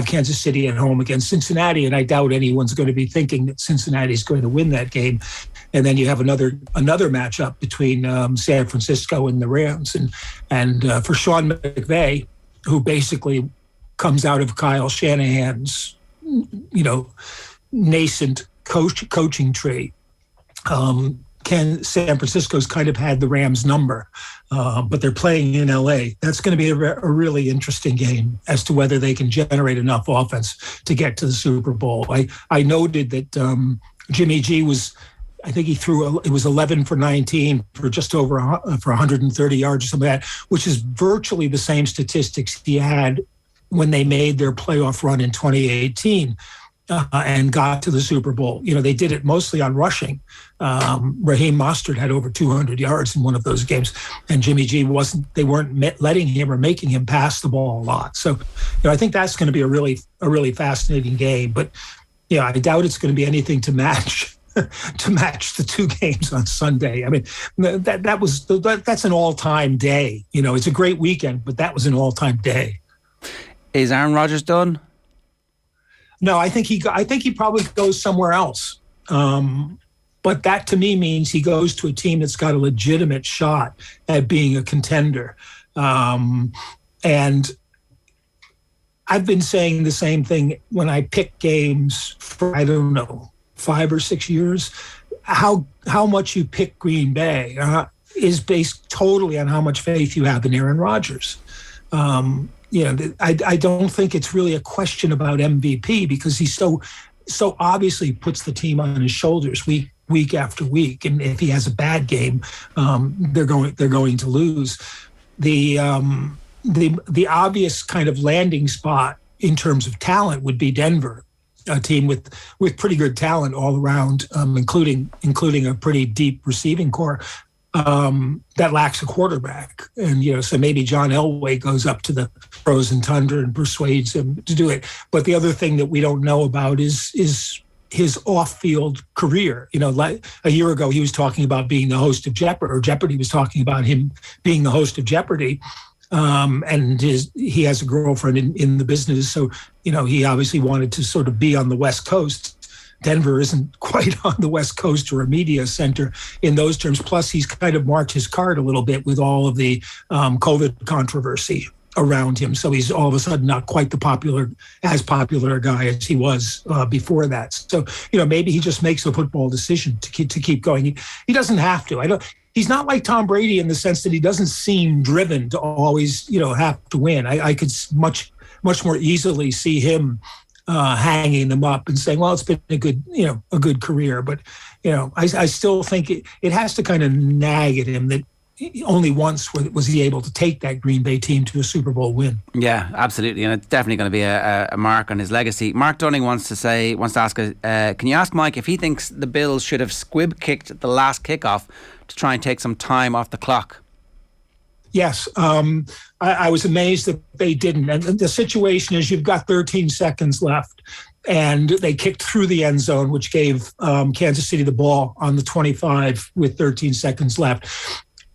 Kansas City at home against Cincinnati, and I doubt anyone's going to be thinking that Cincinnati's going to win that game. And then you have another matchup between San Francisco and the Rams, and for Sean McVay, who basically comes out of Kyle Shanahan's, nascent coaching tree. San Francisco's kind of had the Rams number, but they're playing in LA. That's going to be a really interesting game as to whether they can generate enough offense to get to the Super Bowl. I noted that Jimmy G I think he threw, it was 11 for 19 for just over for 130 yards or something like that, which is virtually the same statistics he had when they made their playoff run in 2018 and got to the Super Bowl. They did it mostly on rushing. Raheem Mostert had over 200 yards in one of those games, and Jimmy G they weren't letting him or making him pass the ball a lot. So, I think that's going to be a really fascinating game. But, I doubt it's going to be anything to match the two games on Sunday. I mean, that's an all-time day. It's a great weekend, but that was an all-time day. Is Aaron Rodgers done? No, I think he probably goes somewhere else. But that to me means he goes to a team that's got a legitimate shot at being a contender. And I've been saying the same thing when I pick games for, 5 or 6 years. How much you pick Green Bay is based totally on how much faith you have in Aaron Rodgers. I don't think it's really a question about MVP because he so obviously puts the team on his shoulders week after week, and if he has a bad game, they're going to lose. The obvious kind of landing spot in terms of talent would be Denver, a team with pretty good talent all around, including a pretty deep receiving core. That lacks a quarterback. And, so maybe John Elway goes up to the frozen tundra and persuades him to do it. But the other thing that we don't know about is his off-field career. Like a year ago, he was talking about being the host of Jeopardy, or Jeopardy was talking about him being the host of Jeopardy. And he has a girlfriend in the business. So, he obviously wanted to sort of be on the West Coast. Denver isn't quite on the West Coast or a media center in those terms. Plus, he's kind of marked his card a little bit with all of the COVID controversy around him. So he's all of a sudden not quite as popular a guy as he was before that. So, maybe he just makes a football decision to keep going. He doesn't have to. He's not like Tom Brady in the sense that he doesn't seem driven to always, have to win. I could much more easily see him hanging them up and saying, well, it's been a good career. But, I still think it has to kind of nag at him that only once was he able to take that Green Bay team to a Super Bowl win. Yeah, absolutely. And it's definitely going to be a mark on his legacy. Mark Dunning wants to ask, can you ask Mike if he thinks the Bills should have squib kicked the last kickoff to try and take some time off the clock? Yes. I was amazed that they didn't. And the situation is you've got 13 seconds left, and they kicked through the end zone, which gave Kansas City the ball on the 25 with 13 seconds left.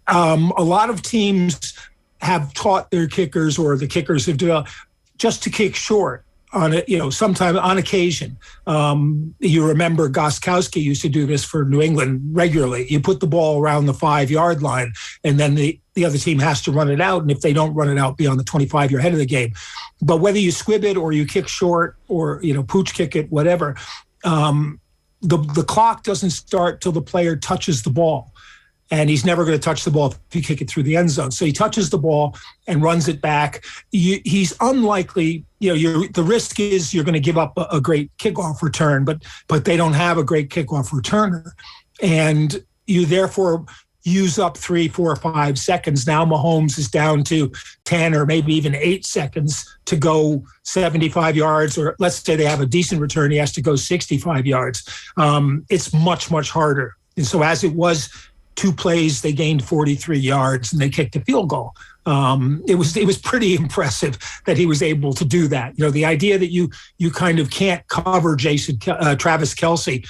A lot of teams have taught their kickers, or the kickers have developed, just to kick short on it, sometime on occasion. You remember Gostkowski used to do this for New England regularly. You put the ball around the 5-yard line, and then the other team has to run it out. And if they don't run it out beyond the 25, you're ahead of the game. But whether you squib it or you kick short or, pooch kick it, whatever, the clock doesn't start till the player touches the ball. And he's never going to touch the ball if you kick it through the end zone. So he touches the ball and runs it back. He's unlikely, the risk is you're going to give up a great kickoff return, but they don't have a great kickoff returner. And you therefore use up 3, 4, 5 seconds. Now Mahomes is down to 10 or maybe even 8 seconds to go 75 yards, or let's say they have a decent return, he has to go 65 yards. It's much, much harder. And so as it was 2 plays, they gained 43 yards and they kicked a field goal. It was pretty impressive that he was able to do that. The idea that you kind of can't cover Travis Kelce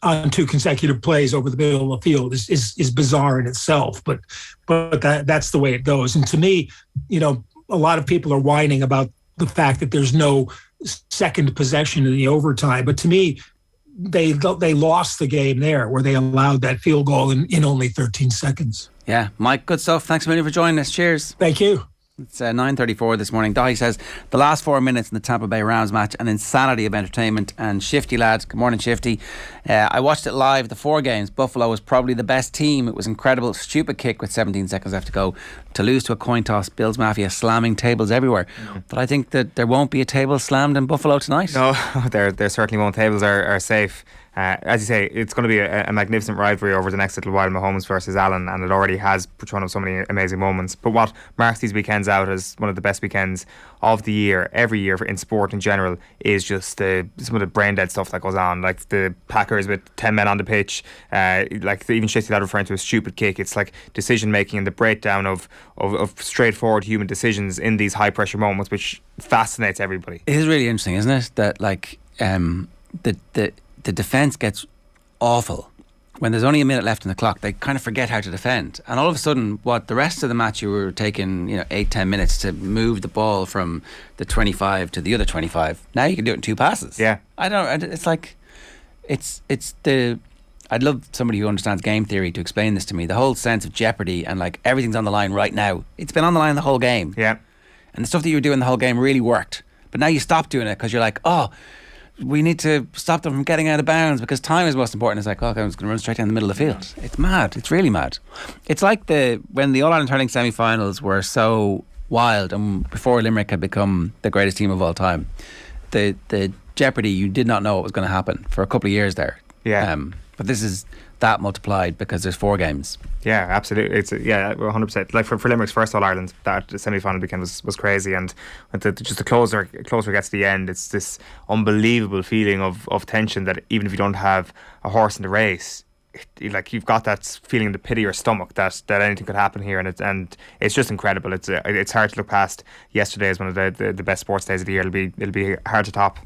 on 2 consecutive plays over the middle of the field is bizarre in itself. But that's the way it goes. And to me, a lot of people are whining about the fact that there's no second possession in the overtime. But to me, they lost the game there, where they allowed that field goal in only 13 seconds. Yeah, Mike, good stuff. Thanks a million for joining us. Cheers. Thank you. It's 9:34 this morning. Dahi says the last 4 minutes in the Tampa Bay Rams match, an insanity of entertainment. And Shifty lads, good morning Shifty. I watched it live, the 4 games. Buffalo was probably the best team. It was incredible. Stupid kick with 17 seconds left to go to lose to a coin toss. Bills Mafia slamming tables everywhere. But I think that there won't be a table slammed in Buffalo tonight. No, there certainly won't. Tables are safe. As you say, it's going to be a magnificent rivalry over the next little while, Mahomes versus Allen, and it already has thrown up so many amazing moments. But what marks these weekends out as one of the best weekends of the year, every year in sport in general, is just some of the brain dead stuff that goes on, like the Packers with 10 men on the pitch, like even Shitty Lad referring to a stupid kick. It's like decision making and the breakdown of straightforward human decisions in these high pressure moments, which fascinates everybody. It is really interesting, isn't it? That the defence gets awful when there's only a minute left in the clock. They kind of forget how to defend, and all of a sudden, the rest of the match you were taking 8-10 minutes to move the ball from the 25 to the other 25. Now you can do it in 2 passes. Yeah, it's like it's the. I'd love somebody who understands game theory to explain this to me. The whole sense of jeopardy and like everything's on the line right now. It's been on the line the whole game. Yeah, and the stuff that you were doing the whole game really worked, but now you stop doing it because you're like, we need to stop them from getting out of bounds because time is most important. It's like, I'm just going to run straight down the middle of the field. It's mad. It's really mad. It's like when the All-Ireland Hurling semi-finals were so wild and before Limerick had become the greatest team of all time, the jeopardy, you did not know what was going to happen for a couple of years there. Yeah. But this is that multiplied because there's 4 games. Yeah, absolutely. It's 100%. Like for Limerick's first All Ireland, that semi-final weekend was crazy, and just the closer it gets to the end, it's this unbelievable feeling of tension that even if you don't have a horse in the race, you've got that feeling in the pit of your stomach that anything could happen here, and it's just incredible. It's hard to look past yesterday as one of the best sports days of the year. It'll be hard to top.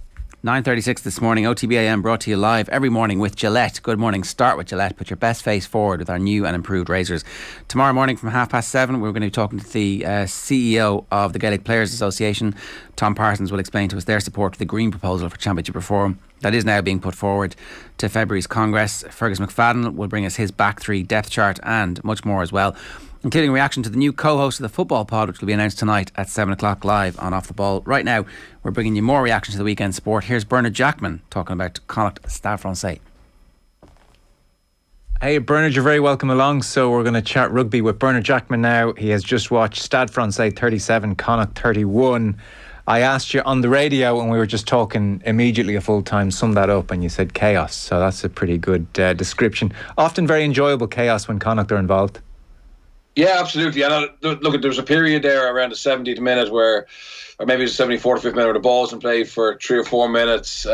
9:36 this morning, OTB AM brought to you live every morning with Gillette. Good morning. Start with Gillette. Put your best face forward with our new and improved razors. Tomorrow morning from 7:30, we're going to be talking to the CEO of the Gaelic Players Association. Tom Parsons will explain to us their support for the Green proposal for Championship Reform that is now being put forward to February's Congress. Fergus McFadden will bring us his back 3 depth chart and much more as well, including a reaction to the new co-host of the Football Pod, which will be announced tonight at 7 o'clock live on Off the Ball. Right now, we're bringing you more reactions to the weekend sport. Here's Bernard Jackman talking about Connacht Stade Français. Hey Bernard, you're very welcome along. So we're going to chat rugby with Bernard Jackman now. He has just watched Stade Français 37, Connacht 31. I asked you on the radio when we were just talking immediately a full time, sum that up, and you said chaos. So that's a pretty good description. Often very enjoyable chaos when Connacht are involved. Yeah, absolutely. And look, there was a period there around the 70th minute or maybe the 74th, 5th minute, where the ball was in play for 3 or 4 minutes.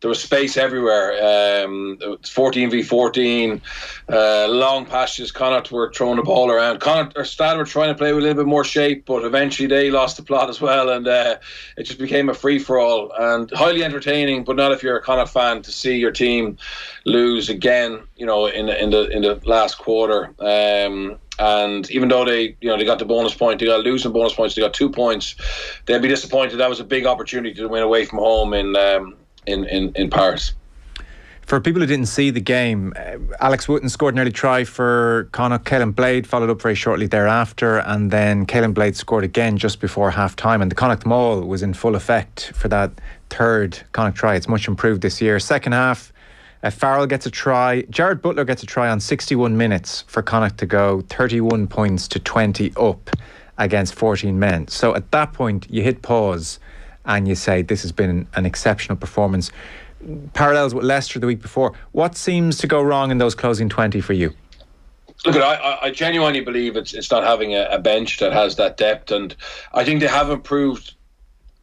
There was space everywhere. 14v14, long passages. Connacht were throwing the ball around. Stade were trying to play with a little bit more shape, but eventually they lost the plot as well, and it just became a free-for-all and highly entertaining. But not if you're a Connacht fan, to see your team lose again, in the last quarter. And even though they got the bonus point, they got losing bonus points, they got 2 points. They'd be disappointed. That was a big opportunity to win away from home in Paris. For people who didn't see the game, Alex Wooten scored an early try for Connacht. Caelan Blade followed up very shortly thereafter, and then Caelan Blade scored again just before half time, and the Connacht maul was in full effect for that 3rd Connacht try. It's much improved this year. Second half, Farrell gets a try. Jared Butler gets a try on 61 minutes for Connacht to go 31 points to 20 up against 14 men. So at that point you hit pause and you say this has been an exceptional performance. Parallels with Leicester the week before. What seems to go wrong in those closing 20 for you? Look, I genuinely believe it's not having a bench that has that depth, and I think they have improved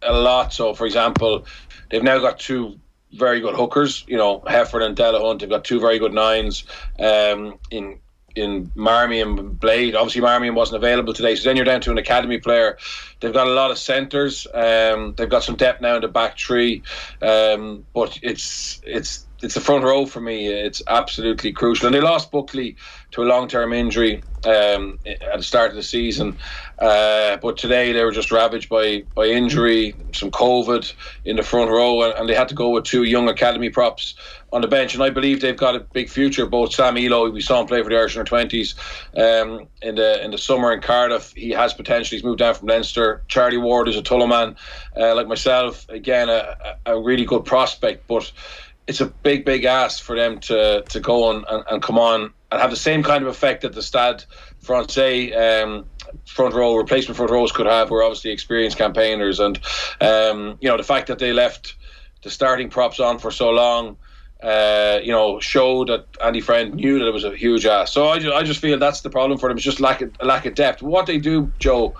a lot. So, for example, they've now got 2 very good hookers, Hefford and Delahunt. They've got 2 very good 9s in in Marmion and Blade. Obviously Marmion wasn't available today, so then you're down to an academy player. They've got a lot of centres. They've got some depth now in the back three, but it's the front row for me. It's absolutely crucial. And they lost Buckley to a long-term injury at the start of the season, but today they were just ravaged by injury, some COVID in the front row, and they had to go with 2 young academy props on the bench. And I believe they've got a big future. Both Sam Elo, we saw him play for the Irish under-20s in the summer in Cardiff. He has potential. He's moved down from Leinster. Charlie Ward is a Tulla man, like myself. Again, a really good prospect, but it's a big ask for them to go and come on and have the same kind of effect that the Stade Français front row, replacement front rows could have, who are obviously experienced campaigners. And the fact that they left the starting props on for so long, showed that Andy Friend knew that it was a huge ask. So I just feel that's the problem for them. It's just lack of depth. What they do, Joe,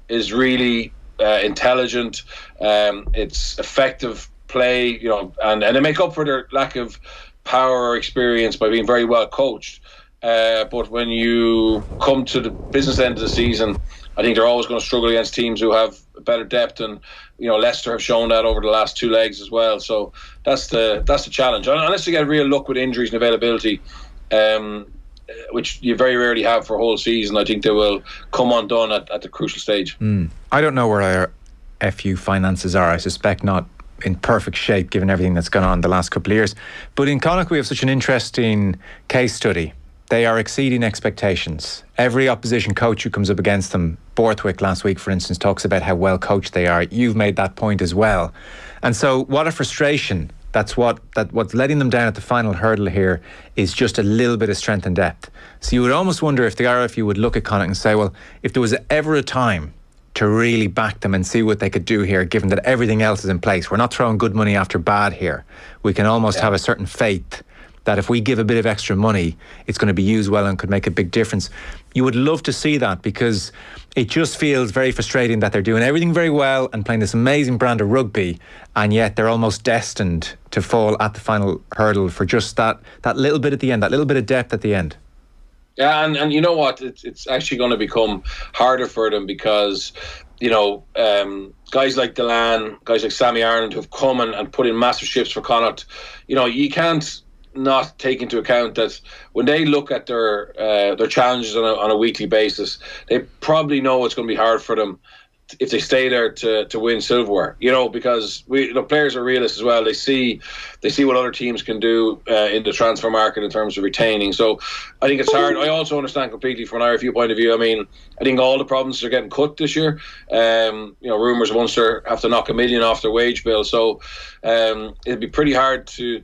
is really intelligent. It's effective play, and they make up for their lack of power or experience by being very well coached. But when you come to the business end of the season, I think they're always going to struggle against teams who have better depth, and Leicester have shown that over the last 2 legs as well. So that's the challenge. Unless they get real luck with injuries and availability, which you very rarely have for a whole season, I think they will come undone at the crucial stage. I don't know where our FU finances are. I suspect not in perfect shape given everything that's gone on the last couple of years. But in Connacht we have such an interesting case study. They are exceeding expectations. Every opposition coach who comes up against them, Borthwick last week for instance, talks about how well coached they are. You've made that point as well. And so what a frustration. What's letting them down at the final hurdle here is just a little bit of strength and depth. So you would almost wonder if the RFU would look at Connacht and say, well, if there was ever a time to really back them and see what they could do here, given that everything else is in place, we're not throwing good money after bad here. We can almost have a certain faith that if we give a bit of extra money, it's going to be used well and could make a big difference. You would love to see that, because it just feels very frustrating that they're doing everything very well and playing this amazing brand of rugby, and yet they're almost destined to fall at the final hurdle for just that little bit at the end, that little bit of depth at the end. Yeah, and you know what? It's actually going to become harder for them because, guys like Delan, guys like Sammy Ireland who've come and put in massive shifts for Connacht, you can't not take into account that when they look at their challenges on a weekly basis, they probably know it's going to be hard for them if they stay there to win silverware, because players are realists as well. They see what other teams can do in the transfer market in terms of retaining. So I think it's hard. I also understand completely from an RFU point of view. I mean, I think all the provinces are getting cut this year. Rumours of Munster have to knock $1 million off their wage bill. So it'd be pretty hard to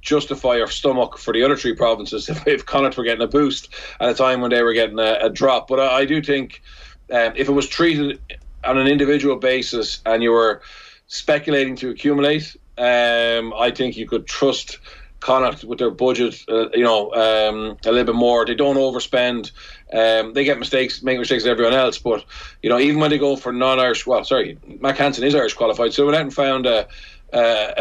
justify our stomach for the other 3 provinces if Connacht were getting a boost at a time when they were getting a drop. But I do think if it was treated on an individual basis and you were speculating to accumulate, I think you could trust Connacht with their budget a little bit more. They don't overspend. They make mistakes as everyone else, but even when they go for non-Irish, Mac Hansen is Irish qualified, so we went and found an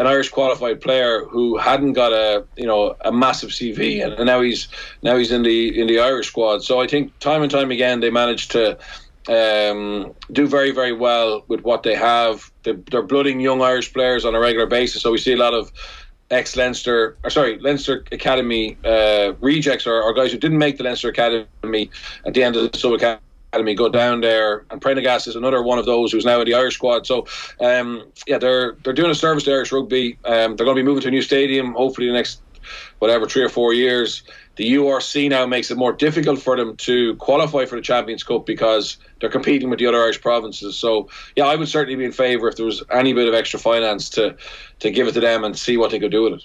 Irish qualified player who hadn't got a massive CV, and now he's in the Irish squad. So I think time and time again they managed to do very, very well with what they have. They're blooding young Irish players on a regular basis, so we see a lot of Leinster Academy rejects or guys who didn't make the Leinster Academy at the end of the sub academy go down there, and Prendergast is another one of those who's now in the Irish squad. So they're doing a service to Irish rugby. They're going to be moving to a new stadium hopefully the next 3 or 4 years. The URC now makes it more difficult for them to qualify for the Champions Cup because they're competing with the other Irish provinces. So I would certainly be in favour if there was any bit of extra finance to give it to them and see what they could do with it.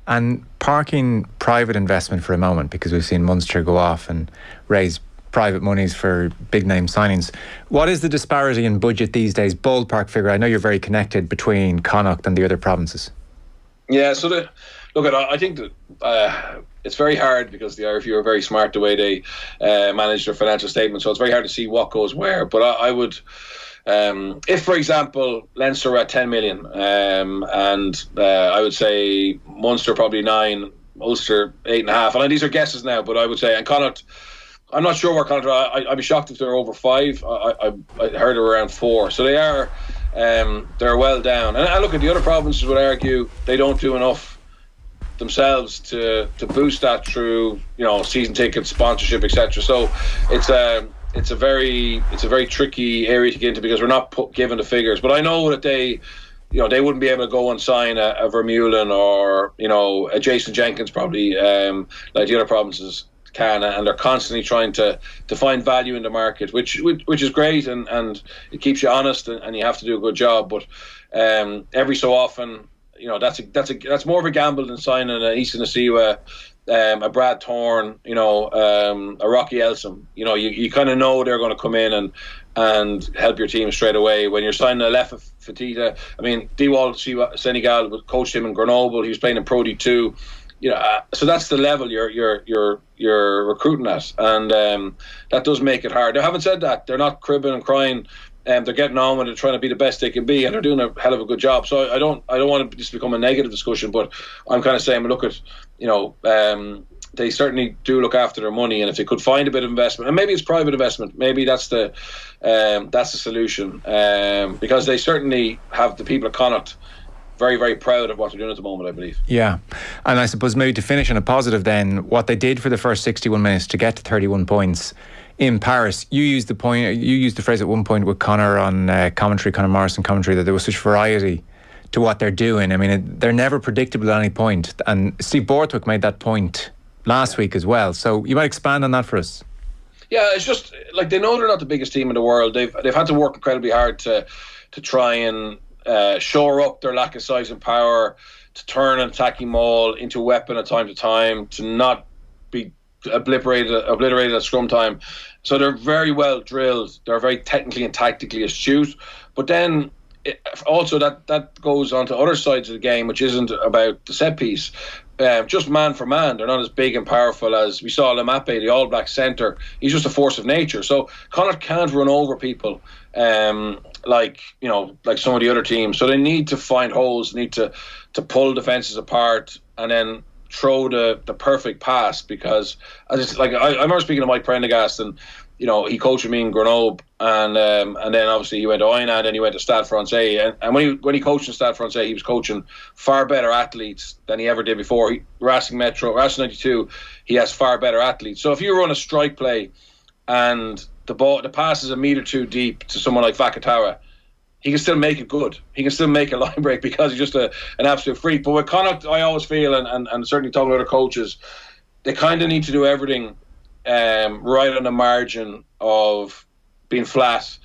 And parking private investment for a moment, because we've seen Munster go off and raise private monies for big name signings. What is the disparity in budget these days, ballpark figure? I know you're very connected between Connacht and the other provinces. Yeah, so I think that it's very hard because the RFU are very smart the way they manage their financial statements, so it's very hard to see what goes where. But I would, if for example Leinster were at 10 million and I would say Munster probably 9, Ulster 8.5. And these are guesses now, but I would say, and Connacht, I'm not sure where Connacht are. I'd be shocked if they're over 5. I heard they're around 4. So they are, they're well down. And look, at the other provinces would argue they don't do enough themselves to boost that through, you know, season tickets, sponsorship, etc. So it's a very tricky area to get into because we're not given the figures. But I know that they wouldn't be able to go and sign a Vermeulen or, you know, a Jason Jenkins probably, like the other provinces can, and they're constantly trying to find value in the market, which is great, and it keeps you honest, and you have to do a good job. But every so often, you know, that's more of a gamble than signing a Easton Asiwa, a Brad Thorne, you know, a Rocky Elsom. You know, you kind of know they're going to come in and help your team straight away. When you're signing a Lefa Fatita, I mean, Diwal Senegal coached him in Grenoble. He was playing in Pro D2. You know, so that's the level you're recruiting at, and that does make it hard. Now, having said that, they're not cribbing and crying. They're getting on with it, trying to be the best they can be, and they're doing a hell of a good job. So I don't want to just become a negative discussion, but I'm kind of saying, look at, you know, they certainly do look after their money, and if they could find a bit of investment, and maybe it's private investment, maybe that's the solution, because they certainly have the people of Connacht very, very proud of what they're doing at the moment, I believe. Yeah, and I suppose maybe to finish on a positive then, what they did for the first 61 minutes to get to 31 points in Paris, you used the phrase at one point with Conor on commentary, Conor Morrison commentary, that there was such variety to what they're doing. I mean, they're never predictable at any point, and Steve Borthwick made that point last week as well, so you might expand on that for us. Yeah, it's just like, they know they're not the biggest team in the world. They've had to work incredibly hard to try and shore up their lack of size and power, to turn an attacking maul into a weapon at time to time, to not be obliterated at scrum time. So they're very well drilled. They're very technically and tactically astute. But then also that goes on to other sides of the game, which isn't about the set piece. Just man for man, they're not as big and powerful as we saw Lemape, the All Black centre. He's just a force of nature. So Connacht can't run over people like some of the other teams. So they need to find holes, need to pull defences apart, and then throw the perfect pass. Because I remember speaking to Mike Prendergast, and you know, he coached me in Grenoble, and then obviously he went to Eoin, and then he went to Stade Français, and when he coached in Stade Français, he was coaching far better athletes than he ever did before. Racing 92, he has far better athletes. So if you run a strike play and the pass is a metre too deep to someone like Vakatawa, he can still make it good. He can still make a line break because he's just an absolute freak. But with Connacht, I always feel, and certainly talking to other coaches, they kind of need to do everything right on the margin of being flat,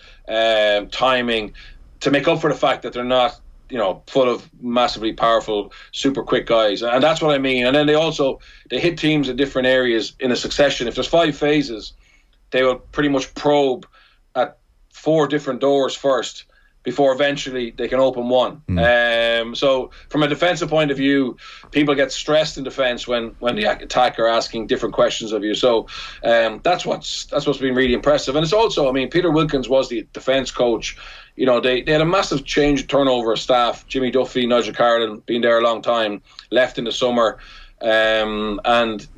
timing, to make up for the fact that they're not, you know, full of massively powerful, super quick guys. And that's what I mean. And then they hit teams in different areas in a succession. If there's 5 phases, they will pretty much probe at 4 different doors first before eventually they can open one. So from a defensive point of view, people get stressed in defence when the attacker are asking different questions of you. So that's what's been really impressive. And it's also, I mean, Peter Wilkins was the defence coach. You know, they had a massive turnover of staff. Jimmy Duffy, Nigel Carlin, been there a long time, left in the summer. And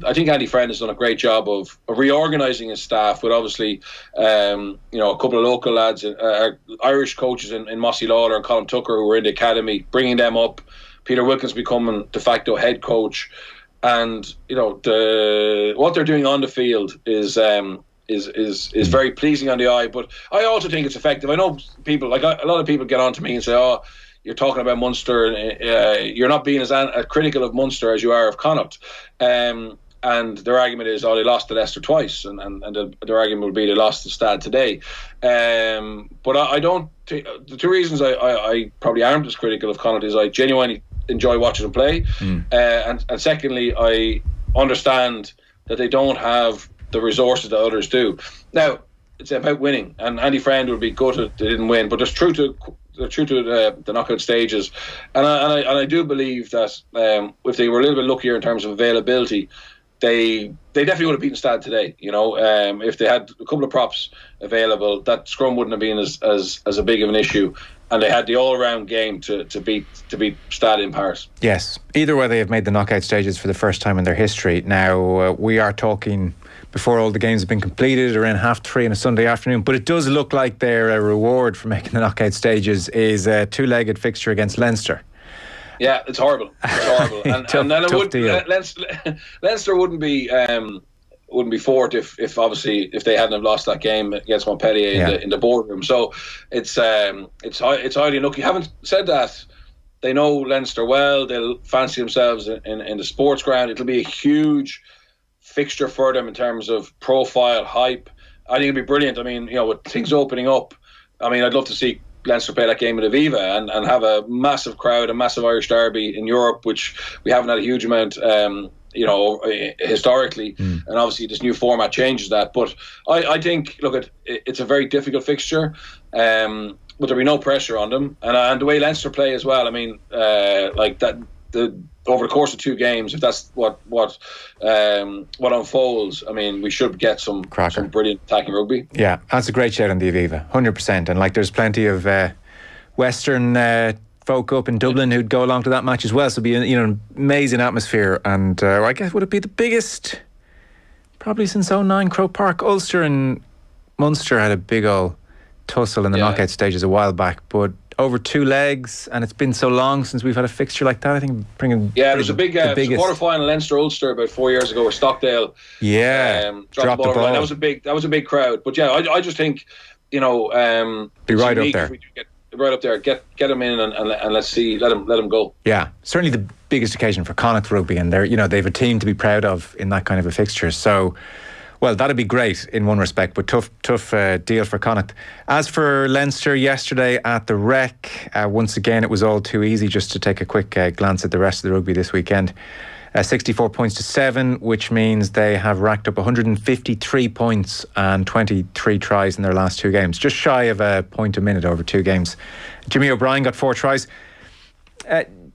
I think Andy Friend has done a great job of reorganising his staff with obviously a couple of local lads, Irish coaches in Mossy Lawler and Colin Tucker, who were in the academy, bringing them up. Peter Wilkins becoming de facto head coach, and you know, what they're doing on the field is very pleasing on the eye. But I also think it's effective. I know people, like a lot of people get on to me and say, "Oh, you're talking about Munster, you're not being as critical of Munster as you are of Connacht." And their argument is, they lost to Leicester twice, and their argument will be they lost to Stade today. But I don't. The 2 reasons I probably aren't as critical of Connacht is I genuinely enjoy watching them play, and secondly, I understand that they don't have the resources that others do. Now, it's about winning, and Andy Friend would be gutted they didn't win, but there's truth to the knockout stages, and I do believe that if they were a little bit luckier in terms of availability, they definitely would have beaten Stade today. You know, if they had a couple of props available, that scrum wouldn't have been as a big of an issue. and they had the all-round game to beat Stade in Paris. Yes, either way, they have made the knockout stages for the first time in their history. Now we are talking before all the games have been completed, around 3:30 on a Sunday afternoon. But it does look like their reward for making the knockout stages is a two-legged fixture against Leinster. Yeah, it's horrible. It's horrible, and then it would Leinster wouldn't be fourth if obviously if they hadn't have lost that game against Montpellier in the boardroom. So it's highly unlucky. Having said that, they know Leinster well. They'll fancy themselves in the sports ground. It'll be a huge fixture for them in terms of profile, hype. I think it'd be brilliant. I mean, with things opening up, I mean, I'd love to see Leinster play that game at Aviva and have a massive crowd, a massive Irish derby in Europe, which we haven't had a huge amount historically, and obviously this new format changes that. But I think, look, it's a very difficult fixture, but there'll be no pressure on them, and the way Leinster play as well. I mean, like that, over the course of 2 games, if that's what unfolds, I mean, we should get some brilliant attacking rugby. Yeah, that's a great shout on the Aviva, 100%. And like, there's plenty of Western folk up in Dublin who'd go along to that match as well. So it'd be an amazing atmosphere. And I guess would it be the biggest, probably since 2009, Croke Park? Ulster and Munster had a big old tussle in the knockout stages a while back, but over 2 legs, and it's been so long since we've had a fixture like that. I think bringing there's a big quarter-final Leinster Ulster about 4 years ago where Stockdale dropped the ball. That was a big crowd. But I just think be right up there. Right up there, get them in and let's see, let them go. Yeah, certainly the biggest occasion for Connacht rugby, and they're they've a team to be proud of in that kind of a fixture. So, well, that'd be great in one respect, but tough deal for Connacht. As for Leinster yesterday at the Rec, once again it was all too easy. Just to take a quick glance at the rest of the rugby this weekend. 64 points to 7, which means they have racked up 153 points and 23 tries in their last 2 games. Just shy of a point a minute over 2 games. Jimmy O'Brien got 4 tries.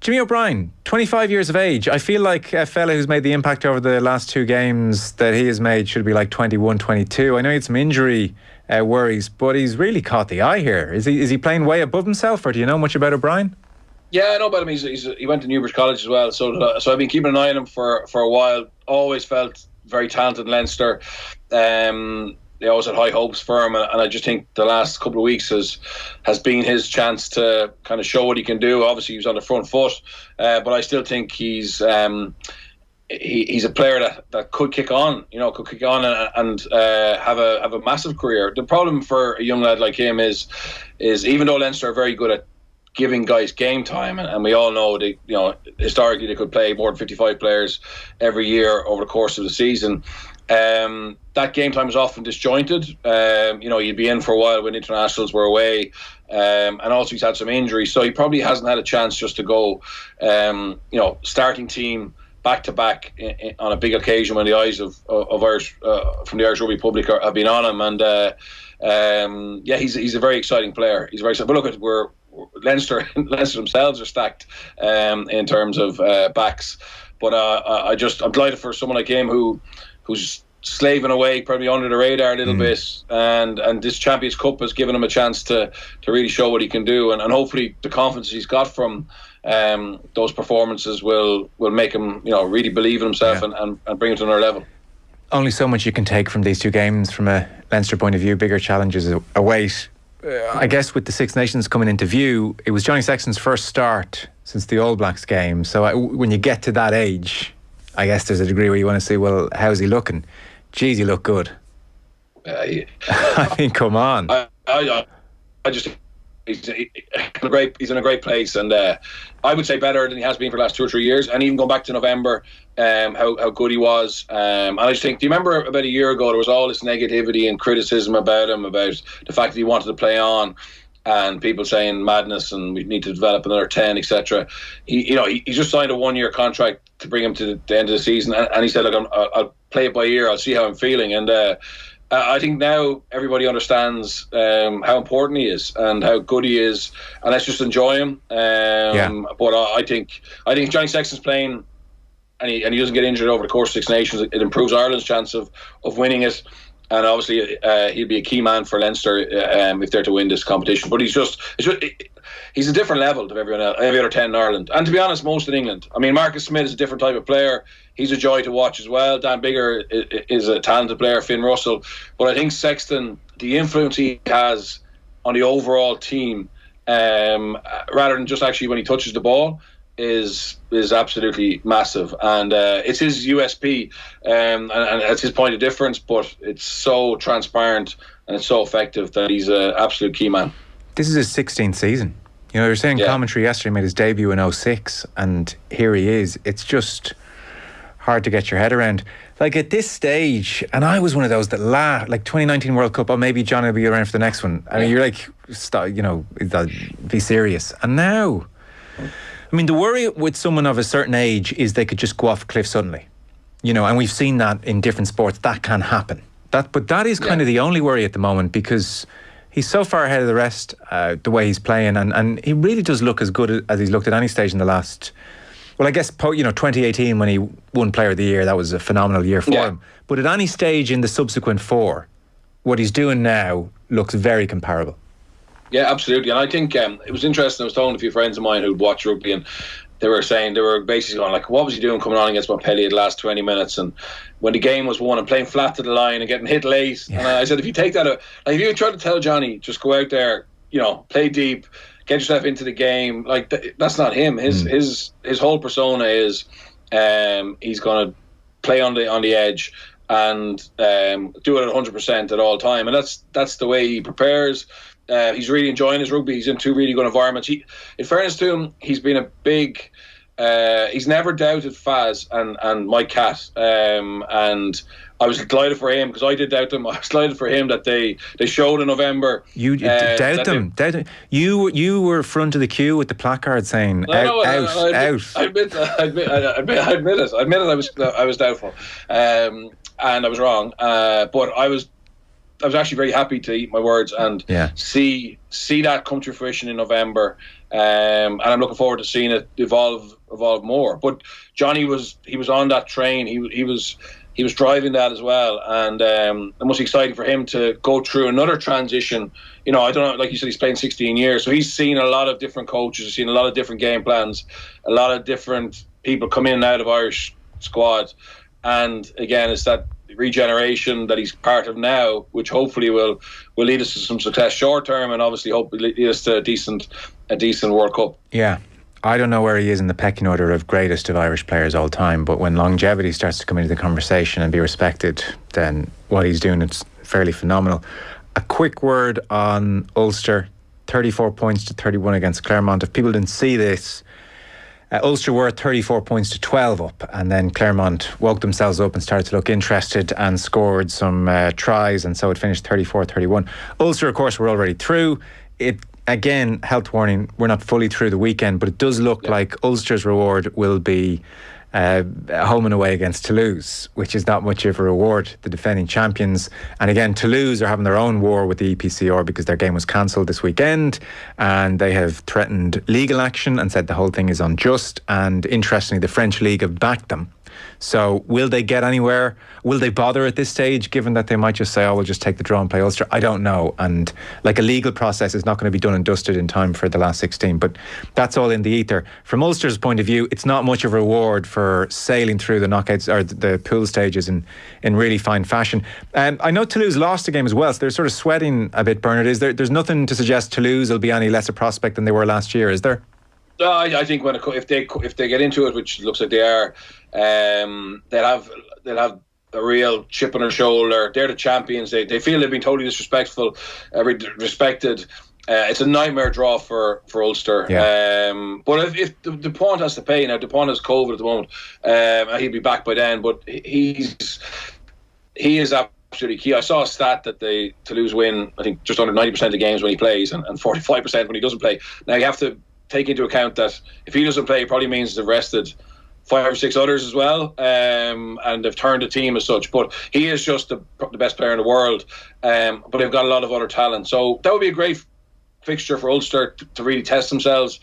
Jimmy O'Brien, 25 years of age. I feel like a fella who's made the impact over the last 2 games that he has made should be like 21, 22. I know he had some injury worries, but he's really caught the eye here. Is he playing way above himself, or do you know much about O'Brien? Yeah, I know about him. He went to Newbridge College as well, so I've been keeping an eye on him for a while. Always felt very talented in Leinster. They always had high hopes for him, and I just think the last couple of weeks has been his chance to kind of show what he can do. Obviously, he was on the front foot, but I still think he's a player that could kick on, and have a massive career. The problem for a young lad like him is even though Leinster are very good at giving guys game time, and we all know they, historically they could play more than 55 players every year over the course of the season. That game time is often disjointed. You'd be in for a while when internationals were away, and also he's had some injuries, so he probably hasn't had a chance just to go, starting team back to back on a big occasion when the eyes of Irish from the Irish rugby public have been on him. And he's a very exciting player. He's very exciting. But look, Leinster themselves are stacked in terms of backs. But I'm delighted for someone like him who's slaving away, probably under the radar a little bit, and this Champions Cup has given him a chance to really show what he can do, and hopefully the confidence he's got from those performances will make him really believe in himself and bring him to another level. Only so much you can take from these 2 games from a Leinster point of view. Bigger challenges await. I guess with the Six Nations coming into view, it was Johnny Sexton's first start since the All Blacks game. So when you get to that age, I guess there's a degree where you want to see, well, how's he looking? Geez, he looked good. I mean, come on. I just he's in a great place, and I would say better than he has been for the last 2 or 3 years. And even going back to November, how good he was. And I just think, do you remember about a year ago there was all this negativity and criticism about him, about the fact that he wanted to play on, and people saying madness and we need to develop another 10, etc. He just signed a 1-year contract to bring him to the end of the season, and he said, look, I'll play it by ear, I'll see how I'm feeling. And I think now everybody understands how important he is and how good he is, and let's just enjoy him. But I think if Johnny Sexton's playing and he doesn't get injured over the course of Six Nations, it improves Ireland's chance of winning it. And obviously, he'll be a key man for Leinster if they're to win this competition. But he's a different level to every other 10 in Ireland. And to be honest, most in England. I mean, Marcus Smith is a different type of player. He's a joy to watch as well. Dan Biggar is a talented player, Finn Russell. But I think Sexton, the influence he has on the overall team, rather than just actually when he touches the ball, is absolutely massive, and it's his USP, and it's his point of difference. But it's so transparent and it's so effective that he's an absolute key man. This is his 16th season. You know, they were saying commentary yesterday, made his debut in 06, and here he is. It's just hard to get your head around. Like at this stage, and I was one of those that like 2019 World Cup, maybe John will be around for the next one. I mean, you're like, you know, be serious. And now, I mean, the worry with someone of a certain age is they could just go off a cliff suddenly, you know, and we've seen that in different sports. That can happen. But that is kind of the only worry at the moment, because he's so far ahead of the rest, the way he's playing, and he really does look as good as he's looked at any stage in the last, well, I guess, 2018 when he won Player of the Year, that was a phenomenal year for him. But at any stage in the subsequent 4, what he's doing now looks very comparable. Yeah, absolutely. And I think it was interesting. I was talking to a few friends of mine who'd watch rugby, and they were basically going like, what was he doing coming on against Montpellier the last 20 minutes? And when the game was won and playing flat to the line and getting hit late. And I said, if you take that out, like if you try to tell Johnny, just go out there, you know, play deep, get yourself into the game, like that's not him. His whole persona is he's going to play on the edge and do it at 100% at all time. And that's the way he prepares. He's really enjoying his rugby. He's in 2 really good environments. In fairness to him, he's been a big. He's never doubted Faz and Mike Catt, and I was delighted for him because I did doubt them. I was delighted for him that they showed in November. You doubt them? You were front of the queue with the placard saying out. I admit it. I was doubtful, and I was wrong. But I was actually very happy to eat my words and see that come to fruition in November, and I'm looking forward to seeing it evolve more. But Johnny was on that train. He was driving that as well, and it must be exciting for him to go through another transition. You know, I don't know, like you said, he's playing 16 years, so he's seen a lot of different coaches, he's seen a lot of different game plans, a lot of different people come in and out of Irish squad, and again, it's that regeneration that he's part of now, which hopefully will lead us to some success short term, and obviously hopefully lead us to a decent World Cup. Yeah, I don't know where he is in the pecking order of greatest of Irish players all time, but when longevity starts to come into the conversation and be respected, then what he's doing is fairly phenomenal. A quick word on Ulster: 34 points to 31 against Claremont. If people didn't see this, Ulster were 34 points to 12 up, and then Claremont woke themselves up and started to look interested and scored some tries, and so it finished 34-31. Ulster, of course, were already through. It, again, health warning, we're not fully through the weekend, but it does look like Ulster's reward will be home and away against Toulouse, which is not much of a reward, the defending champions. And again, Toulouse are having their own war with the EPCR because their game was cancelled this weekend, and they have threatened legal action and said the whole thing is unjust. And interestingly, the French League have backed them. So will they get anywhere? Will they bother at this stage, given that they might just say, oh, we'll just take the draw and play Ulster? I don't know. And like, a legal process is not going to be done and dusted in time for the last 16, but that's all in the ether. From Ulster's point of view, it's not much of a reward for sailing through the knockouts or the pool stages in really fine fashion. I know Toulouse lost a game as well, so they're sort of sweating a bit, Bernard. There's nothing to suggest Toulouse will be any less a prospect than they were last year, is there? I think if they get into it, which looks like they are, they'll have a real chip on their shoulder. They're the champions. They feel they've been totally disrespectful, respected. It's a nightmare draw for Ulster. Yeah. But if Dupont has to pay now, Dupont has COVID at the moment. He'll be back by then. But he is absolutely key. I saw a stat that Toulouse win, I think, just under 90% of games when he plays, and 45% when he doesn't play. Now you have to take into account that if he doesn't play, it probably means they've rested 5 or 6 others as well, and they've turned the team as such. But he is just the best player in the world, but they've got a lot of other talent. So that would be a great fixture for Ulster to really test themselves.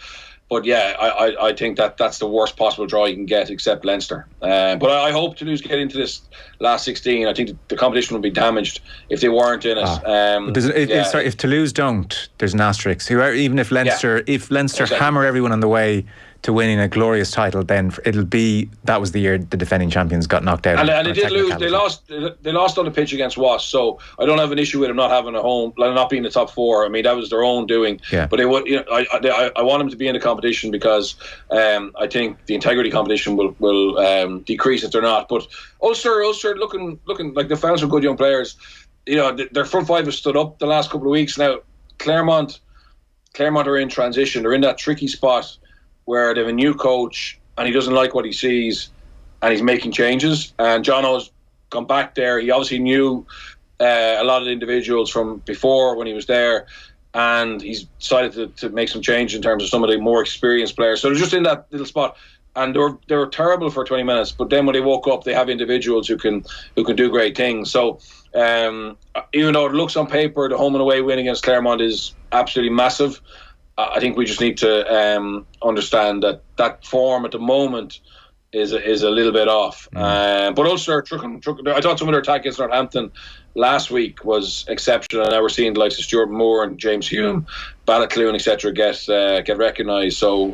But yeah, I think that's the worst possible draw you can get, except Leinster. But I hope Toulouse get into this last 16. I think the competition will be damaged if they weren't in it. Sorry, if Toulouse don't, there's an asterisk. Even if Leinster, hammer everyone on the way to winning a glorious title, then it'll be that was the year the defending champions got knocked out. And they did lose. They lost on the pitch against Wasps, so I don't have an issue with them not having a home, not being in the top 4. I mean, that was their own doing. Yeah. But they would. I want them to be in the competition because I think the integrity competition will decrease if they're not. But Ulster looking like they found some good young players. Their front 5 have stood up the last couple of weeks. Now Claremont are in transition. They're in that tricky spot where they have a new coach and he doesn't like what he sees and he's making changes. And Jono's gone back there. He obviously knew a lot of the individuals from before when he was there, and he's decided to make some change in terms of some of the more experienced players. So they're just in that little spot, and they were terrible for 20 minutes. But then when they woke up, they have individuals who can do great things. So even though it looks on paper the home and away win against Claremont is absolutely massive, I think we just need to understand that form at the moment is a little bit off. But Ulster, I thought some of their attack against Northampton last week was exceptional. Now we're seeing the likes of Stuart Moore and James Hume, Ballacloon, etc. get recognised. So